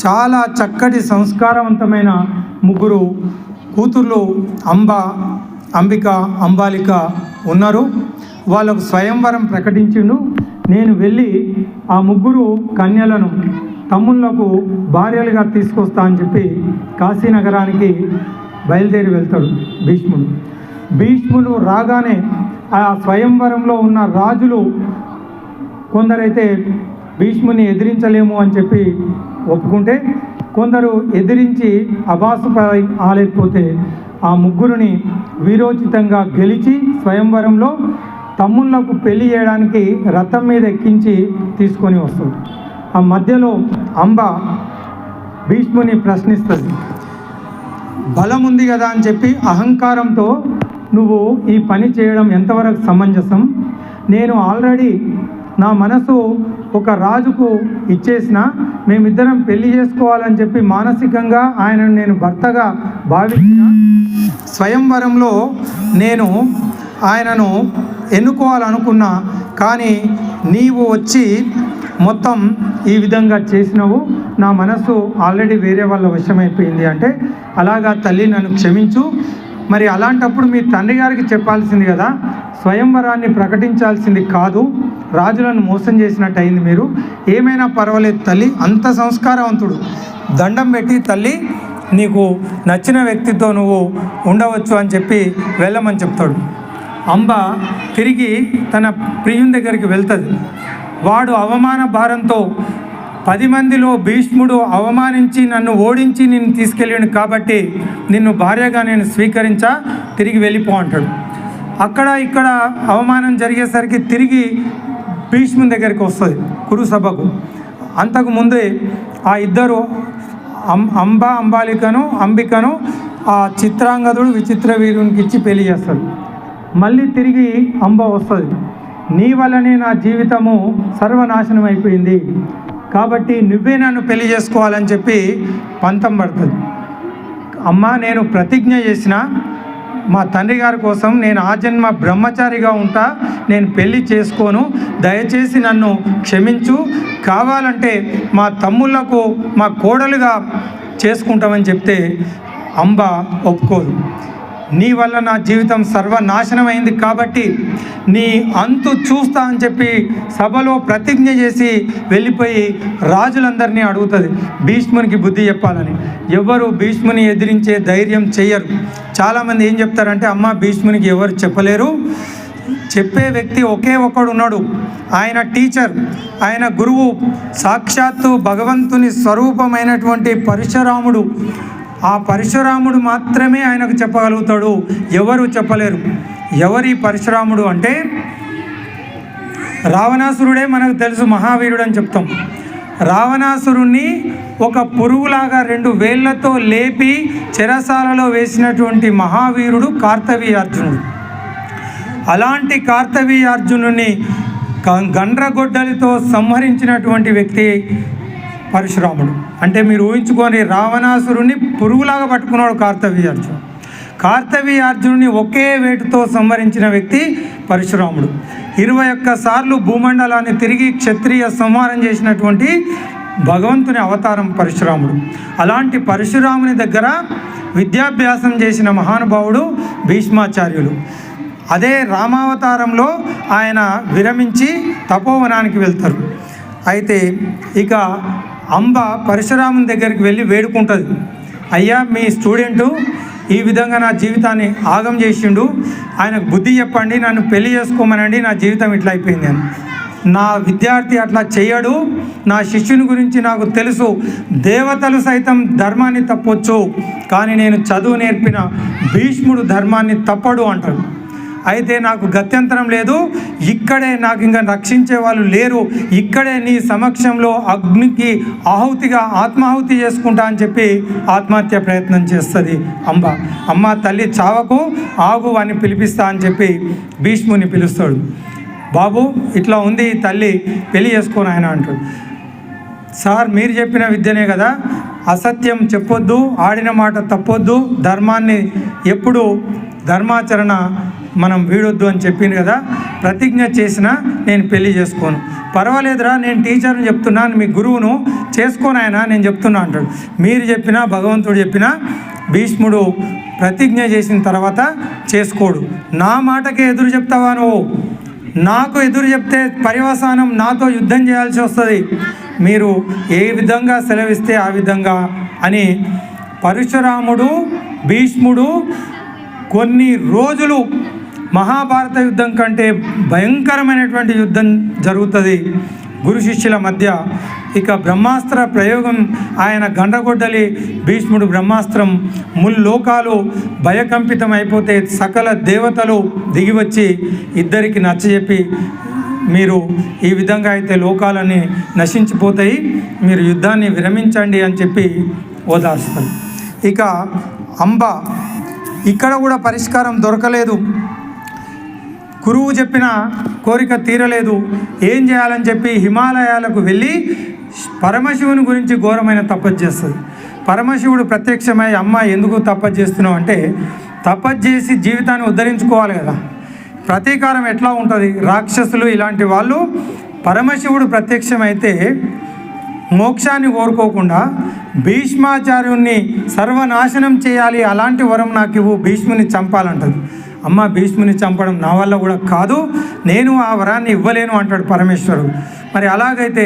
చాలా చక్కటి సంస్కారవంతమైన 3 కూతుర్లు అంబిక, అంబాలిక ఉన్నారు. వాళ్ళకు స్వయంవరం ప్రకటించిండు. నేను వెళ్ళి ఆ 3 కన్యలను తమ్ముళ్లకు భార్యలుగా తీసుకొస్తా అని చెప్పి కాశీనగరానికి బయలుదేరి వెళ్తాడు భీష్ముడు రాగానే ఆ స్వయంవరంలో ఉన్న రాజులు కొందరైతే భీష్ముని ఎదిరించలేము అని చెప్పి ఒప్పుకుంటే, కొందరు ఎదిరించి అబాసుపై ఆలేకపోతే ఆ ముగ్గురిని వీరోచితంగా గెలిచి స్వయంవరంలో తమ్ముళ్లకు పెళ్లి చేయడానికి రథం మీద ఎక్కించి తీసుకొని వస్తుంది. ఆ మధ్యలో అంబ భీష్ముని ప్రశ్నిస్తుంది. బలం ఉంది కదా అని చెప్పి అహంకారంతో నువ్వు ఈ పని చేయడం ఎంతవరకు సమంజసం? నేను ఆల్రెడీ నా మనసు ఒక రాజుకు ఇచ్చేసిన, మేమిద్దరం పెళ్లి చేసుకోవాలని చెప్పి మానసికంగా ఆయనను నేను భర్తగా భావించిన, స్వయంవరంలో నేను ఆయనను ఎన్నుకోవాలనుకున్నా, కానీ నీవు వచ్చి మొత్తం ఈ విధంగా చేసినావు, నా మనసు ఆల్రెడీ వేరే వాళ్ళ వశమైపోయింది అంటే, అలాగా తల్లి నన్ను క్షమించు, మరి అలాంటప్పుడు మీ తండ్రి గారికి చెప్పాల్సింది కదా, స్వయంవరాన్ని ప్రకటించాల్సింది కాదు, రాజులను మోసం చేసినట్టు అయింది మీరు, ఏమైనా పర్వాలేదు తల్లి, అంత సంస్కారవంతుడు, దండం పెట్టి తల్లి నీకు నచ్చిన వ్యక్తితో నువ్వు ఉండవచ్చు అని చెప్పి వెళ్ళమని చెప్తాడు. అంబ తిరిగి తన ప్రియుని దగ్గరికి వెళ్తుంది. వాడు అవమాన భారంతో 10 మందిలో భీష్ముడు అవమానించి నన్ను ఓడించి నిన్ను తీసుకెళ్ళాడు కాబట్టి నిన్ను భార్యగా నేను స్వీకరించా, తిరిగి వెళ్ళిపో అంటాడు. అక్కడ ఇక్కడ అవమానం జరిగేసరికి తిరిగి భీష్ముని దగ్గరికి వస్తుంది కురుసభకు. అంతకుముందే ఆ ఇద్దరు అంబికను ఆ చిత్రాంగదుడు విచిత్ర వీరునికి ఇచ్చి పెళ్లి చేస్తాడు. మళ్ళీ తిరిగి అంబ వస్తుంది. నీ వల్లనే నా జీవితము సర్వనాశనం అయిపోయింది కాబట్టి నువ్వే నన్ను పెళ్లి చేసుకోవాలని చెప్పి పంతం పడుతుంది. అమ్మ, నేను ప్రతిజ్ఞ చేసిన మా తండ్రి గారి కోసం, నేను ఆజన్మ బ్రహ్మచారిగా ఉంటా, నేను పెళ్లి చేసుకోను, దయచేసి నన్ను క్షమించు, కావాలంటే మా తమ్ముళ్లకు మా కోడలుగా చేసుకుంటామని చెప్తే అంబ ఒప్పుకోదు. నీ వల్ల నా జీవితం సర్వనాశనమైంది కాబట్టి నీ అంతు చూస్తా అని చెప్పి సభలో ప్రతిజ్ఞ చేసి వెళ్ళిపోయి రాజులందరినీ అడుగుతుంది భీష్మునికి బుద్ధి చెప్పాలని. ఎవరు భీష్ముని ఎదిరించే ధైర్యం చెయ్యరు. చాలామంది ఏం చెప్తారంటే, అమ్మ భీష్మునికి ఎవరు చెప్పలేరు, చెప్పే వ్యక్తి ఒకే ఒక్కడు ఉన్నాడు, ఆయన టీచర్, ఆయన గురువు, సాక్షాత్తు భగవంతుని స్వరూపమైనటువంటి పరశురాముడు. ఆ పరశురాముడు మాత్రమే ఆయనకు చెప్పగలుగుతాడు, ఎవరు చెప్పలేరు. ఎవరి పరశురాముడు అంటే రావణాసురుడే మనకు తెలుసు, మహావీరుడు అని చెప్తాం. రావణాసురుణ్ణి ఒక పురుగులాగా 2 వేళ్లతో లేపి చెరసాలలో వేసినటువంటి మహావీరుడు కార్తవీయార్జునుడు. అలాంటి కార్తవీయార్జునుని గండ్రగొడ్డలితో సంహరించినటువంటి వ్యక్తి పరశురాముడు. అంటే మీరు ఊహించుకొని, రావణాసురుని పురుగులాగా పట్టుకున్నాడు కార్తవీయార్జునుడు. కార్తవీయార్జునుని ఒకే వేటుతో సంహరించిన వ్యక్తి పరశురాముడు. 21 సార్లు భూమండలాన్ని తిరిగి క్షత్రియ సంహారం చేసినటువంటి భగవంతుని అవతారం పరశురాముడు. అలాంటి పరశురాముని దగ్గర విద్యాభ్యాసం చేసిన మహానుభావుడు భీష్మాచార్యులు. అదే రామావతారంలో ఆయన విరమించి తపోవనానికి వెళ్తారు. అయితే ఇక అంబ పరశురాముని దగ్గరికి వెళ్ళి వేడుకుంటుంది, అయ్యా మీ స్టూడెంటు ఈ విధంగా నా జీవితాన్ని ఆగం చేసిండు, ఆయనకు బుద్ధి చెప్పండి, నన్ను పెళ్లి చేసుకోమనండి, నా జీవితం ఇట్లా అయిపోయింది అని. నా విద్యార్థి అట్లా చేయడు, నా శిష్యుని గురించి నాకు తెలుసు, దేవతలు సైతం ధర్మాన్ని తప్పొచ్చు, కానీ నేను చదువు నేర్పిన భీష్ముడు ధర్మాన్ని తప్పడు అంటాడు. అయితే నాకు గత్యంతరం లేదు, ఇక్కడే నాకు ఇంకా రక్షించే వాళ్ళు లేరు, ఇక్కడే నీ సమక్షంలో అగ్నికి ఆహుతిగా ఆత్మాహుతి చేసుకుంటా అని చెప్పి ఆత్మహత్య ప్రయత్నం చేస్తుంది అంబ. అమ్మ తల్లి చావకు, ఆగు అని పిలిపిస్తా అని చెప్పి భీష్ముని పిలుస్తాడు. బాబు ఇట్లా ఉంది తల్లి, పెళ్లి చేసుకొని ఆయన అంటాడు. సార్ మీరు చెప్పిన విద్యనే కదా, అసత్యం చెప్పొద్దు, ఆడిన మాట తప్పొద్దు, ధర్మాన్ని ఎప్పుడు ధర్మాచరణ మనం వీడొద్దు అని చెప్పింది కదా, ప్రతిజ్ఞ చేసినా నేను పెళ్లి చేసుకోను. పర్వాలేదురా, నేను టీచర్ని చెప్తున్నాను, మీ గురువును చేసుకోను ఆయన, నేను చెప్తున్నా అంటాడు. మీరు చెప్పినా భగవంతుడు చెప్పినా భీష్ముడు ప్రతిజ్ఞ చేసిన తర్వాత చేసుకోడు. నా మాటకే ఎదురు చెప్తావా నువ్వు, నాకు ఎదురు చెప్తే పర్యవసానం నాతో యుద్ధం చేయాల్సి వస్తుంది, మీరు ఏ విధంగా సెలవిస్తే ఆ విధంగా అని పరశురాముడు, భీష్ముడు కొన్ని రోజులు మహాభారత యుద్ధం కంటే భయంకరమైనటువంటి యుద్ధం జరుగుతుంది గురు శిష్యుల మధ్య. ఇక బ్రహ్మాస్త్ర ప్రయోగం, ఆయన గండ్రగొడ్డలి, భీష్ముడు బ్రహ్మాస్త్రం, ముల్లోకాలు భయకంపితం అయిపోతే సకల దేవతలు దిగివచ్చి ఇద్దరికి నచ్చజెప్పి, మీరు ఈ విధంగా అయితే లోకాలన్నీ నశించిపోతాయి, మీరు యుద్ధాన్ని విరమించండి అని చెప్పి ఓదార్స్తారు. ఇక అంబ, ఇక్కడ కూడా పరిష్కారం దొరకలేదు, గురువు చెప్పిన కోరిక తీరలేదు. ఏం చేయాలని చెప్పి హిమాలయాలకు వెళ్ళి పరమశివుని గురించి ఘోరమైన తపస్సు చేస్తుంది. పరమశివుడు ప్రత్యక్షమై, అమ్మ ఎందుకు తపస్సు చేస్తున్నావు అంటే, తపస్సు చేసి జీవితాన్ని ఉద్ధరించుకోవాలి కదా, ప్రతీకారం ఎట్లా ఉంటుంది, రాక్షసులు ఇలాంటి వాళ్ళు. పరమశివుడు ప్రత్యక్షమైతే మోక్షాన్ని కోరుకోకుండా భీష్మాచార్యుణ్ణి సర్వనాశనం చేయాలి, అలాంటి వరం నాకు ఇవ్వు, భీష్ముని చంపాలంటది. అమ్మ, భీష్ముని చంపడం నా వల్ల కూడా కాదు, నేను ఆ వరాన్ని ఇవ్వలేను అంటాడు పరమేశ్వరుడు. మరి అలాగైతే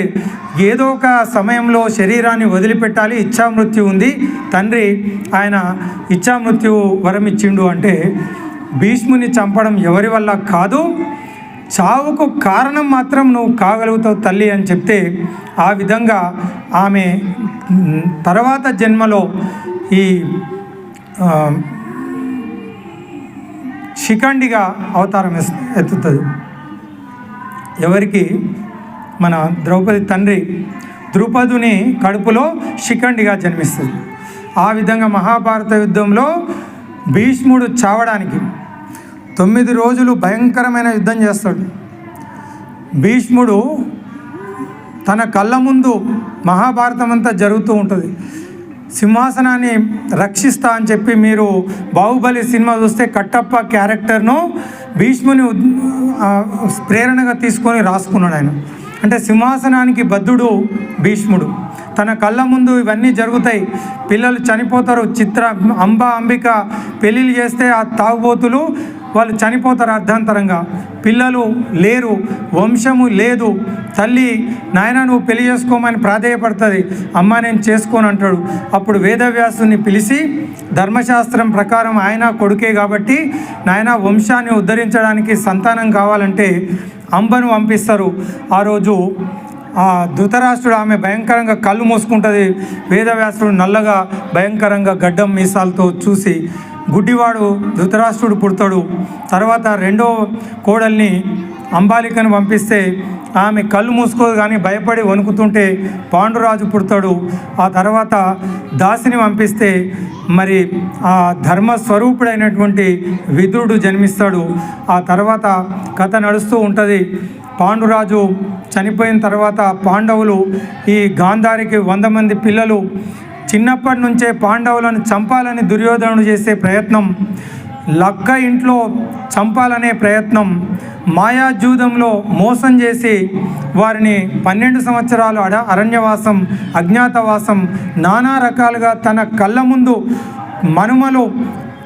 ఏదో ఒక సమయంలో శరీరాన్ని వదిలిపెట్టాలి, ఇచ్ఛామృత్యు ఉంది, తండ్రి ఆయన ఇచ్ఛామృత్యు వరం ఇచ్చిండు అంటే, భీష్ముని చంపడం ఎవరి వల్ల కాదు, చావుకు కారణం మాత్రం నువ్వు కాగలుగుతావు తల్లి అని చెప్తే, ఆ విధంగా ఆమె తర్వాత జన్మలో ఈ శిఖండిగా అవతారం ఎత్తుతుంది. ఎవరికి? మన ద్రౌపది తండ్రి ద్రుపదుని కడుపులో శిఖండిగా జన్మిస్తుంది. ఆ విధంగా మహాభారత యుద్ధంలో భీష్ముడు చావడానికి 9 రోజులు భయంకరమైన యుద్ధం చేస్తాడు. భీష్ముడు తన కళ్ళ ముందు మహాభారతం అంతా జరుగుతూ ఉంటుంది. సింహాసనాన్ని రక్షిస్తా అని చెప్పి, మీరు బాహుబలి సినిమా చూస్తే కట్టప్ప క్యారెక్టర్ను భీష్ముని ప్రేరణగా తీసుకొని రాసుకున్నాడు ఆయన. అంటే సింహాసనానికి బద్ధుడు భీష్ముడు. తన కళ్ళ ముందు ఇవన్నీ జరుగుతాయి, పిల్లలు చనిపోతారు. అంబిక పెళ్ళిళ్ళు చేస్తే ఆ తాగుబోతులు వాళ్ళు చనిపోతారు అర్ధాంతరంగా, పిల్లలు లేరు, వంశము లేదు. తల్లి, నాయన నువ్వు పెళ్లి చేసుకోమని ప్రాధేయపడుతుంది. అమ్మ నేను చేసుకోను అంటాడు. అప్పుడు వేదవ్యాసుని పిలిచి, ధర్మశాస్త్రం ప్రకారం ఆయన కొడుకే కాబట్టి నాయన వంశాన్ని ఉద్ధరించడానికి సంతానం కావాలంటే అంబను పంపిస్తారు. ఆ రోజు ఆ ధృతరాష్ట్రుడు, ఆమె భయంకరంగా కళ్ళు మూసుకుంటుంది. వేదవ్యాసుడు నల్లగా భయంకరంగా గడ్డం మీసాలతో చూసి, గుడ్డివాడు ధృతరాష్ట్రుడు పుడతాడు. తర్వాత రెండో కోడల్ని అంబాలికను పంపిస్తే ఆమె కళ్ళు మూసుకోదు కానీ భయపడి వణుకుతుంటే పాండురాజు పుడతాడు. ఆ తర్వాత దాసిని పంపిస్తే మరి ఆ ధర్మస్వరూపుడైనటువంటి విదురుడు జన్మిస్తాడు. ఆ తర్వాత కథ నడుస్తూ ఉంటుంది. పాండురాజు చనిపోయిన తర్వాత పాండవులు, ఈ గాంధారికి 100 మంది పిల్లలు, చిన్నప్పటి నుంచే పాండవులను చంపాలని దుర్యోధనుడు చేసే ప్రయత్నం, లక్క ఇంట్లో చంపాలనే ప్రయత్నం, మాయాజూదంలో మోసం చేసి వారిని 12 సంవత్సరాలు అరణ్యవాసం, అజ్ఞాతవాసం, నానా రకాలుగా తన కళ్ళ ముందు మనుమలు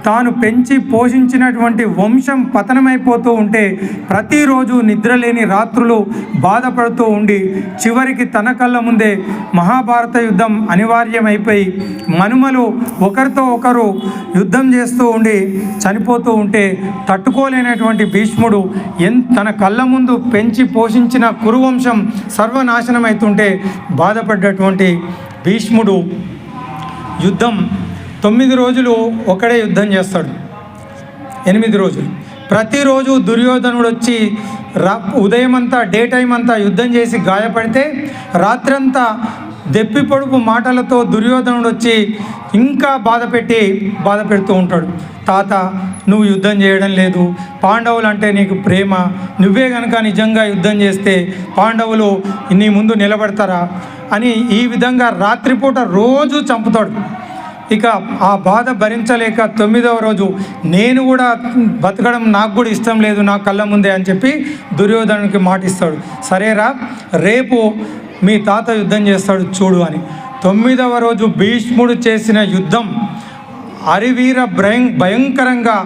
తాను పెంచి పోషించినటువంటి వంశం పతనమైపోతూ ఉంటే ప్రతిరోజు నిద్రలేని రాత్రులు బాధపడుతూ ఉండి చివరికి తన కళ్ళ ముందే మహాభారత యుద్ధం అనివార్యమైపోయి మనుమలు ఒకరితో ఒకరు యుద్ధం చేస్తూ ఉండి చనిపోతూ ఉంటే తట్టుకోలేనటువంటి భీష్ముడు తన కళ్ళ ముందు పెంచి పోషించిన కురువంశం సర్వనాశనం అవుతుంటే బాధపడ్డటువంటి భీష్ముడు యుద్ధం 9 రోజులు ఒకడే యుద్ధం చేస్తాడు. 8 రోజులు ప్రతిరోజు దుర్యోధనుడు వచ్చి ఉదయం అంతా డే టైం అంతా యుద్ధం చేసి గాయపడితే రాత్రంతా దెప్పి పొడుపు మాటలతో దుర్యోధనుడు వచ్చి ఇంకా బాధ పెడుతూ ఉంటాడు. తాత, నువ్వు యుద్ధం చేయడం లేదు, పాండవులు అంటే నీకు ప్రేమ, నువ్వే కనుక నిజంగా యుద్ధం చేస్తే పాండవులు నీ ముందు నిలబడతారా అని ఈ విధంగా రాత్రిపూట రోజు చంపుతాడు. ఇక ఆ బాధ భరించలేక 9వ రోజు నేను కూడా బతకడం నాకు కూడా ఇష్టం లేదు నా కళ్ళ ముందే అని చెప్పి దుర్యోధనునికి మాటిస్తాడు. సరేరా, రేపు మీ తాత యుద్ధం చేస్తాడు చూడు అని. 9వ రోజు భీష్ముడు చేసిన యుద్ధం హరివీర భయంకరంగా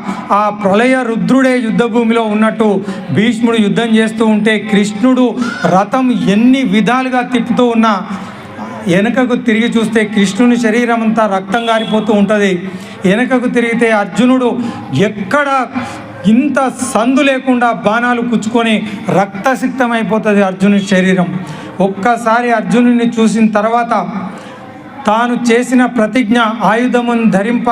ఆ ప్రళయ రుద్రుడే యుద్ధభూమిలో ఉన్నట్టు భీష్ముడు యుద్ధం చేస్తూ ఉంటే కృష్ణుడు రథం ఎన్ని విధాలుగా తిప్పుతూ ఉన్నా వెనకకు తిరిగి చూస్తే కృష్ణుని శరీరం అంతా రక్తం గారిపోతూ ఉంటుంది. వెనకకు తిరిగితే అర్జునుడు ఎక్కడ ఇంత సందు లేకుండా బాణాలు కుచ్చుకొని రక్తసిక్తమైపోతుంది అర్జునుడి శరీరం. ఒక్కసారి అర్జునుడిని చూసిన తర్వాత తాను చేసిన ప్రతిజ్ఞ ఆయుధమును ధరింప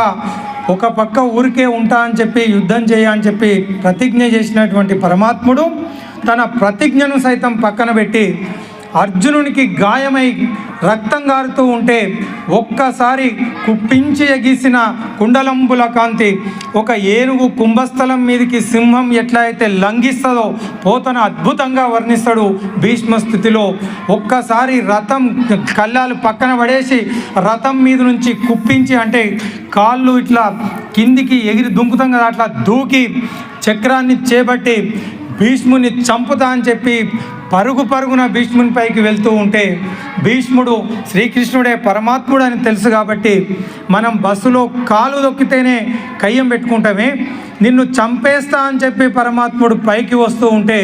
ఒక పక్క ఊరికే ఉంటా అని చెప్పి యుద్ధం చేయ అని చెప్పి ప్రతిజ్ఞ చేసినటువంటి పరమాత్ముడు తన ప్రతిజ్ఞను సైతం పక్కన పెట్టి అర్జునునికి గాయమై రక్తం గారుతూ ఉంటే ఒక్కసారి కుప్పించి ఎగిసిన కుండలంబుల కాంతి ఒక ఏనుగు కుంభస్థలం మీదకి సింహం ఎట్లా అయితే లంఘిస్తుందో పోతన అద్భుతంగా వర్ణిస్తాడు భీష్మ స్థితిలో. ఒక్కసారి రథం కళ్ళాలు పక్కన పడేసి రథం మీద నుంచి కుప్పించి అంటే కాళ్ళు ఇట్లా కిందికి ఎగిరి దుంకుతాం కదా అట్లా దూకి చక్రాన్ని చేపట్టి భీష్ముని చంపుతా అని చెప్పి పరుగున భీష్ముని పైకి వెళ్తూ ఉంటే భీష్ముడు శ్రీకృష్ణుడే పరమాత్ముడు అని తెలుసు కాబట్టి మనం బస్సులో కాలు దొక్కితేనే కయ్యం పెట్టుకుంటామే, నిన్ను చంపేస్తా అని చెప్పి పరమాత్ముడు పైకి వస్తూ ఉంటే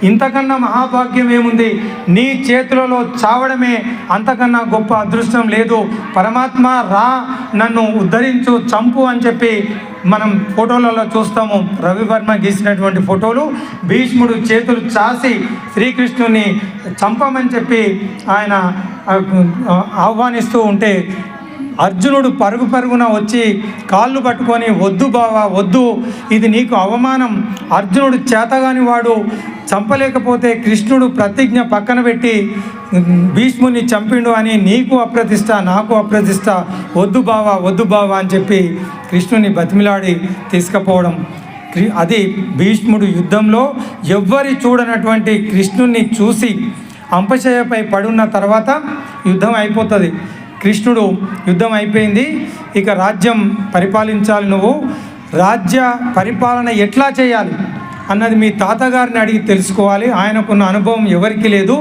ఇంతకన్నా మహాభాగ్యం ఏముంది? నీ చేతులలో చావడమే అంతకన్నా గొప్ప అదృష్టం లేదు. పరమాత్మ రా నన్ను ఉద్ధరించు చంపు అని చెప్పి మనం ఫోటోలలో చూస్తాము. రవివర్మ గీసినటువంటి ఫోటోలు భీష్ముడు చేతులు చాసి శ్రీకృష్ణుని చంపమని చెప్పి ఆయన ఆహ్వానిస్తూ ఉంటే అర్జునుడు పరుగున వచ్చి కాళ్ళు పట్టుకొని వద్దు బావా వద్దు, ఇది నీకు అవమానం, అర్జునుడు చేతగాని వాడు, చంపలేకపోతే కృష్ణుడు ప్రతిజ్ఞ పక్కన పెట్టి భీష్ముని చంపిండు అని నీకు అప్రతిష్ట నాకు అప్రతిష్ట, వద్దు బావా అని చెప్పి కృష్ణుని బతిమిలాడి తీసుకుపోవడం. అది భీష్ముడు యుద్ధంలో ఎవ్వరి చూడనటువంటి కృష్ణుని చూసి అంపశయ్యపై పడున్న తర్వాత యుద్ధం అయిపోతుంది. కృష్ణుడు యుద్ధం అయిపోయింది, ఇక రాజ్యం పరిపాలించాలి, నువ్వు రాజ్య పరిపాలన ఎట్లా చేయాలి అన్నది మీ తాతగారిని అడిగి తెలుసుకోవాలి. ఆయనకున్న అనుభవం ఎవరికి లేదు,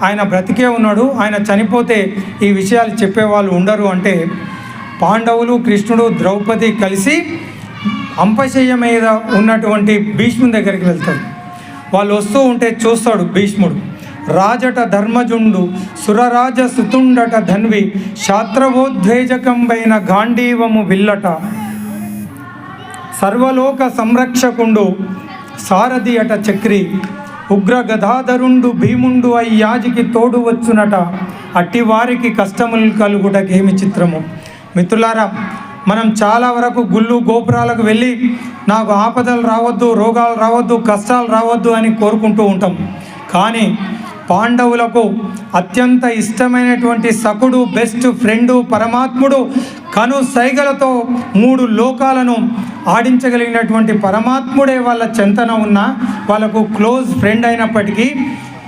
ఆయన బ్రతికే ఉన్నాడు, ఆయన చనిపోతే ఈ విషయాలు చెప్పేవాళ్ళు ఉండరు అంటే పాండవులు కృష్ణుడు ద్రౌపది కలిసి అంపశయ్య మీద ఉన్నటువంటి భీష్ముని దగ్గరికి వెళ్తాడు. వాళ్ళు వస్తూ ఉంటే చూస్తాడు భీష్ముడు. రాజట ధర్మజుండు సురరాజ సుతుండట ధన్వి శాత్రవోద్వేజకంబైన గాంధీవము విల్లట సర్వలోక సంరక్షకుండు సారథి అట చక్రి ఉగ్ర గదాధరుండు భీముండు అయ్యాజికి తోడు వచ్చునట అట్టి వారికి కష్టములు కలుగుటకేమి చిత్రము. మిత్రులారా, మనం చాలా వరకు గుళ్ళు గోపురాలకు వెళ్ళి నాకు ఆపదలు రావద్దు, రోగాలు రావద్దు, కష్టాలు రావద్దు అని కోరుకుంటూ ఉంటాం. కానీ పాండవులకు అత్యంత ఇష్టమైనటువంటి సకుడు, బెస్ట్ ఫ్రెండు, పరమాత్ముడు, కను సైగలతో 3 లోకాలను ఆడించగలిగినటువంటి పరమాత్ముడే వాళ్ళ చెంతన ఉన్న వాళ్ళకు క్లోజ్ ఫ్రెండ్ అయినప్పటికీ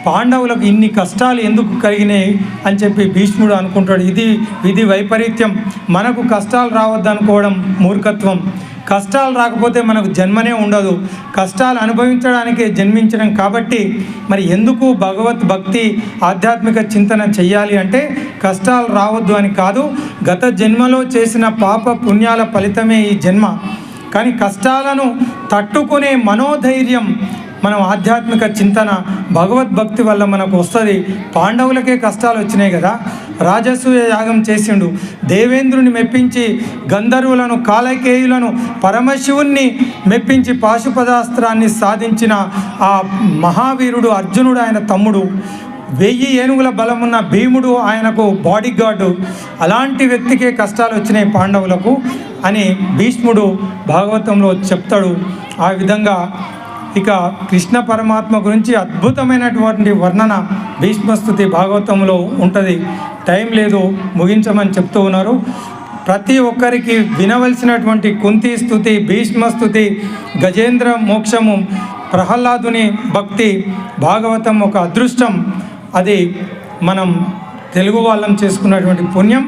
పాండవులకు ఇన్ని కష్టాలు ఎందుకు కలిగినాయి అని చెప్పి భీష్ముడు అనుకుంటాడు. ఇది విధి వైపరీత్యం. మనకు కష్టాలు రావద్దు అనుకోవడం మూర్ఖత్వం. కష్టాలు రాకపోతే మనకు జన్మనే ఉండదు, కష్టాలు అనుభవించడానికే జన్మించడం. కాబట్టి మరి ఎందుకు భగవద్భక్తి ఆధ్యాత్మిక చింతన చెయ్యాలి అంటే కష్టాలు రావద్దు అని కాదు, గత జన్మలో చేసిన పాప పుణ్యాల ఫలితమే ఈ జన్మ. కానీ కష్టాలను తట్టుకునే మనోధైర్యం మనం ఆధ్యాత్మిక చింతన భగవద్భక్తి వల్ల మనకు వస్తుంది. పాండవులకే కష్టాలు వచ్చినాయి కదా, రాజసూయ యాగం చేసిండు, దేవేంద్రుని మెప్పించి గంధర్వులను, కాలకేయులను, పరమశివుణ్ణి మెప్పించి పాశుపదాస్త్రాన్ని సాధించిన ఆ మహావీరుడు అర్జునుడు ఆయన తమ్ముడు, 1000 ఏనుగుల బలమున్న భీముడు ఆయనకు బాడీ గార్డు. అలాంటి వ్యక్తికే కష్టాలు వచ్చినాయి పాండవులకు అని భీష్ముడు భాగవతంలో చెప్తాడు. ఆ విధంగా ఇక కృష్ణ పరమాత్మ గురించి అద్భుతమైనటువంటి వర్ణన భీష్మస్తుతి భాగవతంలో ఉంటుంది. టైం లేదు, ముగించమని చెప్తూ ఉన్నారు. ప్రతి ఒక్కరికి వినవలసినటువంటి కుంతి స్తుతి, భీష్మస్తుతి, గజేంద్ర మోక్షము, ప్రహ్లాదుని భక్తి, భాగవతం ఒక అదృష్టం. అది మనం తెలుగు వాళ్ళం చేసుకున్నటువంటి పుణ్యం.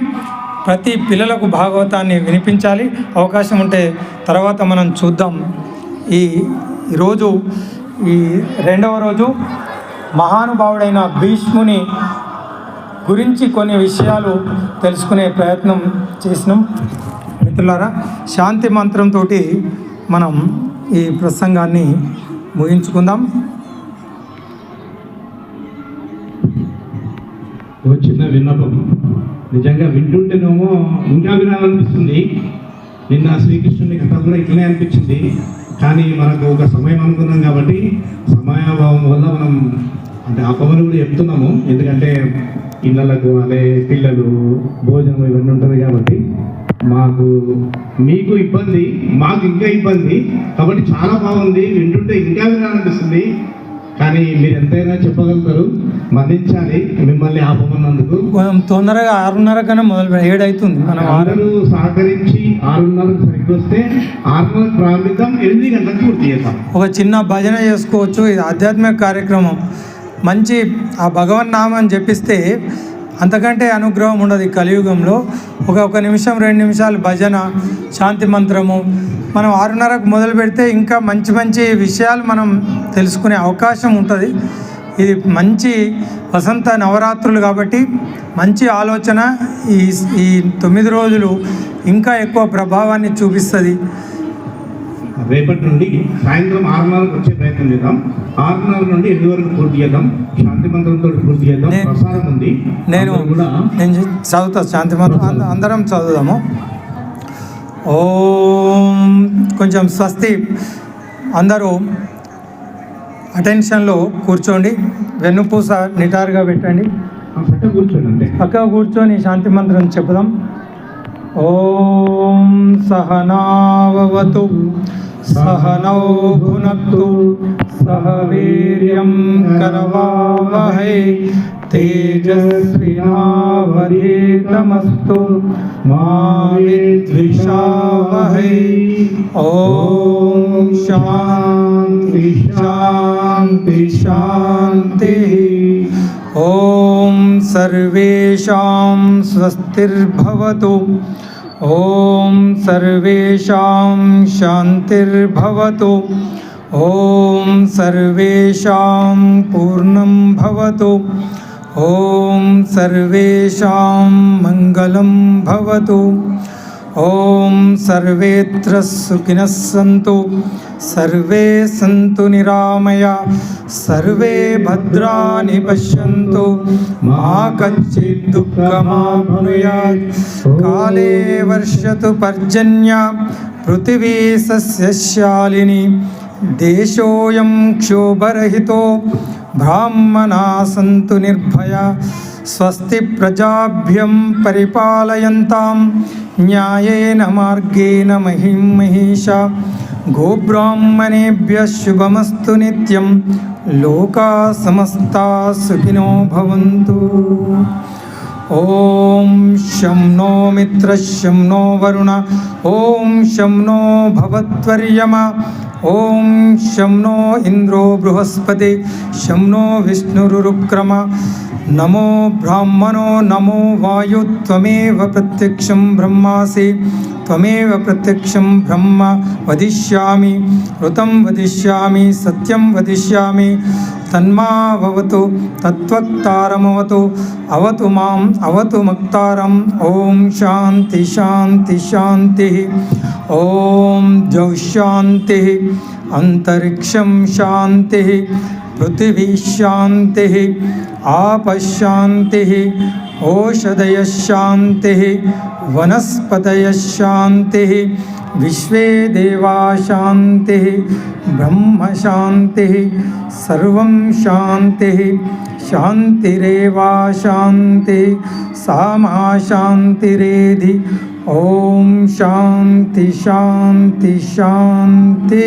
ప్రతి పిల్లలకు భాగవతాన్ని వినిపించాలి. అవకాశం ఉంటే తర్వాత మనం చూద్దాం. ఈరోజు ఈ 2వ రోజు మహానుభావుడైన భీష్ముని గురించి కొన్ని విషయాలు తెలుసుకునే ప్రయత్నం చేసినాం. మిత్రులారా, శాంతి మంత్రంతో మనం ఈ ప్రసంగాన్ని ముగించుకుందాం. చిన్న విన్నపం. నిజంగా వింటుంటేనేమో ఇంకా వినాలనిపిస్తుంది. నిన్న శ్రీకృష్ణుని కథ కూడా ఇట్లనే అనిపించింది. కానీ మనకు ఒక సమయం అనుకున్నాం కాబట్టి సమయాభావం వల్ల మనం అంటే ఆ పవన్ కూడా చెప్తున్నాము. ఎందుకంటే ఇళ్ళకు అదే పిల్లలు భోజనం ఇవన్నీ ఉంటుంది కాబట్టి మీకు ఇబ్బంది, మాకు ఇంకా ఇబ్బంది. కాబట్టి చాలా బాగుంది, వింటుంటే ఇంకా వినాలనిపిస్తుంది. కానీ మీరు ఎంతైనా చెప్పగలుగుతారు, మన్నించాలి మిమ్మల్ని ఆపమన్నందుకు. తొందరగా 6:30 కన్నా మొదలు 7 అవుతుంది. మనం అందరూ సహకరించి 6:30కు సరిగ్గా వస్తే 6:30కు ప్రారంభిద్దాం, 8 గంటలకు పూర్తి చేద్దాం. ఒక చిన్న భజన చేసుకోవచ్చు. ఇది ఆధ్యాత్మిక కార్యక్రమం. మంచి ఆ భగవన్ నామం జపిస్తే అంతకంటే అనుగ్రహం ఉండదు ఈ కలియుగంలో. ఒక నిమిషం 2 నిమిషాలు భజన, శాంతి మంత్రము మనం 6:30కు మొదలు పెడితే ఇంకా మంచి మంచి విషయాలు మనం తెలుసుకునే అవకాశం ఉంటుంది. ఇది మంచి వసంత నవరాత్రులు కాబట్టి మంచి ఆలోచన. ఈ 9 రోజులు ఇంకా ఎక్కువ ప్రభావాన్ని చూపిస్తుంది. రేపటి నుండి సాయంత్రం 6:30కు వచ్చే ప్రయత్నం చేద్దాం. 6:30 నుండి 8 వరకు పూర్తి చేద్దాం. శాంతి మంత్రంతో పూర్తి చేద్దాం. ప్రసారం ఉంది. నేను చదువుతా శాంతి మంత్రం, అందరం చదువుదాము. ఓం కొంచెం స్వస్తి. అందరూ అటెన్షన్లో కూర్చోండి. వెన్నుపూస నిటారుగా పెట్టండి. పక్కగా కూర్చొని శాంతి మంత్రం చెప్పుదాం. ఓం సహనావతు సహనౌ భునక్తు సహ వీర్యం కరవావహై తేజస్వినావధీతమస్తు మా విద్విషావహై. ఓం శాంతి శాంతి శాంతి. ఓం సర్వేషాం స్వస్తిర్భవతు. ఓం సర్వేషాం శాంతిర్భవతు. ఓం సర్వేషాం పూర్ణం భవతు. ఓం సర్వేషాం మంగళం భవతు. ఓం సర్వేత్ర సుఖినః సంతు. సర్వే సంతు నిరామయ. సర్వే భద్రాని పశ్యంతు. మా కచ్చిత్ దుఃఖమాప్నుయాత్. కాలే వర్షతు పర్జన్య. పృథివీ సస్యశాలిని. దేశోయం క్షోభరహితో. బ్రాహ్మణా సంతు నిర్భయా. స్వస్తి ప్రజాభ్యం పరిపాలయంతాం న్యాయేన మార్గేణ మహిం మహిషా. గోబ్రాహ్మణేభ్యః శుభమస్తు నిత్యం. లోకా సమస్తా సుఖినో భవంతు. ఓం శం నో మిత్ర శం నో వరుణ. ఓం శం నో భవత్వర్యమ. ఓం శం నో ఇంద్రో బృహస్పతి. శం నో విష్ణురుక్రమ. నమో బ్రాహ్మణో నమో వాయు. త్వమేవ ప్రత్యక్షం బ్రహ్మాసి. త్వమేవ ప్రత్యక్షం బ్రహ్మ వదిష్యామి. ఋతం వదిష్యామి. సత్యం వదిష్యామి. తన్మావతు తత్వక్తారమవతు. అవతు మాం అవతు మక్తారం. ఓం శాంతి శాంతి శాంతి. ఓం ద్యౌ శాంతి. అంతరిక్షం శాంతి. పృథివీ శాంతి. ఆపశాంతి. ఓషధయ శాంతి. వనస్పతయ శాంతి. విశ్వే దేవా శాంతి. బ్రహ్మ శాంతి. సర్వం శాంతి. శాంతిరేవా శాంతి. సామా శాంతిరేధి. ఓం శాంతి శాంతి శాంతి.